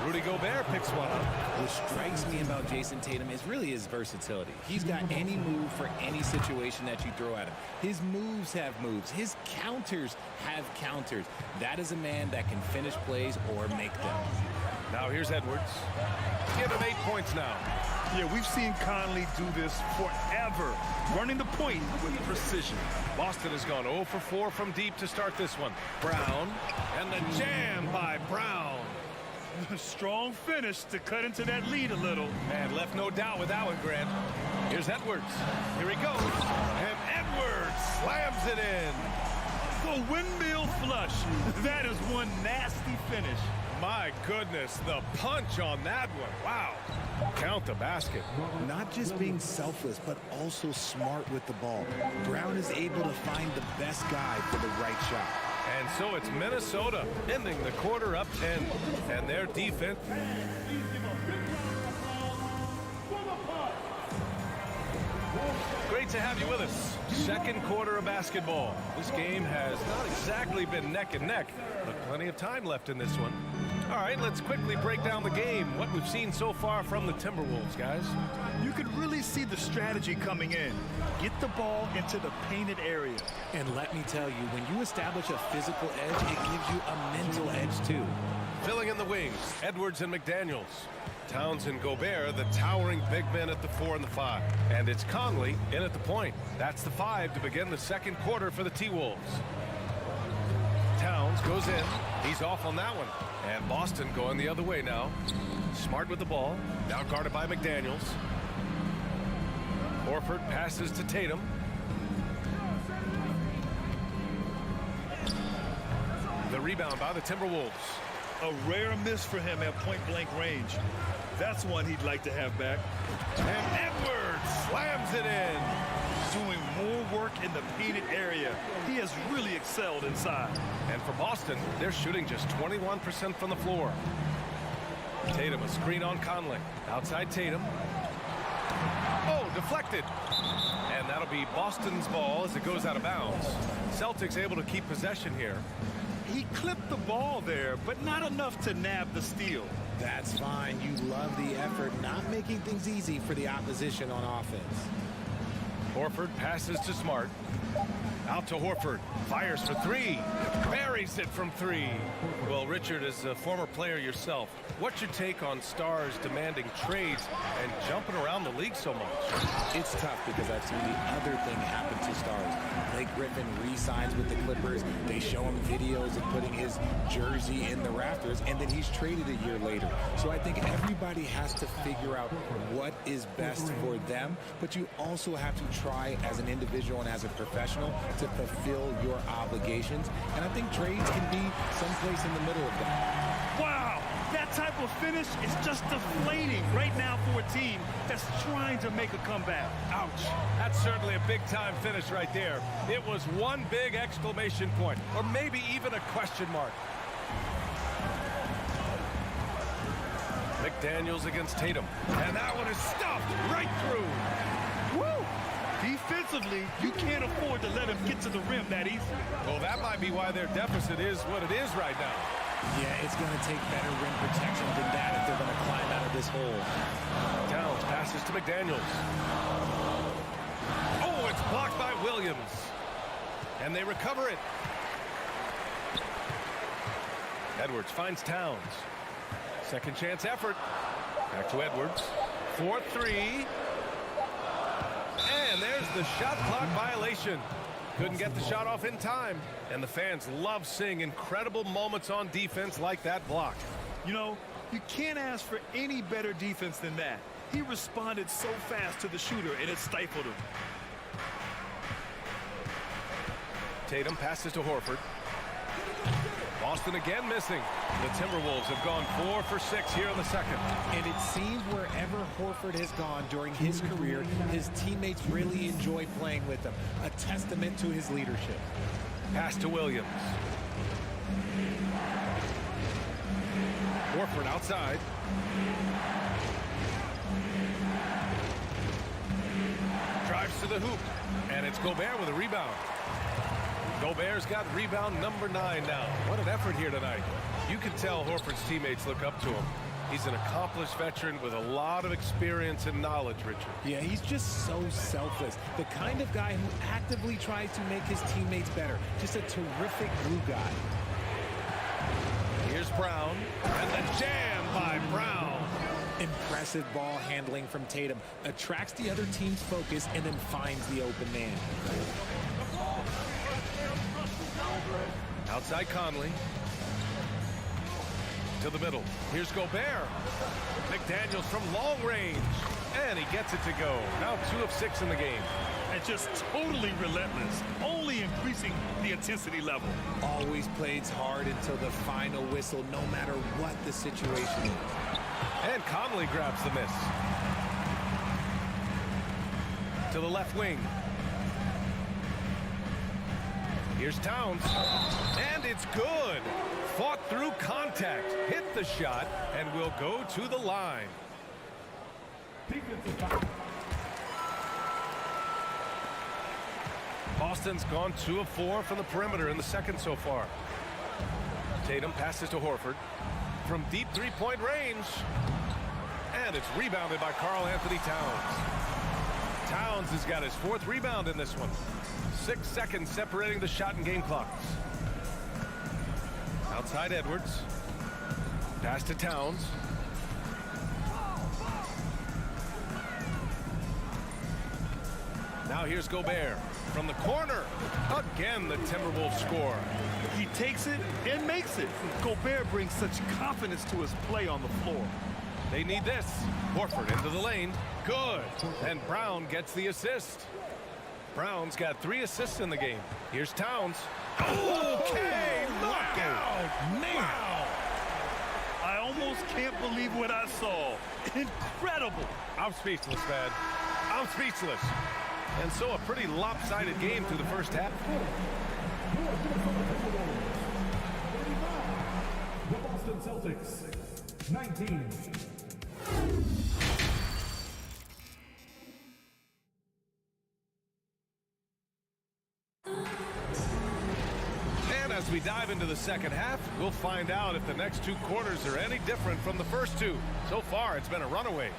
Rudy Gobert picks one up. What strikes me about Jason Tatum is really his versatility. He's got any move for any situation that you throw at him. His moves have moves. His counters have counters. That is a man that can finish plays or make them. Now here's Edwards. Give him 8 points now. Yeah, we've seen Conley do this forever, running the point with precision. Boston has gone 0 for 4 from deep to start this one. Brown, and the jam by Brown. Strong finish to cut into that lead a little. Man, left no doubt with that one, Grant. Here's Edwards. Here he goes. And Edwards slams it in. The windmill flush. That is one nasty finish. My goodness, the punch on that one. Wow. Count the basket. Not just being selfless, but also smart with the ball. Brown is able to find the best guy for the right shot. And so it's Minnesota ending the quarter up 10. And their defense. Great to have you with us. Second quarter of basketball. This game has not exactly been neck and neck, but plenty of time left in this one. All right, let's quickly break down the game. What we've seen so far from the Timberwolves, guys. You could really see the strategy coming in. Get the ball into the painted area. And let me tell you, when you establish a physical edge, it gives you a mental edge too. Filling in the wings, Edwards and McDaniels. Towns and Gobert, the towering big men at the 4 and the 5. And it's Conley in at the point. That's the 5 to begin the second quarter for the T-Wolves. Towns goes in. He's off on that one. And Boston going the other way now. Smart with the ball. Now guarded by McDaniels. Horford passes to Tatum. The rebound by the Timberwolves. A rare miss for him at point-blank range. That's one he'd like to have back. And Edwards slams it in. Doing more work in the painted area. He has really excelled inside. And for Boston, they're shooting just 21% from the floor. Tatum, a screen on Conley. Outside Tatum. Oh, deflected. And that'll be Boston's ball as it goes out of bounds. Celtics able to keep possession here. He clipped the ball there, but not enough to nab the steal. That's fine. You love the effort, not making things easy for the opposition on offense. Horford passes to Smart. Out to Horford. Fires for 3. Buries it from 3. Well, Richard, as a former player yourself, what's your take on stars demanding trades and jumping around the league so much? It's tough because I've seen the other thing happen to stars. Blake Griffin re-signs with the Clippers. They show him videos of putting his jersey in the rafters, and then he's traded a year later. So I think everybody has to figure out what is best for them, but you also have to try as an individual and as a professional to fulfill your obligations. And I think trades can be someplace in the middle of that. Wow, that type of finish is just deflating right now for a team that's trying to make a comeback. Ouch. That's certainly a big-time finish right there. It was one big exclamation point, or maybe even a question mark. McDaniels against Tatum. And that one is stuffed right through. Woo! Defensively, you can't afford to let him get to the rim that easily. Well, that might be why their deficit is what it is right now. Yeah, it's going to take better rim protection than that if they're going to climb out of this hole. Towns passes to McDaniels. Oh, it's blocked by Williams. And they recover it. Edwards finds Towns. Second chance effort. Back to Edwards. 4-3. And there's the shot clock violation. Couldn't get the shot off in time. And the fans love seeing incredible moments on defense like that block. You know, you can't ask for any better defense than that. He responded so fast to the shooter, and it stifled him. Tatum passes to Horford. Boston again missing. The Timberwolves have gone 4 for 6 here in the second. And it seems wherever Horford has gone during his career, his teammates really enjoy playing with him. A testament to his leadership. Pass to Williams. Horford outside. Drives to the hoop. And it's Gobert with a rebound. Gobert's got rebound number 9 now. What an effort here tonight. You can tell Horford's teammates look up to him. He's an accomplished veteran with a lot of experience and knowledge, Richard. Yeah, he's just so selfless. The kind of guy who actively tries to make his teammates better. Just a terrific glue guy. Here's Brown. And the jam by Brown. Impressive ball handling from Tatum. Attracts the other team's focus and then finds the open man. Outside Conley. To the middle. Here's Gobert. McDaniels from long range. And he gets it to go. Now 2 of 6 in the game. And just totally relentless. Only increasing the intensity level. Always plays hard until the final whistle, no matter what the situation is. And Conley grabs the miss. To the left wing. Here's Towns. And it's good. Fought through contact. Hit the shot. And will go to the line. Boston's gone 2 of 4 from the perimeter in the second so far. Tatum passes to Horford. From deep three-point range. And it's rebounded by Karl-Anthony Towns. Towns has got his 4th rebound in this one. 6 seconds separating the shot and game clocks. Outside Edwards. Pass to Towns. Now here's Gobert. From the corner. Again, the Timberwolves score. He takes it and makes it. Gobert brings such confidence to his play on the floor. They need this. Horford into the lane. Good. And Brown gets the assist. Brown's got 3 assists in the game. Here's Towns. Okay, knockout. Man. Wow. I almost can't believe what I saw. Incredible. I'm speechless, man. I'm speechless. And so a pretty lopsided game through the first half. The Boston Celtics, 19. And as we dive into the second half, we'll find out if the next 2 quarters are any different from the first 2. So far, it's been a runaway.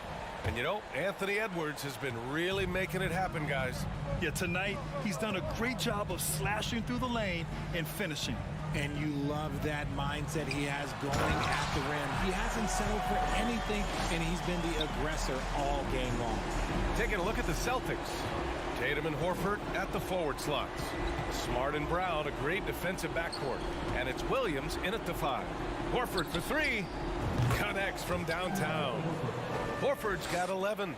And you know, Anthony Edwards has been really making it happen, guys. Yeah, tonight, he's done a great job of slashing through the lane and finishing. And you love that mindset he has going at the rim. He hasn't settled for anything, and he's been the aggressor all game long. Taking a look at the Celtics. Tatum and Horford at the forward slots. Smart and Brown, a great defensive backcourt. And it's Williams in at the 5. Horford for 3. Connects from downtown. Horford's got 11.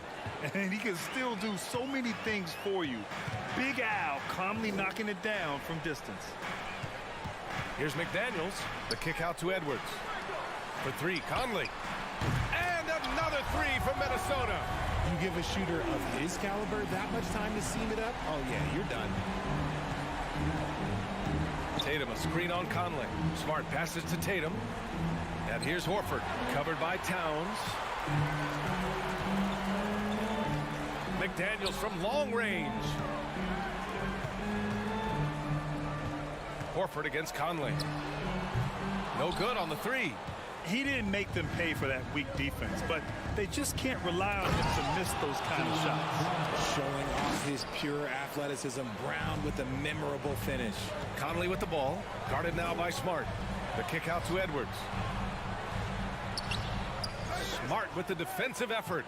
And he can still do so many things for you. Big Al calmly knocking it down from distance. Here's McDaniels. The kick out to Edwards. For 3, Conley. And another 3 from Minnesota. You give a shooter of his caliber that much time to seam it up? Oh, yeah, you're done. Tatum, a screen on Conley. Smart passes to Tatum. And here's Horford. Covered by Towns. McDaniels from long range. Horford against Conley. No good on the 3. He didn't make them pay for that weak defense, but they just can't rely on him to miss those kind of shots. Showing off his pure athleticism. Brown with a memorable finish. Conley with the ball. Guarded now by Smart. The kick out to Edwards. Smart with the defensive effort.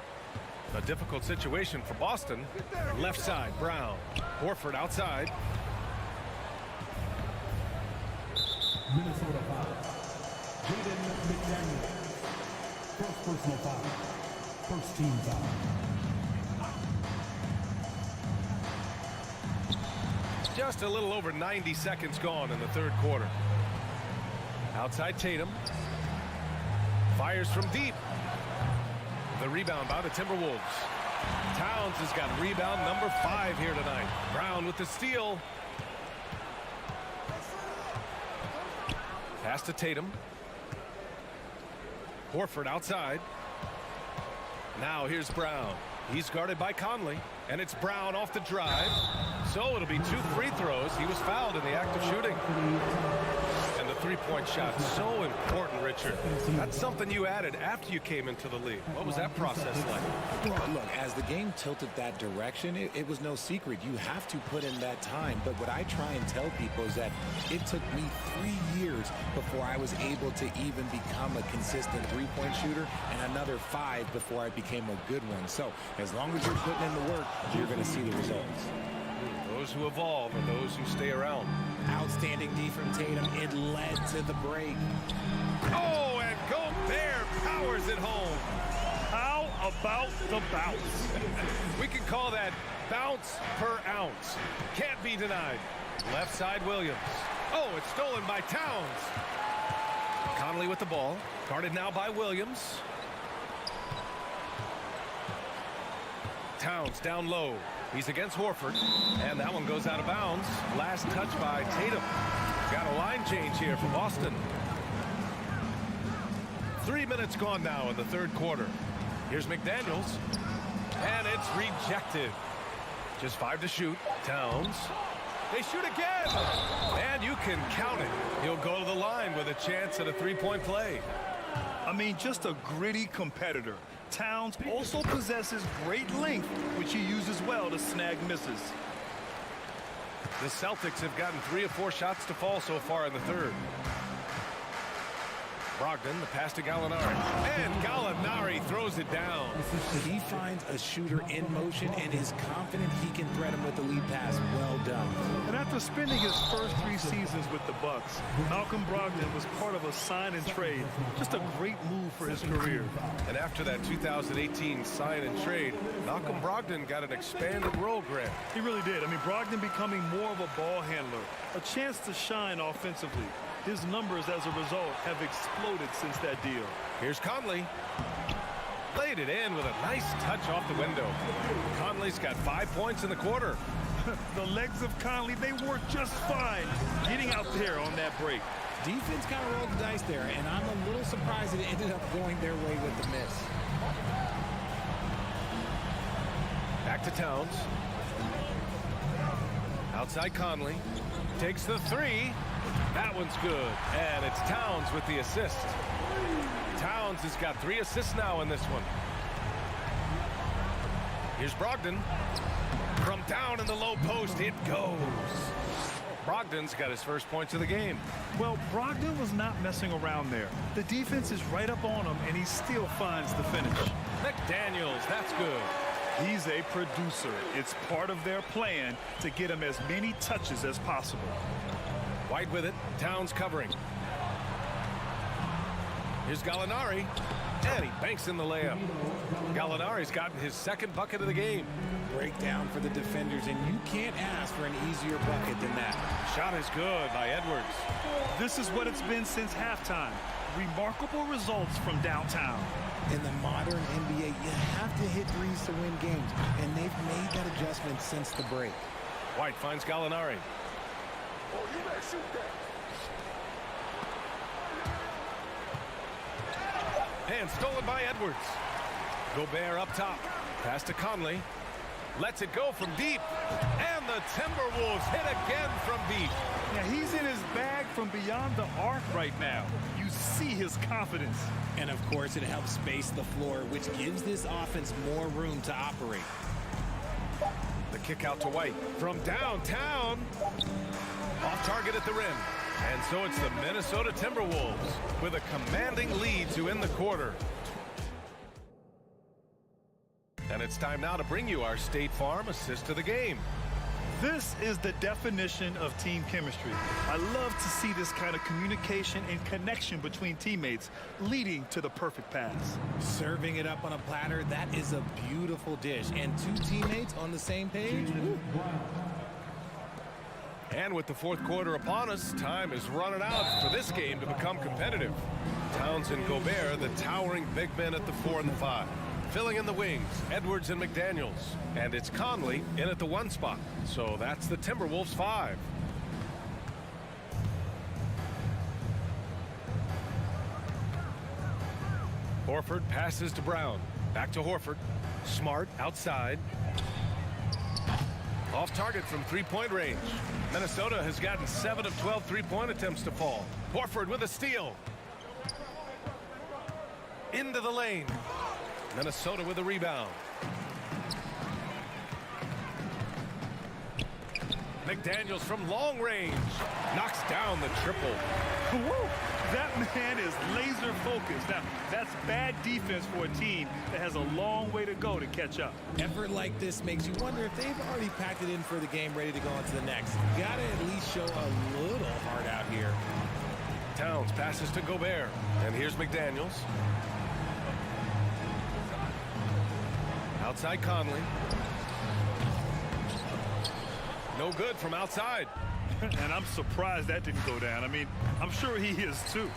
A difficult situation for Boston. Left side, Brown. Horford outside. Minnesota foul. Jaden McDaniels. First personal foul. First team foul. Just a little over 90 seconds gone in the 3rd quarter. Outside Tatum. Fires from deep. The rebound by the Timberwolves. Towns has got rebound number 5 here tonight. Brown with the steal. Pass to Tatum. Horford outside. Now here's Brown. He's guarded by Conley. And it's Brown off the drive. So it'll be 2 free throws. He was fouled in the act of shooting. And the three-point shot, so important, Richard. That's something you added after you came into the league. What was that process like? Well, look, as the game tilted that direction, it was no secret. You have to put in that time. But what I try and tell people is that it took me 3 years before I was able to even become a consistent three-point shooter, and another 5 before I became a good one. So as long as you're putting in the work, you're going to see the results. Those who evolve are those who stay around. Outstanding D from Tatum. It led to the break. Oh, and Gobert powers it home. How about the bounce? We can call that bounce per ounce. Can't be denied. Left side Williams. Oh, it's stolen by Towns. Conley with the ball. Guarded now by Williams. Towns down low. He's against Horford. And that one goes out of bounds. Last touch by Tatum. Got a line change here for Boston. 3 minutes gone now in the third quarter. Here's McDaniels. And it's rejected. Just 5 to shoot. Towns. They shoot again. And you can count it. He'll go to the line with a chance at a three-point play. I mean, just a gritty competitor. Towns also possesses great length, which he uses well to snag misses. The Celtics have gotten 3 or 4 shots to fall so far in the third. Brogdon, the pass to Gallinari. And Gallinari throws it down. He finds a shooter in motion and is confident he can thread him with the lead pass. Well done. And after spending his first 3 seasons with the Bucks, Malcolm Brogdon was part of a sign and trade. Just a great move for his career. And after that 2018 sign and trade, Malcolm Brogdon got an expanded role grant. He really did. I mean, Brogdon becoming more of a ball handler, a chance to shine offensively. His numbers as a result have exploded since that deal. Here's Conley. Laid it in with a nice touch off the window. Conley's got 5 points in the quarter. The legs of Conley, they work just fine getting out there on that break. Defense kind of rolled the dice there, and I'm a little surprised that it ended up going their way with the miss. Back to Towns. Outside Conley. Takes the 3. That one's good. And it's Towns with the assist. Towns has got 3 assists now in this one. Here's Brogdon. From down in the low post, it goes. Brogdon's got his first points of the game. Well, Brogdon was not messing around there. The defense is right up on him, and he still finds the finish. McDaniels, that's good. He's a producer. It's part of their plan to get him as many touches as possible. White with it. Towns covering. Here's Gallinari. And he banks in the layup. Gallinari's gotten his second bucket of the game. Breakdown for the defenders, and you can't ask for an easier bucket than that. Shot is good by Edwards. This is what it's been since halftime. Remarkable results from downtown. In the modern NBA, you have to hit threes to win games, and they've made that adjustment since the break. White finds Gallinari. Oh, you better shoot that. And stolen by Edwards. Gobert up top. Pass to Conley. Lets it go from deep. And the Timberwolves hit again from deep. Yeah, he's in his bag from beyond the arc right now. You see his confidence. And of course, it helps space the floor, which gives this offense more room to operate. The kick out to White from downtown. Off target at the rim. And so it's the Minnesota Timberwolves with a commanding lead to end the quarter. And it's time now to bring you our State Farm assist of the game. This is the definition of team chemistry. I love to see this kind of communication and connection between teammates leading to the perfect pass. Serving it up on a platter, that is a beautiful dish. And 2 teammates on the same page. Woo. And with the fourth quarter upon us, time is running out for this game to become competitive. Towns and Gobert, the towering big men at the 4 and the 5. Filling in the wings, Edwards and McDaniels. And it's Conley in at the 1 spot. So that's the Timberwolves 5. Horford passes to Brown. Back to Horford. Smart outside. Off target from three-point range. Minnesota has gotten 7 of 12 three-point attempts to fall. Horford with a steal. Into the lane. Minnesota with a rebound. McDaniels from long range. Knocks down the triple. Woo! That man is laser focused. Now, that's bad defense for a team that has a long way to go to catch up. Effort like this makes you wonder if they've already packed it in for the game, ready to go on to the next. Gotta at least show a little heart out here. Towns passes to Gobert. And here's McDaniels. Outside Conley. No good from outside. And I'm surprised that didn't go down. I mean, I'm sure he is too.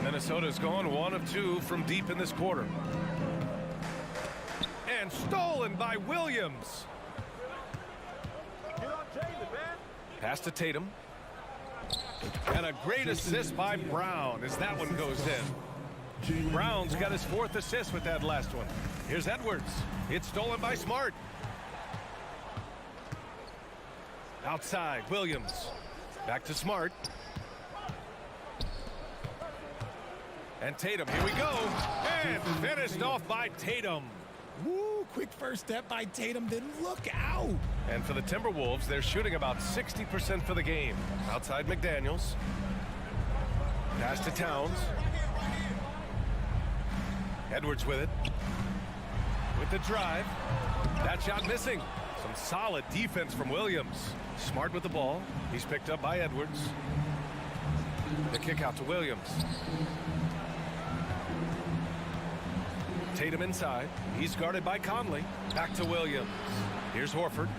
Minnesota's gone 1 of 2 from deep in this quarter. And stolen by Williams. Pass to Tatum. And a great assist by Brown as that one goes in. Brown's got his 4th assist with that last one. Here's Edwards. It's stolen by Smart. Outside, Williams. Back to Smart. And Tatum, here we go. And finished off by Tatum. Woo, quick first step by Tatum, then look out. And for the Timberwolves, they're shooting about 60% for the game. Outside McDaniels. Pass to Towns. Edwards with it. With the drive. That shot missing. Some solid defense from Williams. Smart with the ball. He's picked up by Edwards. The kick out to Williams. Tatum inside. He's guarded by Conley. Back to Williams. Here's Horford.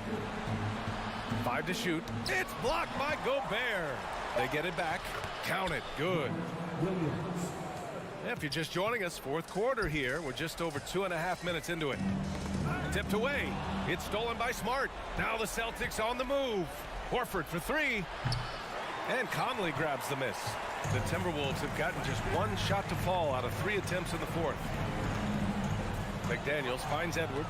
5 to shoot. It's blocked by Gobert. They get it back. Count it. Good. If you're just joining us, 4th quarter here. We're just over 2.5 minutes into it. Tipped away. It's stolen by Smart. Now the Celtics on the move. Horford for 3. And Conley grabs the miss. The Timberwolves have gotten just 1 shot to fall out of 3 attempts in the 4th. McDaniels finds Edwards.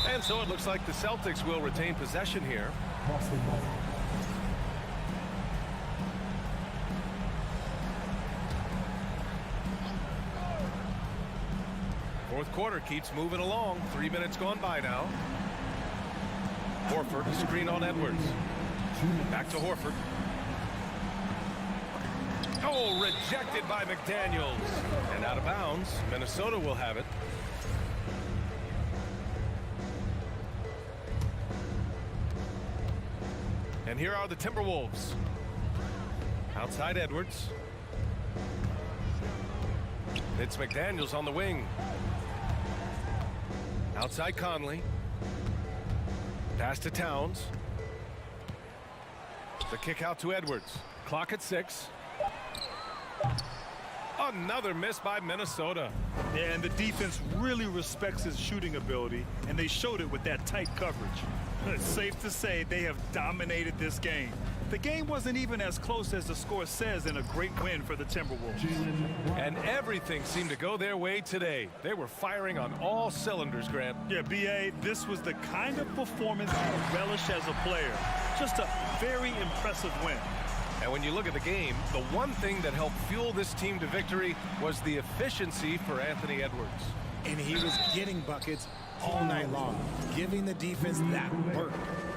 And so it looks like the Celtics will retain possession here. Fourth quarter keeps moving along. 3 minutes gone by now. Horford, screen on Edwards. Back to Horford. Oh, rejected by McDaniels. And out of bounds. Minnesota will have it. And here are the Timberwolves. Outside Edwards. It's McDaniels on the wing. Outside Conley. Pass to Towns. The kick out to Edwards. Clock at 6. Another miss by Minnesota. Yeah, and the defense really respects his shooting ability, and they showed it with that tight coverage. It's safe to say they have dominated this game. The game wasn't even as close as the score says in a great win for the Timberwolves. And everything seemed to go their way today. They were firing on all cylinders, Grant. Yeah, B.A., this was the kind of performance I relish as a player. Just a very impressive win. And when you look at the game, the one thing that helped fuel this team to victory was the efficiency for Anthony Edwards. And he was getting buckets all night long, giving the defense that work.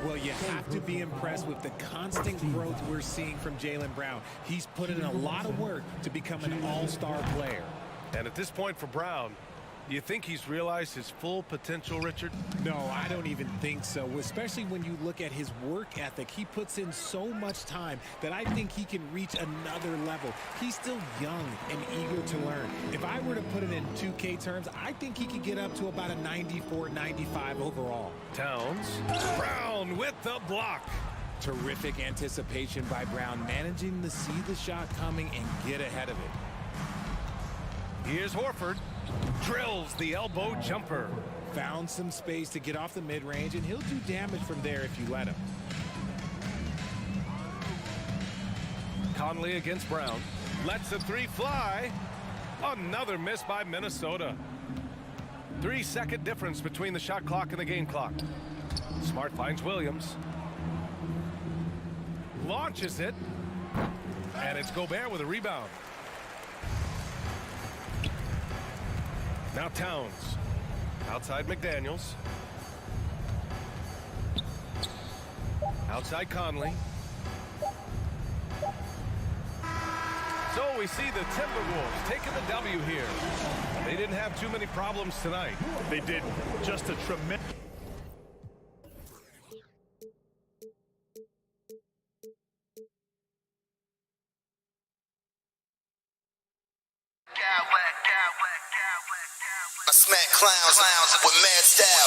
Well, you have to be impressed with the constant growth we're seeing from Jaylen Brown. He's put in a lot of work to become an all-star player. And at this point for Brown, do you think he's realized his full potential, Richard? No, I don't even think so, especially when you look at his work ethic. He puts in so much time that I think he can reach another level. He's still young and eager to learn. If I were to put it in 2K terms, I think he could get up to about a 94, 95 overall. Towns. Brown with the block. Terrific anticipation by Brown, managing to see the shot coming and get ahead of it. Here's Horford. Drills the elbow jumper. Found some space to get off the mid-range, and he'll do damage from there if you let him. Conley against Brown. Lets the three fly. Another miss by Minnesota. 3-second difference between the shot clock and the game clock. Smart finds Williams. Launches it. And it's Gobert with a rebound. Now Towns. Outside McDaniels. Outside Conley. So we see the Timberwolves taking the W here. They didn't have too many problems tonight. They didn't. Just a tremendous. I smack clowns with mad style.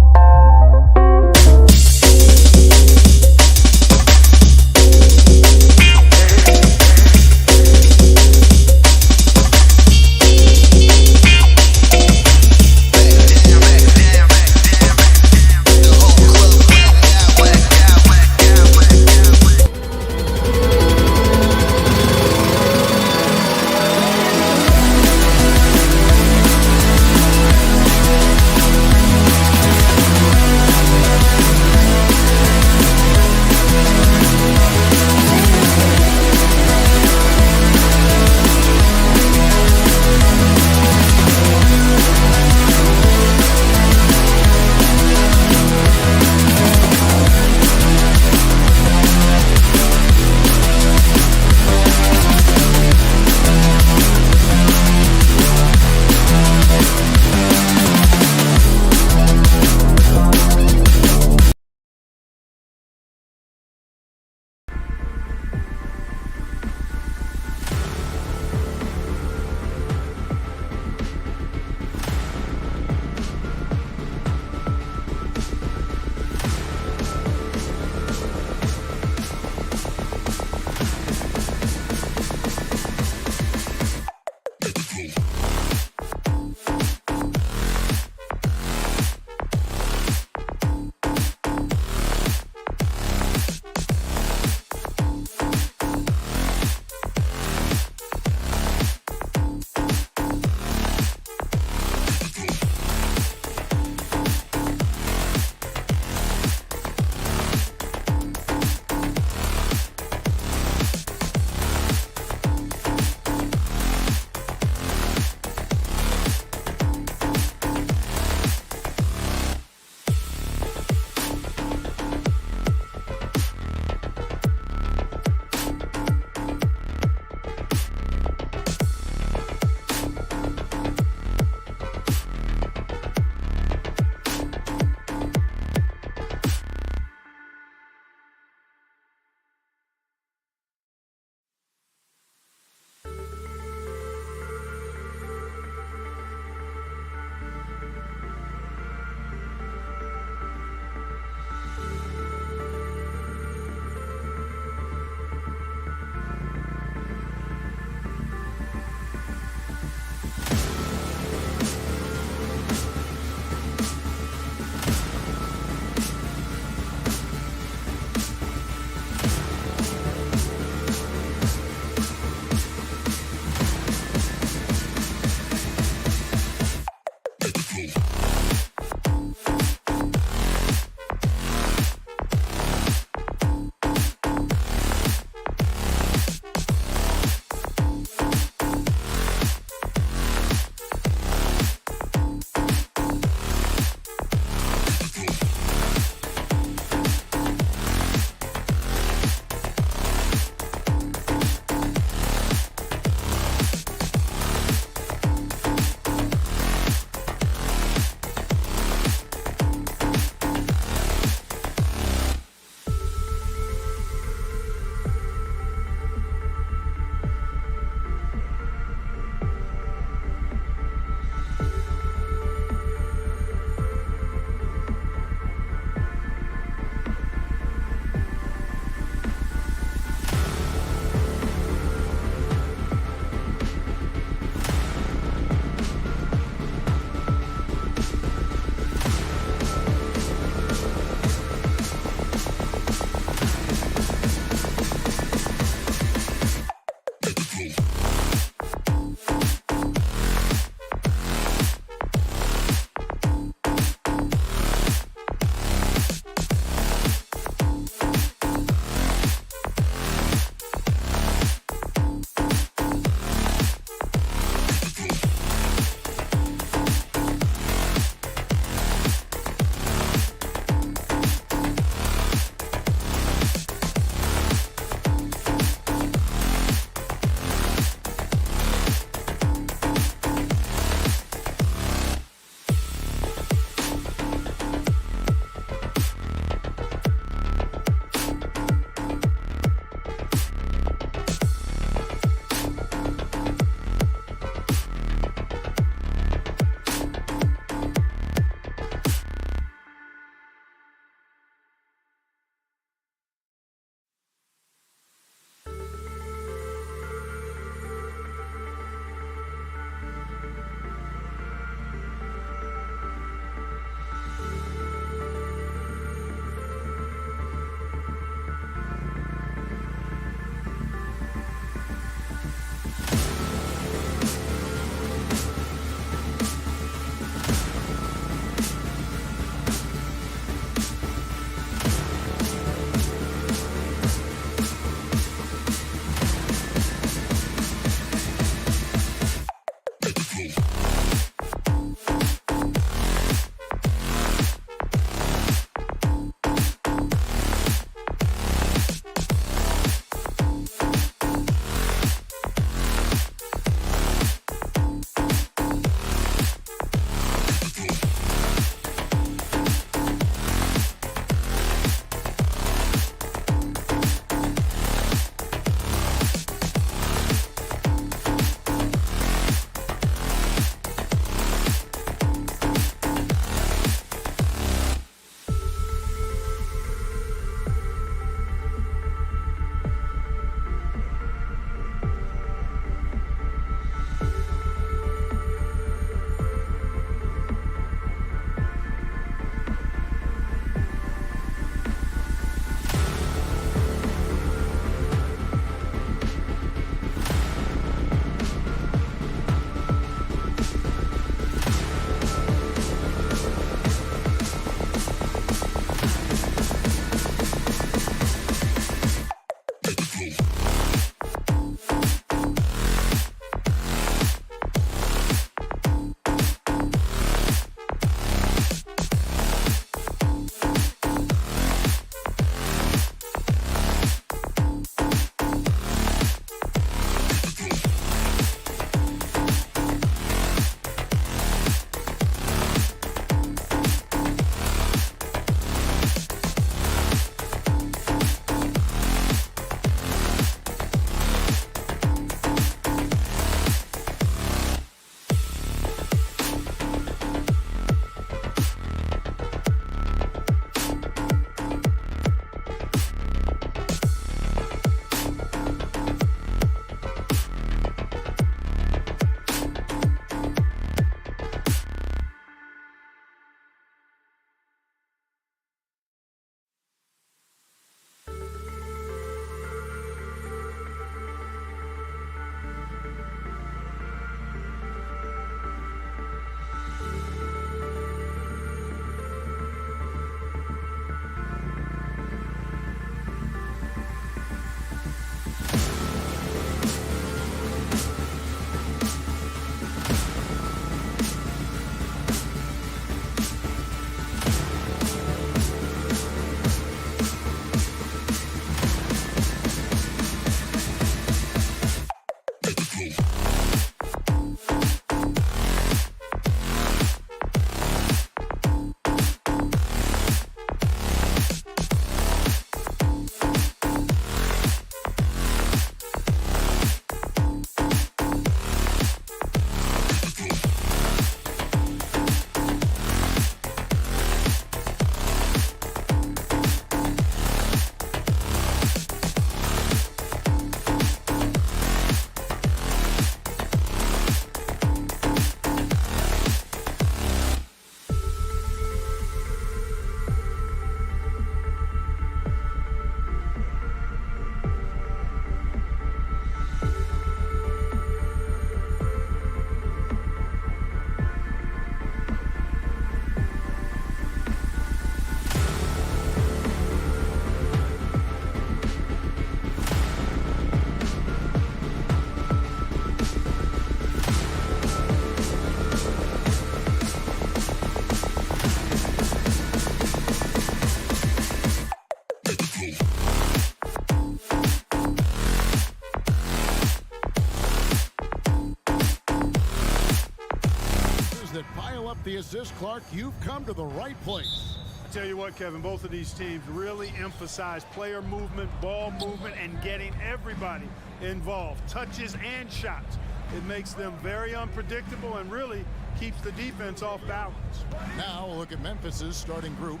up the assist, Clark. You've come to the right place. I tell you what, Kevin, both of these teams really emphasize player movement, ball movement, and getting everybody involved, touches and shots. It makes them very unpredictable and really keeps the defense off balance. Now look at Memphis's starting group.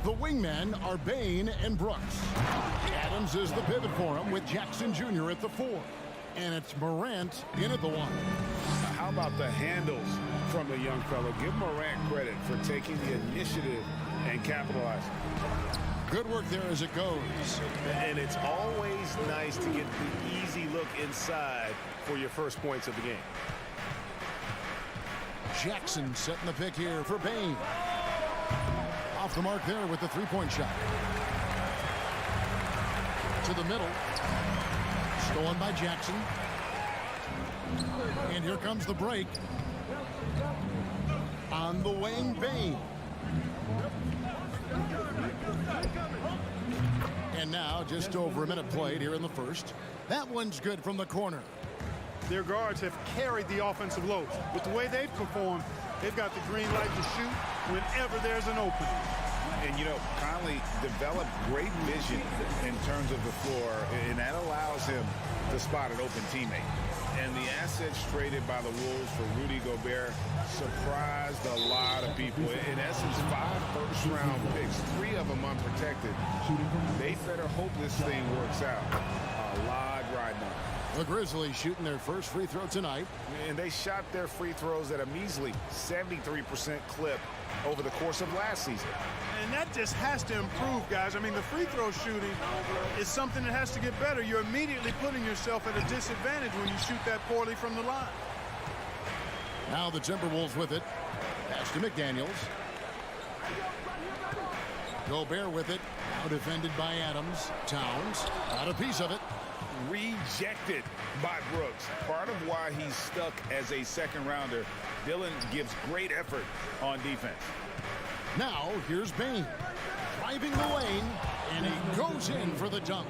The wingmen are Bain and Brooks. Adams is the pivot for him with Jackson Jr. at the 4. And it's Morant in at the 1. How about the handles from the young fellow? Give Morant credit for taking the initiative and capitalizing. Good work there as it goes. And it's always nice to get the easy look inside for your first points of the game. Jackson setting the pick here for Bain. Off the mark there with the three-point shot. To the middle. Stolen by Jackson. And here comes the break. On the wing, Bain. And now just over a minute played here in the first. That one's good from the corner. Their guards have carried the offensive load. With the way they've performed, they've got the green light to shoot whenever there's an opening. And, you know, Conley developed great vision in terms of the floor, and that allows him to spot an open teammate. And the assets traded by the Wolves for Rudy Gobert surprised a lot of people. In essence, 5 first-round picks, 3 of them unprotected. They better hope this thing works out. A lot riding on it. The Grizzlies shooting their first free throw tonight. And they shot their free throws at a measly 73% clip over the course of last season. And that just has to improve, guys. I mean, the free throw shooting is something that has to get better. You're immediately putting yourself at a disadvantage when you shoot that poorly from the line. Now the Timberwolves with it. Pass to McDaniels. Gobert with it. Now defended by Adams. Towns got a piece of it. Rejected by Brooks. Part of why he's stuck as a second rounder. Dillon gives great effort on defense. Now here's Bain driving the lane, and he goes in for the dunk.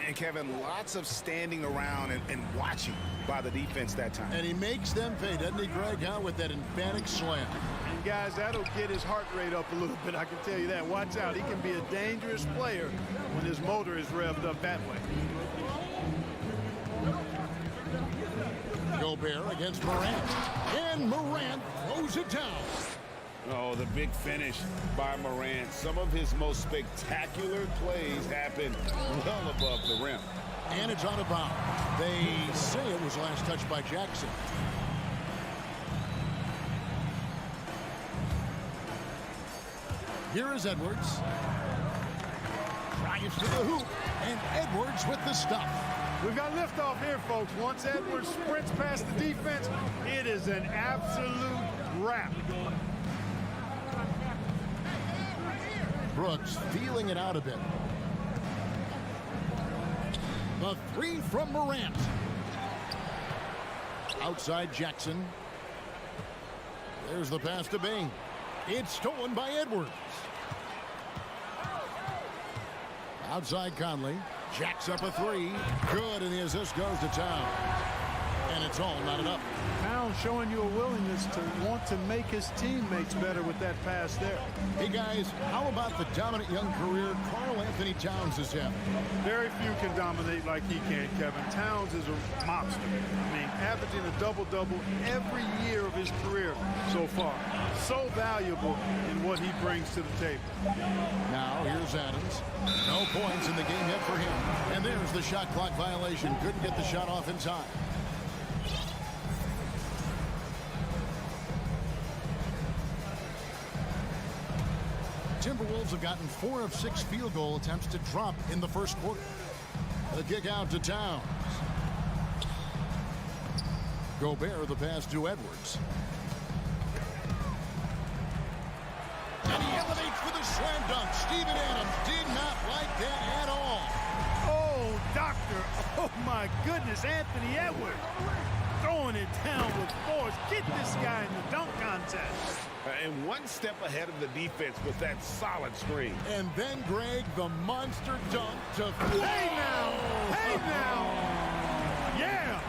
And Kevin, lots of standing around and watching by the defense that time. And he makes them pay, doesn't he, Greg, with that emphatic slam. And guys, that'll get his heart rate up a little bit, I can tell you that. Watch out, he can be a dangerous player when his motor is revved up that way. Gobert against Morant, and Morant throws it down. Oh, the big finish by Morant. Some of his most spectacular plays happen well above the rim. And it's out of bounds. They say it was last touched by Jackson. Here is Edwards. Drives to the hoop, and Edwards with the stuff. We've got liftoff here, folks. Once Edwards sprints past the defense, it is an absolute wrap. Brooks feeling it out a bit. The 3 from Morant. Outside Jackson. There's the pass to Bain. It's stolen by Edwards. Outside Conley. Jacks up a 3. Good, and the assist goes to Towns. And it's all knotted up. Towns showing you a willingness to want to make his teammates better with that pass there. Hey, guys, how about the dominant young career Karl Anthony Towns has had? Very few can dominate like he can, Kevin. Towns is a monster. I mean, averaging a double-double every year of his career so far. So valuable in what he brings to the table. Now, here's Adams. No points in the game yet for him. And there's the shot clock violation. Couldn't get the shot off in time. Timberwolves have gotten 4 of 6 field goal attempts to drop in the first quarter. The kick out to Towns. Gobert the pass to Edwards. And he elevates for the slam dunk. Steven Adams did not like that at all. Oh, doctor. Oh, my goodness. Anthony Edwards throwing it down with force. Get this guy in the dunk contest. And one step ahead of the defense with that solid screen. And then, Greg, the monster dunk to... Hey, now! Hey, now! Yeah!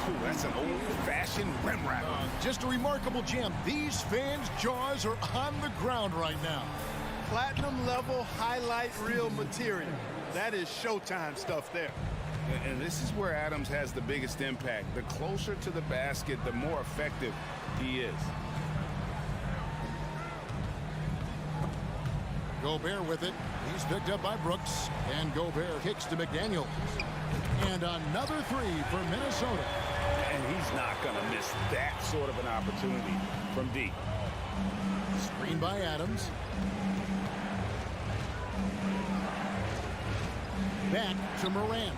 Ooh, that's an old-fashioned rim wrap. Just a remarkable jam. These fans' jaws are on the ground right now. Platinum level highlight reel material. That is Showtime stuff there. And this is where Adams has the biggest impact. The closer to the basket, the more effective he is. Gobert with it. He's picked up by Brooks. And Gobert kicks to McDaniels. And another three for Minnesota. And he's not going to miss that sort of an opportunity from deep. Screen by Adams. Back to Morant.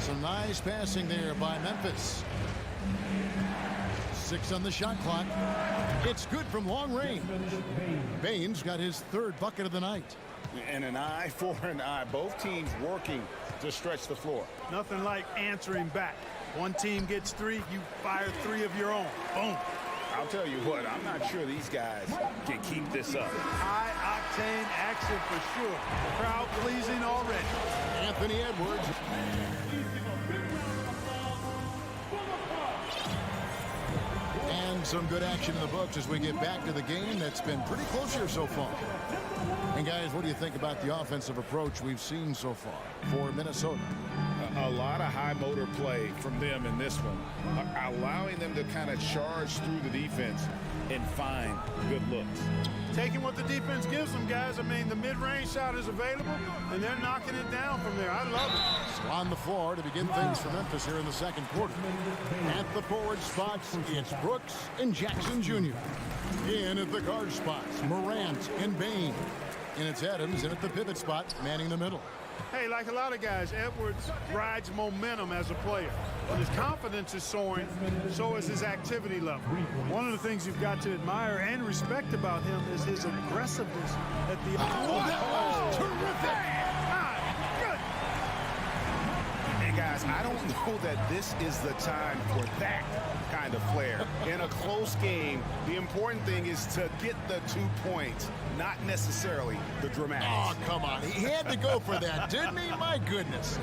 Some nice passing there by Memphis. 6 on the shot clock. It's good from long range. Baines got his 3rd bucket of the night. And an eye for an eye. Both teams working to stretch the floor. Nothing like answering back. One team gets 3, you fire 3 of your own. Boom. I'll tell you what, I'm not sure these guys can keep this up. High-octane action for sure. Crowd pleasing already. Anthony Edwards. And some good action in the books as we get back to the game that's been pretty close here so far. And guys, what do you think about the offensive approach we've seen so far for Minnesota? A lot of high motor play from them in this one, allowing them to kind of charge through the defense and find good looks. Taking what the defense gives them, guys. I mean, the mid-range shot is available, and they're knocking it down from there. I love it. On the floor to begin things for Memphis here in the second quarter. At the forward spots, it's Brooks and Jackson Jr. In at the guard spots, Morant and Bain. And it's Adams in at the pivot spot, manning the middle. Hey, like a lot of guys, Edwards rides momentum as a player. When his confidence is soaring, so is his activity level. One of the things you've got to admire and respect about him is his aggressiveness at the... Oh, that was terrific! Good. And guys, I don't know that this is the time for that kind of flair. In a close game, the important thing is to get the 2 points, not necessarily the dramatics. Oh, come on. He had to go for that, didn't he? My goodness.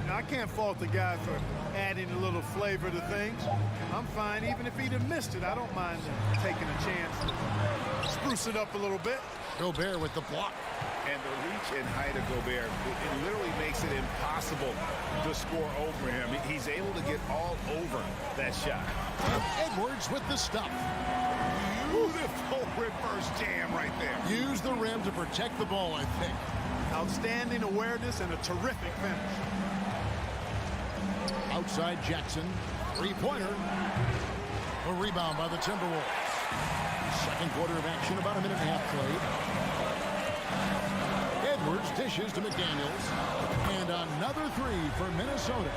I can't fault the guy for adding a little flavor to things. I'm fine. Even if he'd have missed it, I don't mind taking a chance to spruce it up a little bit. Gobert with the block. And the reach and height of Gobert, it literally makes it impossible to score over him. He's able to get all over that shot. And Edwards with the stuff. Beautiful reverse jam right there. Use the rim to protect the ball, I think. Outstanding awareness and a terrific finish. Outside Jackson. 3-pointer. A rebound by the Timberwolves. Second quarter of action, about a minute and a half played. Edwards dishes to McDaniels. And another three for Minnesota.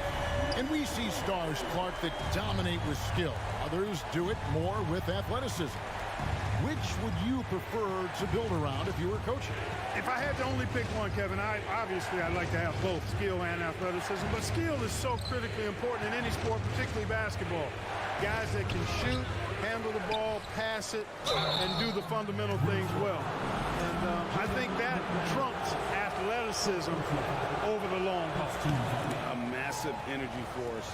And we see stars, Clark, that dominate with skill. Others do it more with athleticism. Which would you prefer to build around if you were coaching? If I had to only pick one, Kevin, obviously I'd like to have both skill and athleticism. But skill is so critically important in any sport, particularly basketball. Guys that can shoot, handle the ball, pass it, and do the fundamental things well. And I think that trumps athleticism over the long haul. A massive energy force.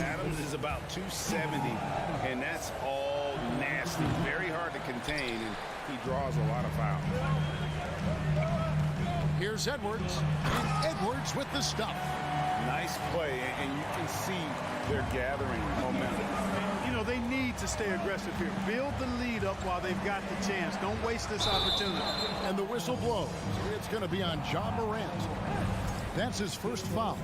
Adams is about 270, and that's all nasty. Very hard to contain, and he draws a lot of fouls. Here's Edwards. And Edwards with the stuff. Nice play, and you can see they're gathering momentum. You know, they need to stay aggressive here. Build the lead up while they've got the chance. Don't waste this opportunity. And the whistle blows. It's going to be on John Morant. That's his first foul.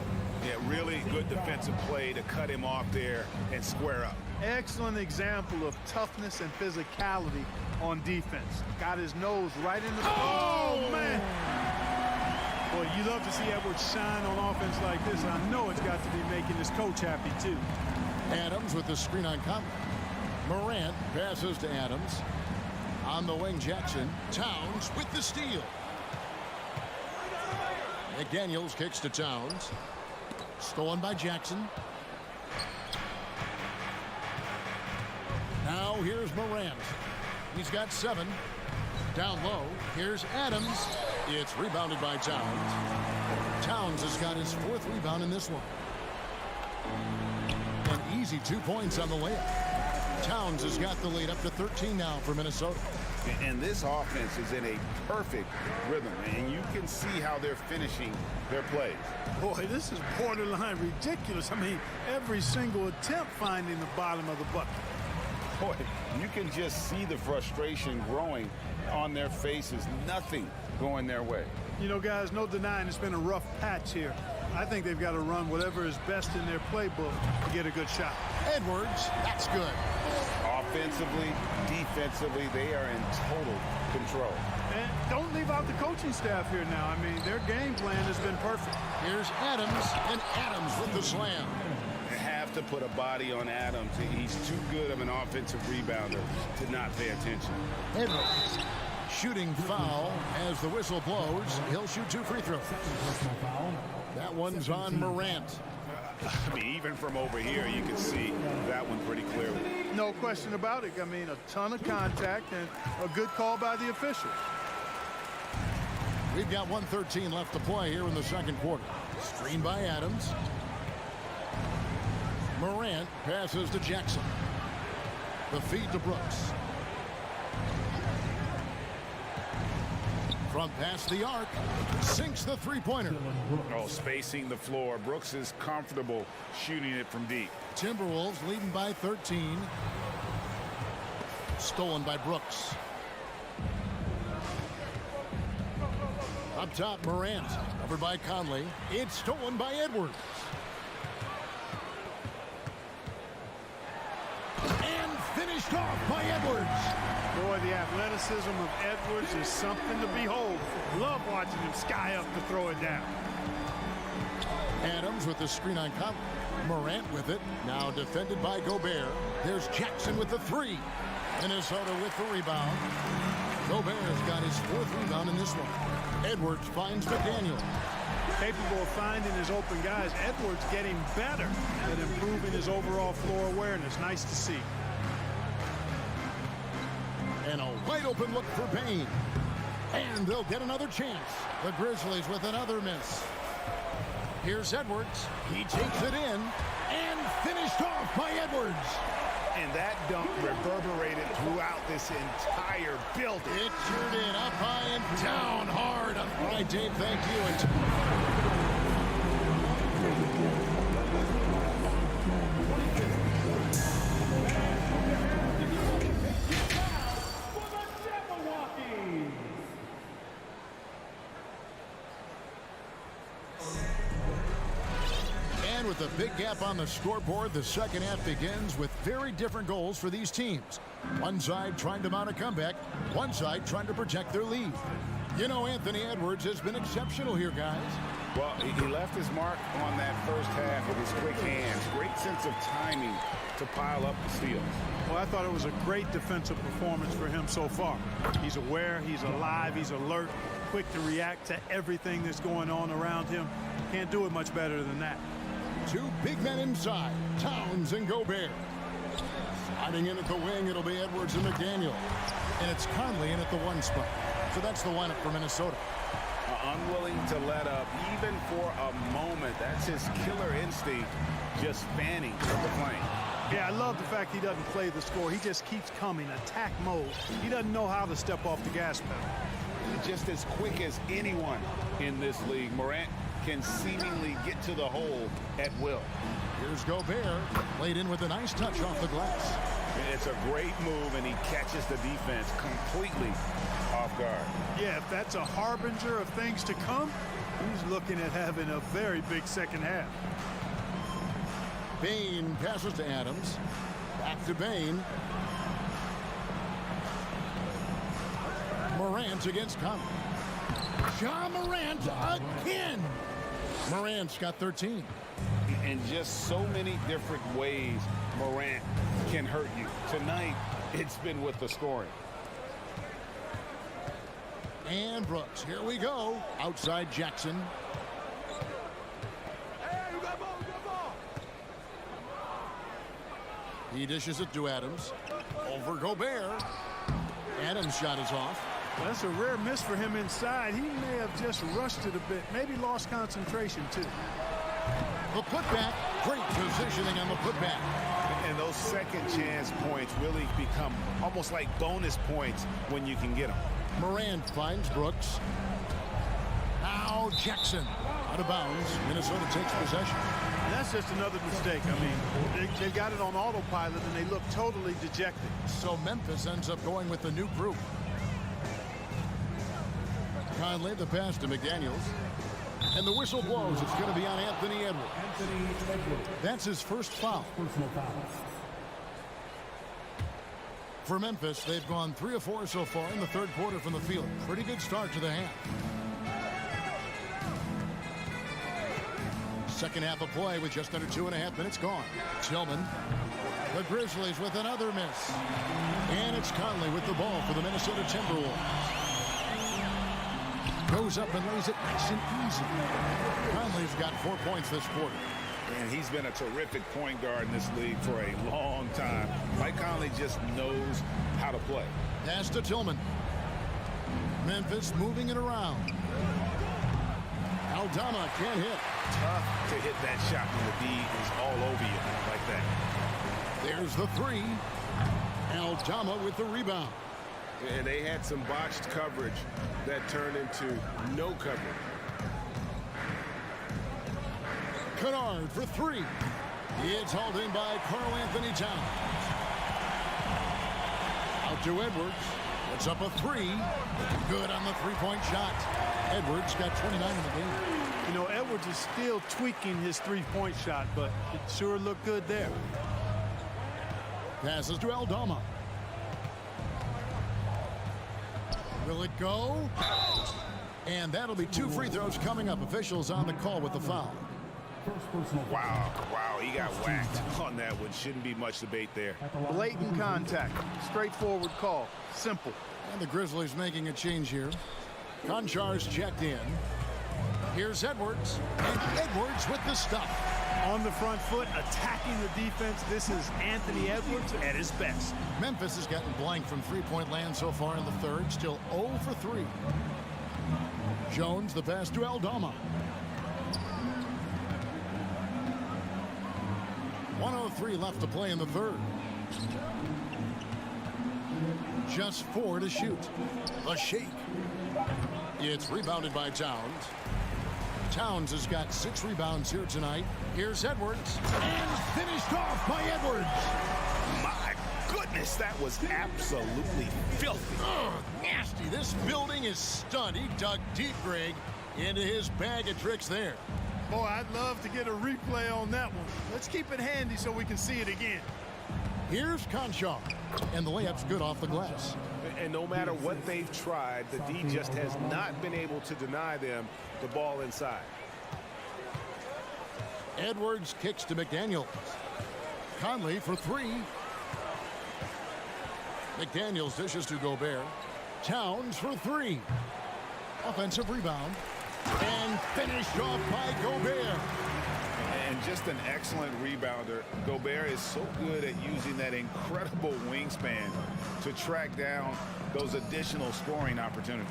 Yeah, really good defensive play to cut him off there and square up. Excellent example of toughness and physicality on defense. Got his nose right in the... Oh, man! Boy, you love to see Edwards shine on offense like this. I know it's got to be making his coach happy, too. Adams with the screen on Conley. Morant passes to Adams. On the wing, Jackson. Towns with the steal. McDaniels kicks to Towns. Stolen by Jackson. Now here's Morant. He's got 7. Down low. Here's Adams. It's rebounded by Towns. Towns has got his 4th rebound in this one. An easy 2 points on the layup. Towns has got the lead up to 13 now for Minnesota. And this offense is in a perfect rhythm, and you can see how they're finishing their plays. Boy, this is borderline ridiculous. I mean, every single attempt finding the bottom of the bucket. Boy, you can just see the frustration growing on their faces. Nothing going their way. You know, guys, no denying it's been a rough patch here. I think they've got to run whatever is best in their playbook to get a good shot. Edwards, that's good. Offensively, defensively, they are in total control. And don't leave out the coaching staff here now. I mean, their game plan has been perfect. Here's Adams, and Adams with the slam. They have to put a body on Adams. He's too good of an offensive rebounder to not pay attention. Edwards, shooting foul as the whistle blows. He'll shoot 2 free throws. That one's on Morant. I mean, even from over here, you can see that one pretty clearly. No question about it. I mean, a ton of contact and a good call by the officials. We've got 1:13 left to play here in the second quarter. Screen by Adams. Morant passes to Jackson. The feed to Brooks. From past the arc, sinks the three-pointer. Oh, spacing the floor. Brooks is comfortable shooting it from deep. Timberwolves leading by 13. Stolen by Brooks. Up top, Morant. Covered by Conley. It's stolen by Edwards. And finished off by Edwards. Boy, the athleticism of Edwards is something to behold. Love watching him sky up to throw it down. Adams with the screen on Conley. Morant with it. Now defended by Gobert. There's Jackson with the three. Minnesota with the rebound. Gobert has got his 4th rebound in this one. Edwards finds McDaniel. Capable of finding his open guys. Edwards getting better at improving his overall floor awareness. Nice to see. And a wide open look for Payne. And they'll get another chance. The Grizzlies with another miss. Here's Edwards. He takes it in and finished off by Edwards. And that dunk reverberated throughout this entire building. It turned in up high and down hard. All right, Dave, thank you. With a big gap on the scoreboard, the second half begins with very different goals for these teams. One side trying to mount a comeback, one side trying to protect their lead. You know, Anthony Edwards has been exceptional here, guys. Well, he left his mark on that first half with his quick hands. Great sense of timing to pile up the steals. Well, I thought it was a great defensive performance for him so far. He's aware, he's alive, he's alert, quick to react to everything that's going on around him. Can't do it much better than that. 2 big men inside, Towns and Gobert. Sliding in at the wing, it'll be Edwards and McDaniel. And it's Conley in at the 1 spot. So that's the lineup for Minnesota. Unwilling to let up even for a moment. That's his killer instinct, just fanning the flame. Yeah, I love the fact he doesn't play the score. He just keeps coming, attack mode. He doesn't know how to step off the gas pedal. Just as quick as anyone in this league, Morant can seemingly get to the hole at will. Here's Gobert, laid in with a nice touch off the glass. It's a great move, and he catches the defense completely off guard. Yeah, if that's a harbinger of things to come, he's looking at having a very big second half. Bain passes to Adams. Back to Bain. Morant against Conley. Ja Morant again. Morant's got 13. In just so many different ways, Morant can hurt you. Tonight, it's been with the scoring. And Brooks, here we go. Outside Jackson. Hey, you got ball, you got ball. He dishes it to Adams. Over Gobert. Adams' shot is off. Well, that's a rare miss for him inside. He may have just rushed it a bit. Maybe lost concentration, too. The putback. Great positioning on the putback. And those second chance points really become almost like bonus points when you can get them. Morant finds Brooks. Now Jackson. Out of bounds. Minnesota takes possession. And that's just another mistake. I mean, they got it on autopilot, and they look totally dejected. So Memphis ends up going with the new group. Conley, the pass to McDaniels. And the whistle blows. It's going to be on Anthony Edwards. That's his first foul. For Memphis, they've gone 3 of 4 so far in the third quarter from the field. Pretty good start to the half. Second half of play with just under 2.5 minutes gone. Tillman. The Grizzlies with another miss. And it's Conley with the ball for the Minnesota Timberwolves. Goes up and lays it nice and easy. Conley's got 4 points this quarter. And he's been a terrific point guard in this league for a long time. Mike Conley just knows how to play. Pass to Tillman. Memphis moving it around. Aldama can't hit. Tough to hit that shot when the D is all over you like that. There's the 3. Aldama with the rebound. And they had some botched coverage that turned into no coverage. Kennard for 3. It's hauled in by Karl Anthony Towns. Out to Edwards. It's up a 3. Good on the three-point shot. Edwards got 29 in the game. You know, Edwards is still tweaking his three-point shot, but it sure looked good there. Passes to Aldama. Will it go? And that'll be 2 free throws coming up. Officials on the call with the foul. Wow, he got whacked on that one. Shouldn't be much debate there. Blatant contact. Straightforward call. Simple. And the Grizzlies making a change here. Konchar's checked in. Here's Edwards. And Edwards with the stuff. On the front foot, attacking the defense. This is Anthony Edwards at his best. Memphis has gotten blank from three-point land so far in the third. Still 0 for 3. Jones, the pass to Aldama. 1:03 left to play in the third. Just 4 to shoot. A shake. It's rebounded by Towns. Towns has got 6 rebounds here tonight. Here's Edwards. And finished off by Edwards. My goodness, that was absolutely filthy. Ugh, nasty. This building is stunned. He dug deep, Greg, into his bag of tricks there. Boy, I'd love to get a replay on that one. Let's keep it handy so we can see it again. Here's Konchar. And the layup's good off the glass. And no matter what they've tried, the D just has not been able to deny them the ball inside. Edwards kicks to McDaniels. Conley for 3. McDaniels dishes to Gobert. Towns for 3. Offensive rebound. And finished off by Gobert. And just an excellent rebounder. Gobert is so good at using that incredible wingspan to track down those additional scoring opportunities.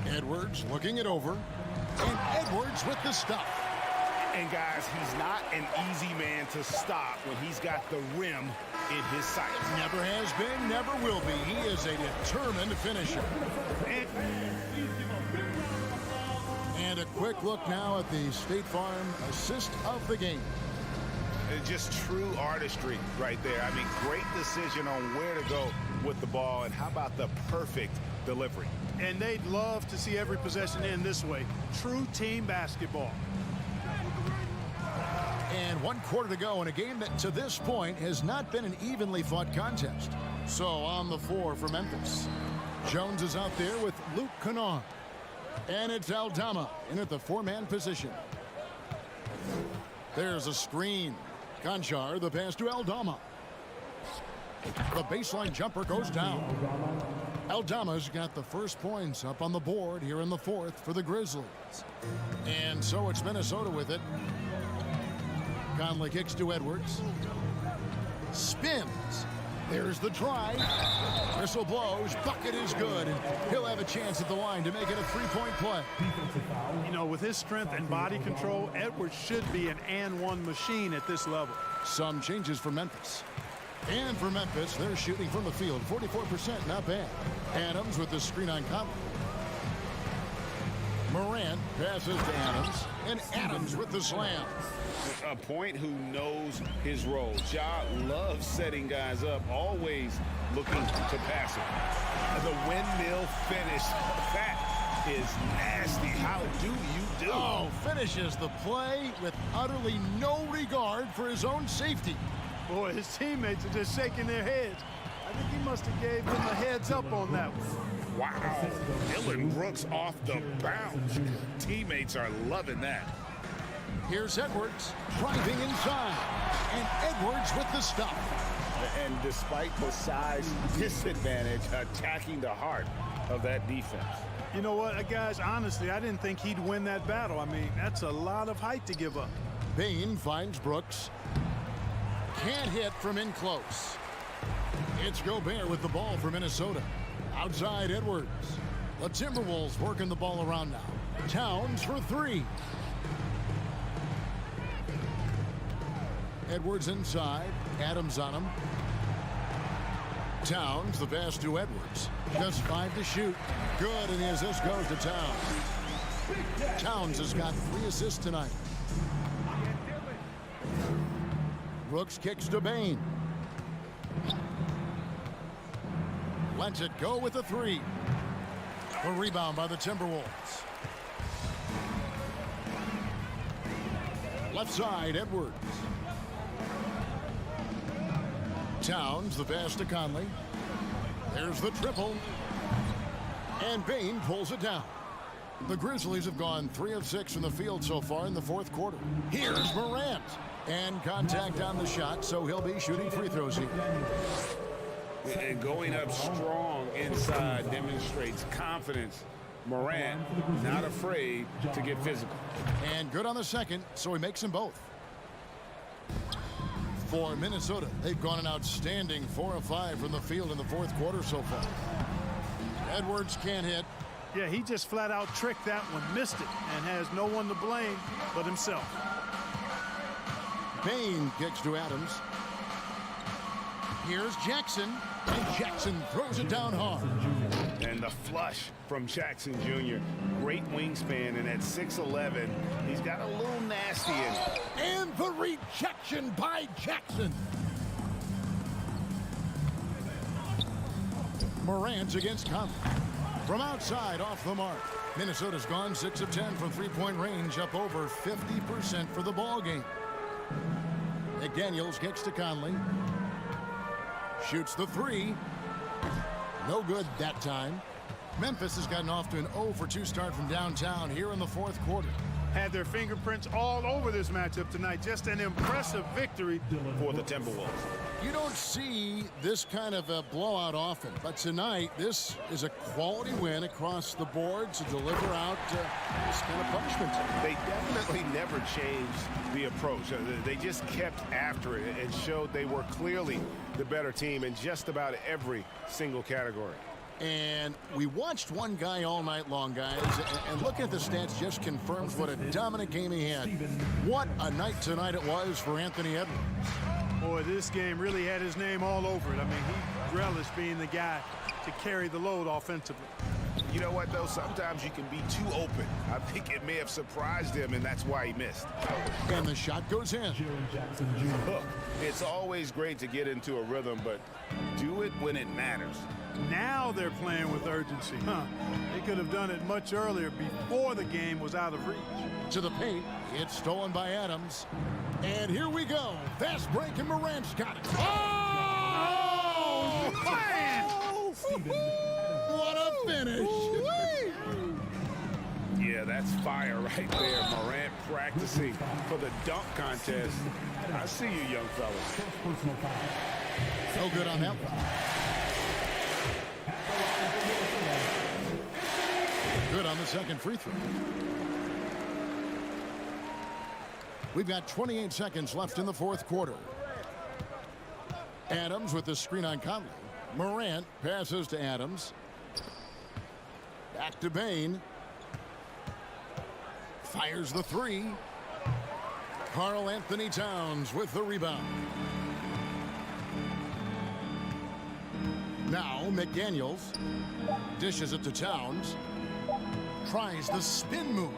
Edwards looking it over. And Edwards with the stuff. And guys, he's not an easy man to stop when he's got the rim in his sights. Never has been, never will be. He is a determined finisher. And a quick look now at the State Farm assist of the game. It's just true artistry right there. I mean, great decision on where to go with the ball, and how about the perfect delivery. And they'd love to see every possession end this way. True team basketball. And 1 quarter to go in a game that to this point has not been an evenly fought contest. So on the floor for Memphis. Jones is out there with Luke Kennard. And it's Aldama in at the 4-man position. There's a screen. Konchar, the pass to Aldama. The baseline jumper goes down. Aldama's got the first points up on the board here in the fourth for the Grizzlies. And so it's Minnesota with it. Conley kicks to Edwards. Spins. There's the try. Whistle blows. Bucket is good. And he'll have a chance at the line to make it a three-point play. You know, with his strength and body control, Edwards should be an and-one machine at this level. Some changes for Memphis. And for Memphis, they're shooting from the field. 44%, not bad. Adams with the screen on Conley. Morant passes to Adams. And Adams with the slam. A point who knows his role. Ja loves setting guys up, always looking to pass it. The windmill finish. That is nasty. How do you do? Oh, finishes the play with utterly no regard for his own safety. Boy, his teammates are just shaking their heads. I think he must have gave them a heads up on that one. Wow. Dylan Brooks off the bounce. Teammates are loving that. Here's Edwards driving inside. And Edwards with the stop. And despite the size disadvantage, attacking the heart of that defense. You know what, guys, honestly, I didn't think he'd win that battle. I mean, that's a lot of height to give up. Bain finds Brooks. Can't hit from in close. It's Gobert with the ball for Minnesota. Outside Edwards. The Timberwolves working the ball around now. Towns for three. Edwards inside. Adams on him. Towns, the pass to Edwards. Just 5 to shoot. Good, and the assist goes to Towns. Towns has got 3 assists tonight. Brooks kicks to Bain. Lets it go with a 3. A rebound by the Timberwolves. Left side, Edwards. Towns, the pass to Conley. There's the triple. And Bain pulls it down. The Grizzlies have gone 3 of 6 from the field so far in the fourth quarter. Here's Morant. And contact on the shot, so he'll be shooting free throws here. And going up strong inside demonstrates confidence. Morant not afraid to get physical. And good on the second, so he makes them both. For Minnesota, they've gone an outstanding 4 of 5 from the field in the fourth quarter so far. Edwards can't hit. Yeah, he just flat out tricked that one, missed it, and has no one to blame but himself. Bain kicks to Adams. Here's Jackson, and Jackson throws it down hard. And the flush from Jackson Jr. Great wingspan, and at 6'11", he's got a little nasty in it. And the rejection by Jackson. Morant's against Conley. From outside, off the mark. Minnesota's gone 6 of 10 from three-point range, up over 50% for the ball game. McDaniels kicks to Conley. Shoots the 3. No good that time. Memphis has gotten off to an 0 for 2 start from downtown here in the fourth quarter. Had their fingerprints all over this matchup tonight. Just an impressive victory for the Timberwolves. You don't see this kind of a blowout often, but tonight this is a quality win across the board to deliver out this kind of punishment. They definitely never changed the approach. They just kept after it and showed they were clearly the better team in just about every single category. And we watched one guy all night long, guys, and looking at the stats just confirms what a dominant game he had. What a night tonight it was for Anthony Edwards. Boy, this game really had his name all over it. I mean, he relished being the guy to carry the load offensively. You know what, though? Sometimes you can be too open. I think it may have surprised him, and that's why he missed. And the shot goes in. Look, it's always great to get into a rhythm, but do it when it matters. Now they're playing with urgency. They could have done it much earlier before the game was out of reach. To the paint. It's stolen by Adams. And here we go. Fast break, and Morant's got it. Oh! Man! What a finish. Yeah, that's fire right there. Morant practicing for the dunk contest. I see you, young fellas. So good on that one. Good on the second free throw. We've got 28 seconds left in the fourth quarter. Adams with the screen on Conley. Morant passes to Adams. Back to Bain. Fires the three. Karl Anthony Towns with the rebound. Now McDaniels dishes it to Towns. Tries the spin move.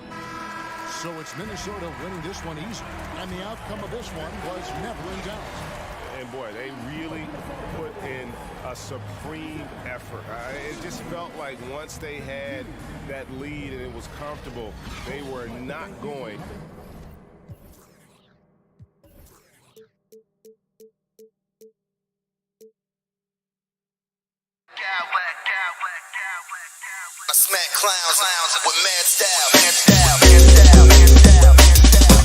So it's Minnesota winning this one easy. And the outcome of this one was never in doubt. And boy, they really put in a supreme effort. It just felt like once they had that lead and it was comfortable, they were not going. I smack clowns with mad style, mad style, mad style, mad style, mad style.